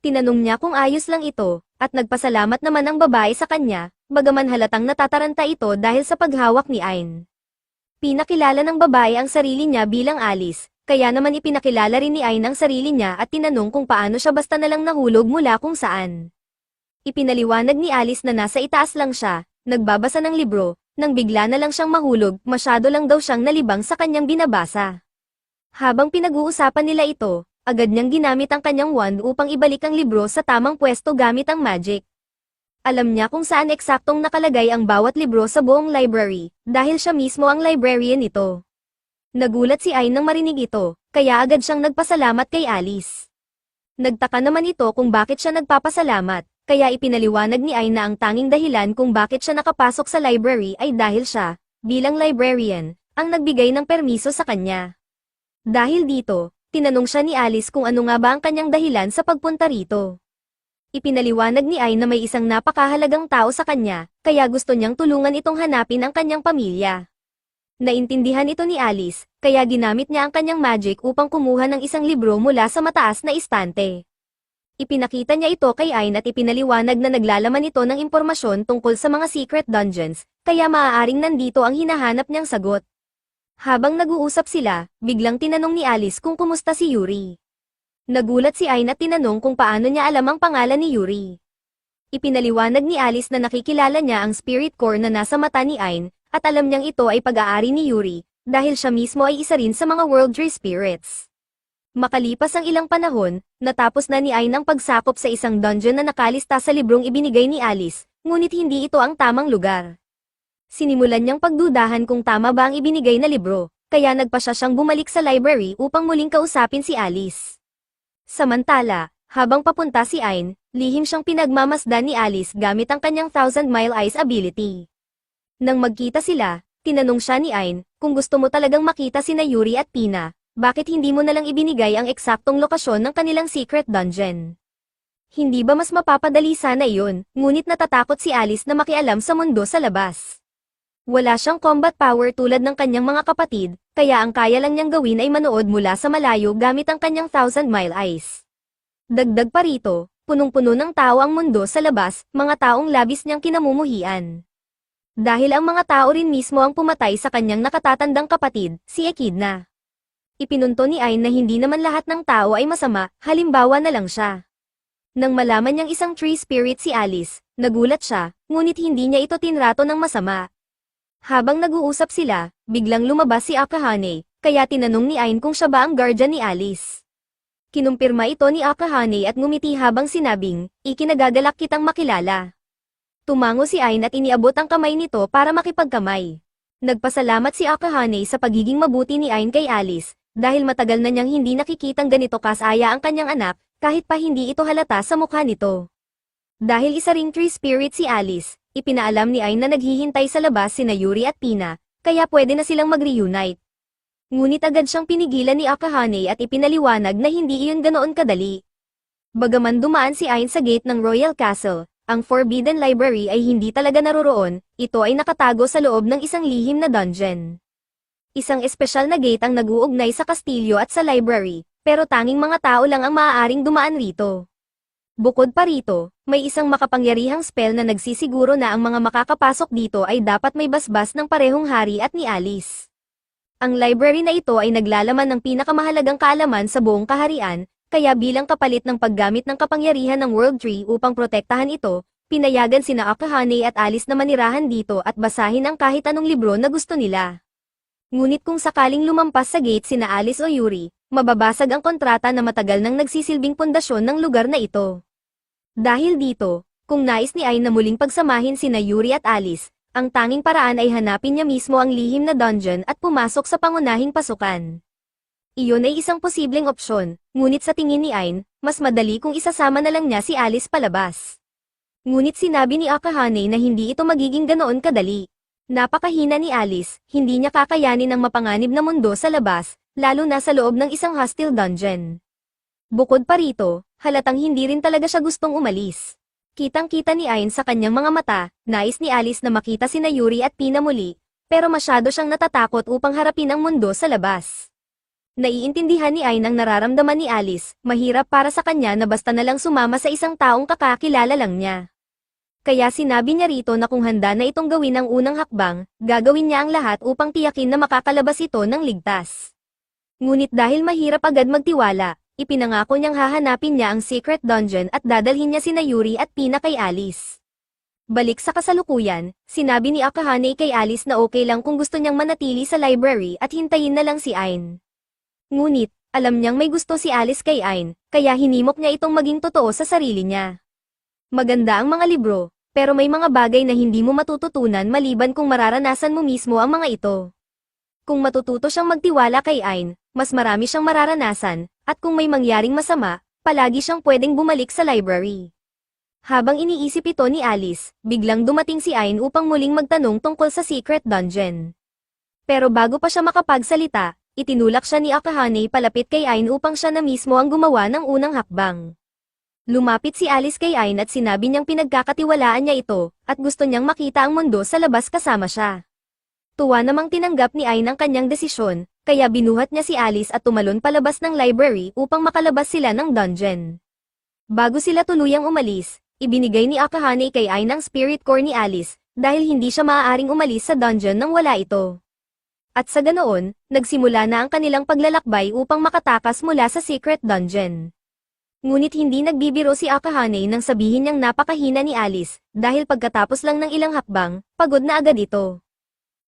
Tinanong niya kung ayos lang ito, at nagpasalamat naman ang babae sa kanya, bagaman halatang natataranta ito dahil sa paghawak ni Ain. Pinakilala ng babae ang sarili niya bilang Alice, kaya naman ipinakilala rin ni Ain ang sarili niya at tinanong kung paano siya basta nalang nahulog mula kung saan. Ipinaliwanag ni Alice na nasa itaas lang siya, nagbabasa ng libro, nang bigla na lang siyang mahulog, masyado lang daw siyang nalibang sa kanyang binabasa. Habang pinag-uusapan nila ito, agad niyang ginamit ang kanyang wand upang ibalik ang libro sa tamang pwesto gamit ang magic. Alam niya kung saan eksaktong nakalagay ang bawat libro sa buong library, dahil siya mismo ang librarian nito. Nagulat si Ain nang marinig ito, kaya agad siyang nagpasalamat kay Alice. Nagtaka naman ito kung bakit siya nagpapasalamat, kaya ipinaliwanag ni Ain na ang tanging dahilan kung bakit siya nakapasok sa library ay dahil siya, bilang librarian, ang nagbigay ng permiso sa kanya. Dahil dito, tinanong siya ni Alice kung ano nga ba ang kanyang dahilan sa pagpunta rito. Ipinaliwanag ni Ain na may isang napakahalagang tao sa kanya, kaya gusto niyang tulungan itong hanapin ang kanyang pamilya. Naintindihan ito ni Alice, kaya ginamit niya ang kanyang magic upang kumuha ng isang libro mula sa mataas na istante. Ipinakita niya ito kay Ain at ipinaliwanag na naglalaman ito ng impormasyon tungkol sa mga secret dungeons, kaya maaaring nandito ang hinahanap niyang sagot. Habang nag-uusap sila, biglang tinanong ni Alice kung kumusta si Yuri. Nagulat si Ain at tinanong kung paano niya alam ang pangalan ni Yuri. Ipinaliwanag ni Alice na nakikilala niya ang spirit core na nasa mata ni Ain, at alam niyang ito ay pag-aari ni Yuri, dahil siya mismo ay isa rin sa mga World Tree Spirits. Makalipas ang ilang panahon, natapos na ni Ain ang pagsakop sa isang dungeon na nakalista sa librong ibinigay ni Alice, ngunit hindi ito ang tamang lugar. Sinimulan niyang pagdudahan kung tama ba ang ibinigay na libro, kaya nagpasya siyang bumalik sa library upang muling kausapin si Alice. Samantala, habang papunta si Ain, lihim siyang pinagmamasdan ni Alice gamit ang kanyang Thousand Mile Eyes ability. Nang magkita sila, tinanong siya ni Ain, kung gusto mo talagang makita sina Yuri at Pina, bakit hindi mo nalang ibinigay ang eksaktong lokasyon ng kanilang secret dungeon? Hindi ba mas mapapadali sana iyon, ngunit natatakot si Alice na makialam sa mundo sa labas. Wala siyang combat power tulad ng kanyang mga kapatid, kaya ang kaya lang niyang gawin ay manood mula sa malayo gamit ang kanyang Thousand Mile Eyes. Dagdag pa rito, punong-puno ng tao ang mundo sa labas, mga taong labis niyang kinamumuhian. Dahil ang mga tao rin mismo ang pumatay sa kanyang nakatatandang kapatid, si Echidna. Ipinunto ni Ain na hindi naman lahat ng tao ay masama, halimbawa na lang siya. Nang malaman niyang isang tree spirit si Alice, nagulat siya, ngunit hindi niya ito tinrato ng masama. Habang nag-uusap sila, biglang lumabas si Akahane, kaya tinanong ni Ain kung siya ba ang guardian ni Alice. Kinumpirma ito ni Akahane at ngumiti habang sinabing, ikinagagalak kitang makilala. Tumango si Ain at iniabot ang kamay nito para makipagkamay. Nagpasalamat si Akahane sa pagiging mabuti ni Ain kay Alice, dahil matagal na niyang hindi nakikitang ganito kasaya ang kanyang anak, kahit pa hindi ito halata sa mukha nito. Dahil isa ring tree spirit si Alice, ipinaalam ni Ain na naghihintay sa labas sina Yuri at Pina, kaya pwede na silang mag-reunite. Ngunit agad siyang pinigilan ni Akahane at ipinaliwanag na hindi iyon ganoon kadali. Bagaman dumaan si Ain sa gate ng Royal Castle, ang Forbidden Library ay hindi talaga naroroon, ito ay nakatago sa loob ng isang lihim na dungeon. Isang espesyal na gate ang nag-uugnay sa kastilyo at sa library, pero tanging mga tao lang ang maaaring dumaan rito. Bukod pa rito, may isang makapangyarihang spell na nagsisiguro na ang mga makakapasok dito ay dapat may basbas ng parehong hari at ni Alice. Ang library na ito ay naglalaman ng pinakamahalagang kaalaman sa buong kaharian, kaya bilang kapalit ng paggamit ng kapangyarihan ng World Tree upang protektahan ito, pinayagan sina Akahane at Alice na manirahan dito at basahin ang kahit anong libro na gusto nila. Ngunit kung sakaling lumampas sa gate sina Alice o Yuri, mababasag ang kontrata na matagal nang nagsisilbing pundasyon ng lugar na ito. Dahil dito, kung nais ni Ain na muling pagsamahin sina Yuri at Alice, ang tanging paraan ay hanapin niya mismo ang lihim na dungeon at pumasok sa pangunahing pasukan. Iyon ay isang posibleng opsyon, ngunit sa tingin ni Ain, mas madali kung isasama na lang niya si Alice palabas. Ngunit sinabi ni Akahane na hindi ito magiging ganoon kadali. Napakahina ni Alice, hindi niya kakayanin ang mapanganib na mundo sa labas, lalo na sa loob ng isang hostile dungeon. Bukod pa rito, halatang hindi rin talaga siya gustong umalis. Kitang-kita ni Ain sa kanyang mga mata, nais ni Alice na makita sina Yuri at Pina muli, pero masyado siyang natatakot upang harapin ang mundo sa labas. Naiintindihan ni Ain ang nararamdaman ni Alice, mahirap para sa kanya na basta na lang sumama sa isang taong kakakilala lang niya. Kaya sinabi niya rito na kung handa na itong gawin ang unang hakbang, gagawin niya ang lahat upang tiyakin na makakalabas ito ng ligtas. Ngunit dahil mahirap agad magtiwala, ipinangako niyang hahanapin niya ang secret dungeon at dadalhin niya sina Yuri at Pina kay Alice. Balik sa kasalukuyan, sinabi ni Akahane kay Alice na okay lang kung gusto niyang manatili sa library at hintayin na lang si Ain. Ngunit, alam niyang may gusto si Alice kay Ain, kaya hinimok niya itong maging totoo sa sarili niya. Maganda ang mga libro, pero may mga bagay na hindi mo matututunan maliban kung mararanasan mo mismo ang mga ito. Kung matututo siyang magtiwala kay Ain, mas marami siyang mararanasan, at kung may mangyaring masama, palagi siyang pwedeng bumalik sa library. Habang iniisip ito ni Alice, biglang dumating si Ain upang muling magtanong tungkol sa secret dungeon. Pero bago pa siya makapagsalita, itinulak siya ni Akahane palapit kay Ain upang siya na mismo ang gumawa ng unang hakbang. Lumapit si Alice kay Ain at sinabi niyang pinagkakatiwalaan niya ito, at gusto niyang makita ang mundo sa labas kasama siya. Tuwa namang tinanggap ni Ain ang kanyang desisyon, kaya binuhat niya si Alice at tumalon palabas ng library upang makalabas sila ng dungeon. Bago sila tuluyang umalis, ibinigay ni Akahane kay Ain ang spirit core ni Alice, dahil hindi siya maaaring umalis sa dungeon nang wala ito. At sa ganoon, nagsimula na ang kanilang paglalakbay upang makatakas mula sa secret dungeon. Ngunit hindi nagbibiro si Akahane nang sabihin niyang napakahina ni Alice, dahil pagkatapos lang ng ilang hakbang, pagod na agad ito.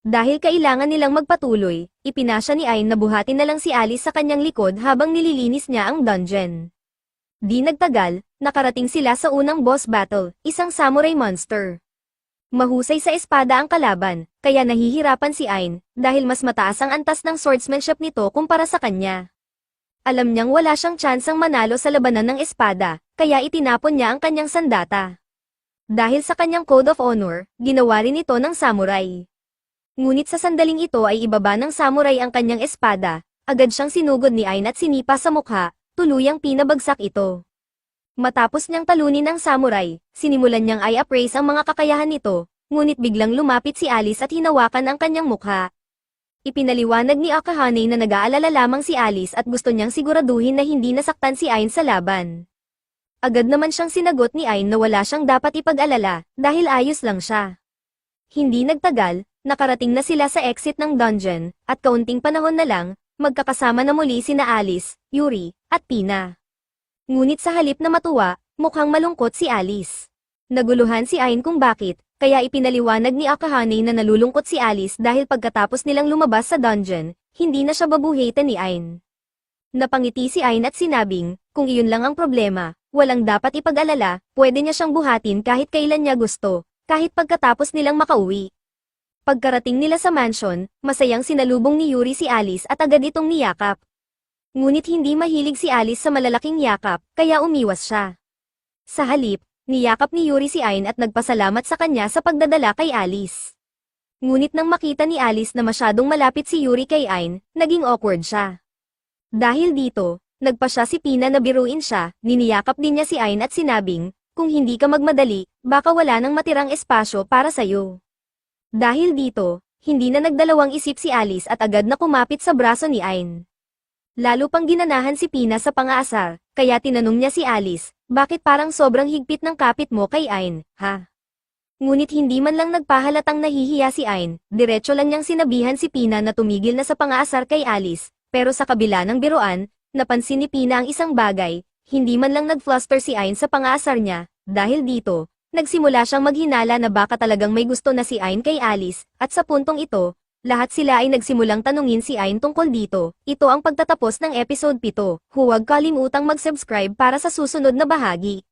Dahil kailangan nilang magpatuloy, ipinasya ni Ain na buhatin na lang si Alice sa kanyang likod habang nililinis niya ang dungeon. Di nagtagal, nakarating sila sa unang boss battle, isang samurai monster. Mahusay sa espada ang kalaban, kaya nahihirapan si Ain, dahil mas mataas ang antas ng swordsmanship nito kumpara sa kanya. Alam niyang wala siyang tsansang manalo sa labanan ng espada, kaya itinapon niya ang kanyang sandata. Dahil sa kanyang code of honor, ginawa rin ito ng samurai. Ngunit sa sandaling ito ay ibaba ng samurai ang kanyang espada, agad siyang sinugod ni Ain at sinipa sa mukha, tuluyang pinabagsak ito. Matapos niyang talunin ng samurai, sinimulan niyang i-appraise ang mga kakayahan nito, ngunit biglang lumapit si Alice at hinawakan ang kanyang mukha. Ipinaliwanag ni Akahane na nag-aalala lamang si Alice at gusto niyang siguraduhin na hindi nasaktan si Ain sa laban. Agad naman siyang sinagot ni Ain na wala siyang dapat ipag-alala, dahil ayos lang siya. Hindi nagtagal, nakarating na sila sa exit ng dungeon, at kaunting panahon na lang, magkakasama na muli sina Alice, Yuri, at Pina. Ngunit sa halip na matuwa, mukhang malungkot si Alice. Naguluhan si Ain kung bakit, kaya ipinaliwanag ni Akahane na nalulungkot si Alice dahil pagkatapos nilang lumabas sa dungeon, hindi na siya babuhitan ni Ain. Napangiti si Ain at sinabing, kung iyon lang ang problema, walang dapat ipag-alala, pwede niya siyang buhatin kahit kailan niya gusto, kahit pagkatapos nilang makauwi. Pagkarating nila sa mansion, masayang sinalubong ni Yuri si Alice at agad itong niyakap. Ngunit hindi mahilig si Alice sa malalaking yakap, kaya umiwas siya. Sa halip, niyakap ni Yuri si Ain at nagpasalamat sa kanya sa pagdadala kay Alice. Ngunit nang makita ni Alice na masyadong malapit si Yuri kay Ain, naging awkward siya. Dahil dito, nagpa siya si Pina na biruin siya, niniyakap din niya si Ain at sinabing, kung hindi ka magmadali, baka wala nang matirang espasyo para sa'yo. Dahil dito, hindi na nagdalawang isip si Alice at agad na kumapit sa braso ni Ain. Lalo pang ginanahan si Pina sa pang-aasar, kaya tinanong niya si Alice, Bakit parang sobrang higpit ng kapit mo kay Ain, ha? Ngunit hindi man lang nagpahalatang nahihiya si Ain, diretso lang niyang sinabihan si Pina na tumigil na sa pangaasar kay Alice, pero sa kabila ng biruan, napansin ni Pina ang isang bagay, hindi man lang nag-fluster si Ain sa pangaasar niya, dahil dito, nagsimula siyang maghinala na baka talagang may gusto na si Ain kay Alice, at sa puntong ito, lahat sila ay nagsimulang tanungin si Ain tungkol dito. Ito ang pagtatapos ng episode 7. Huwag kalimutang mag-subscribe para sa susunod na bahagi.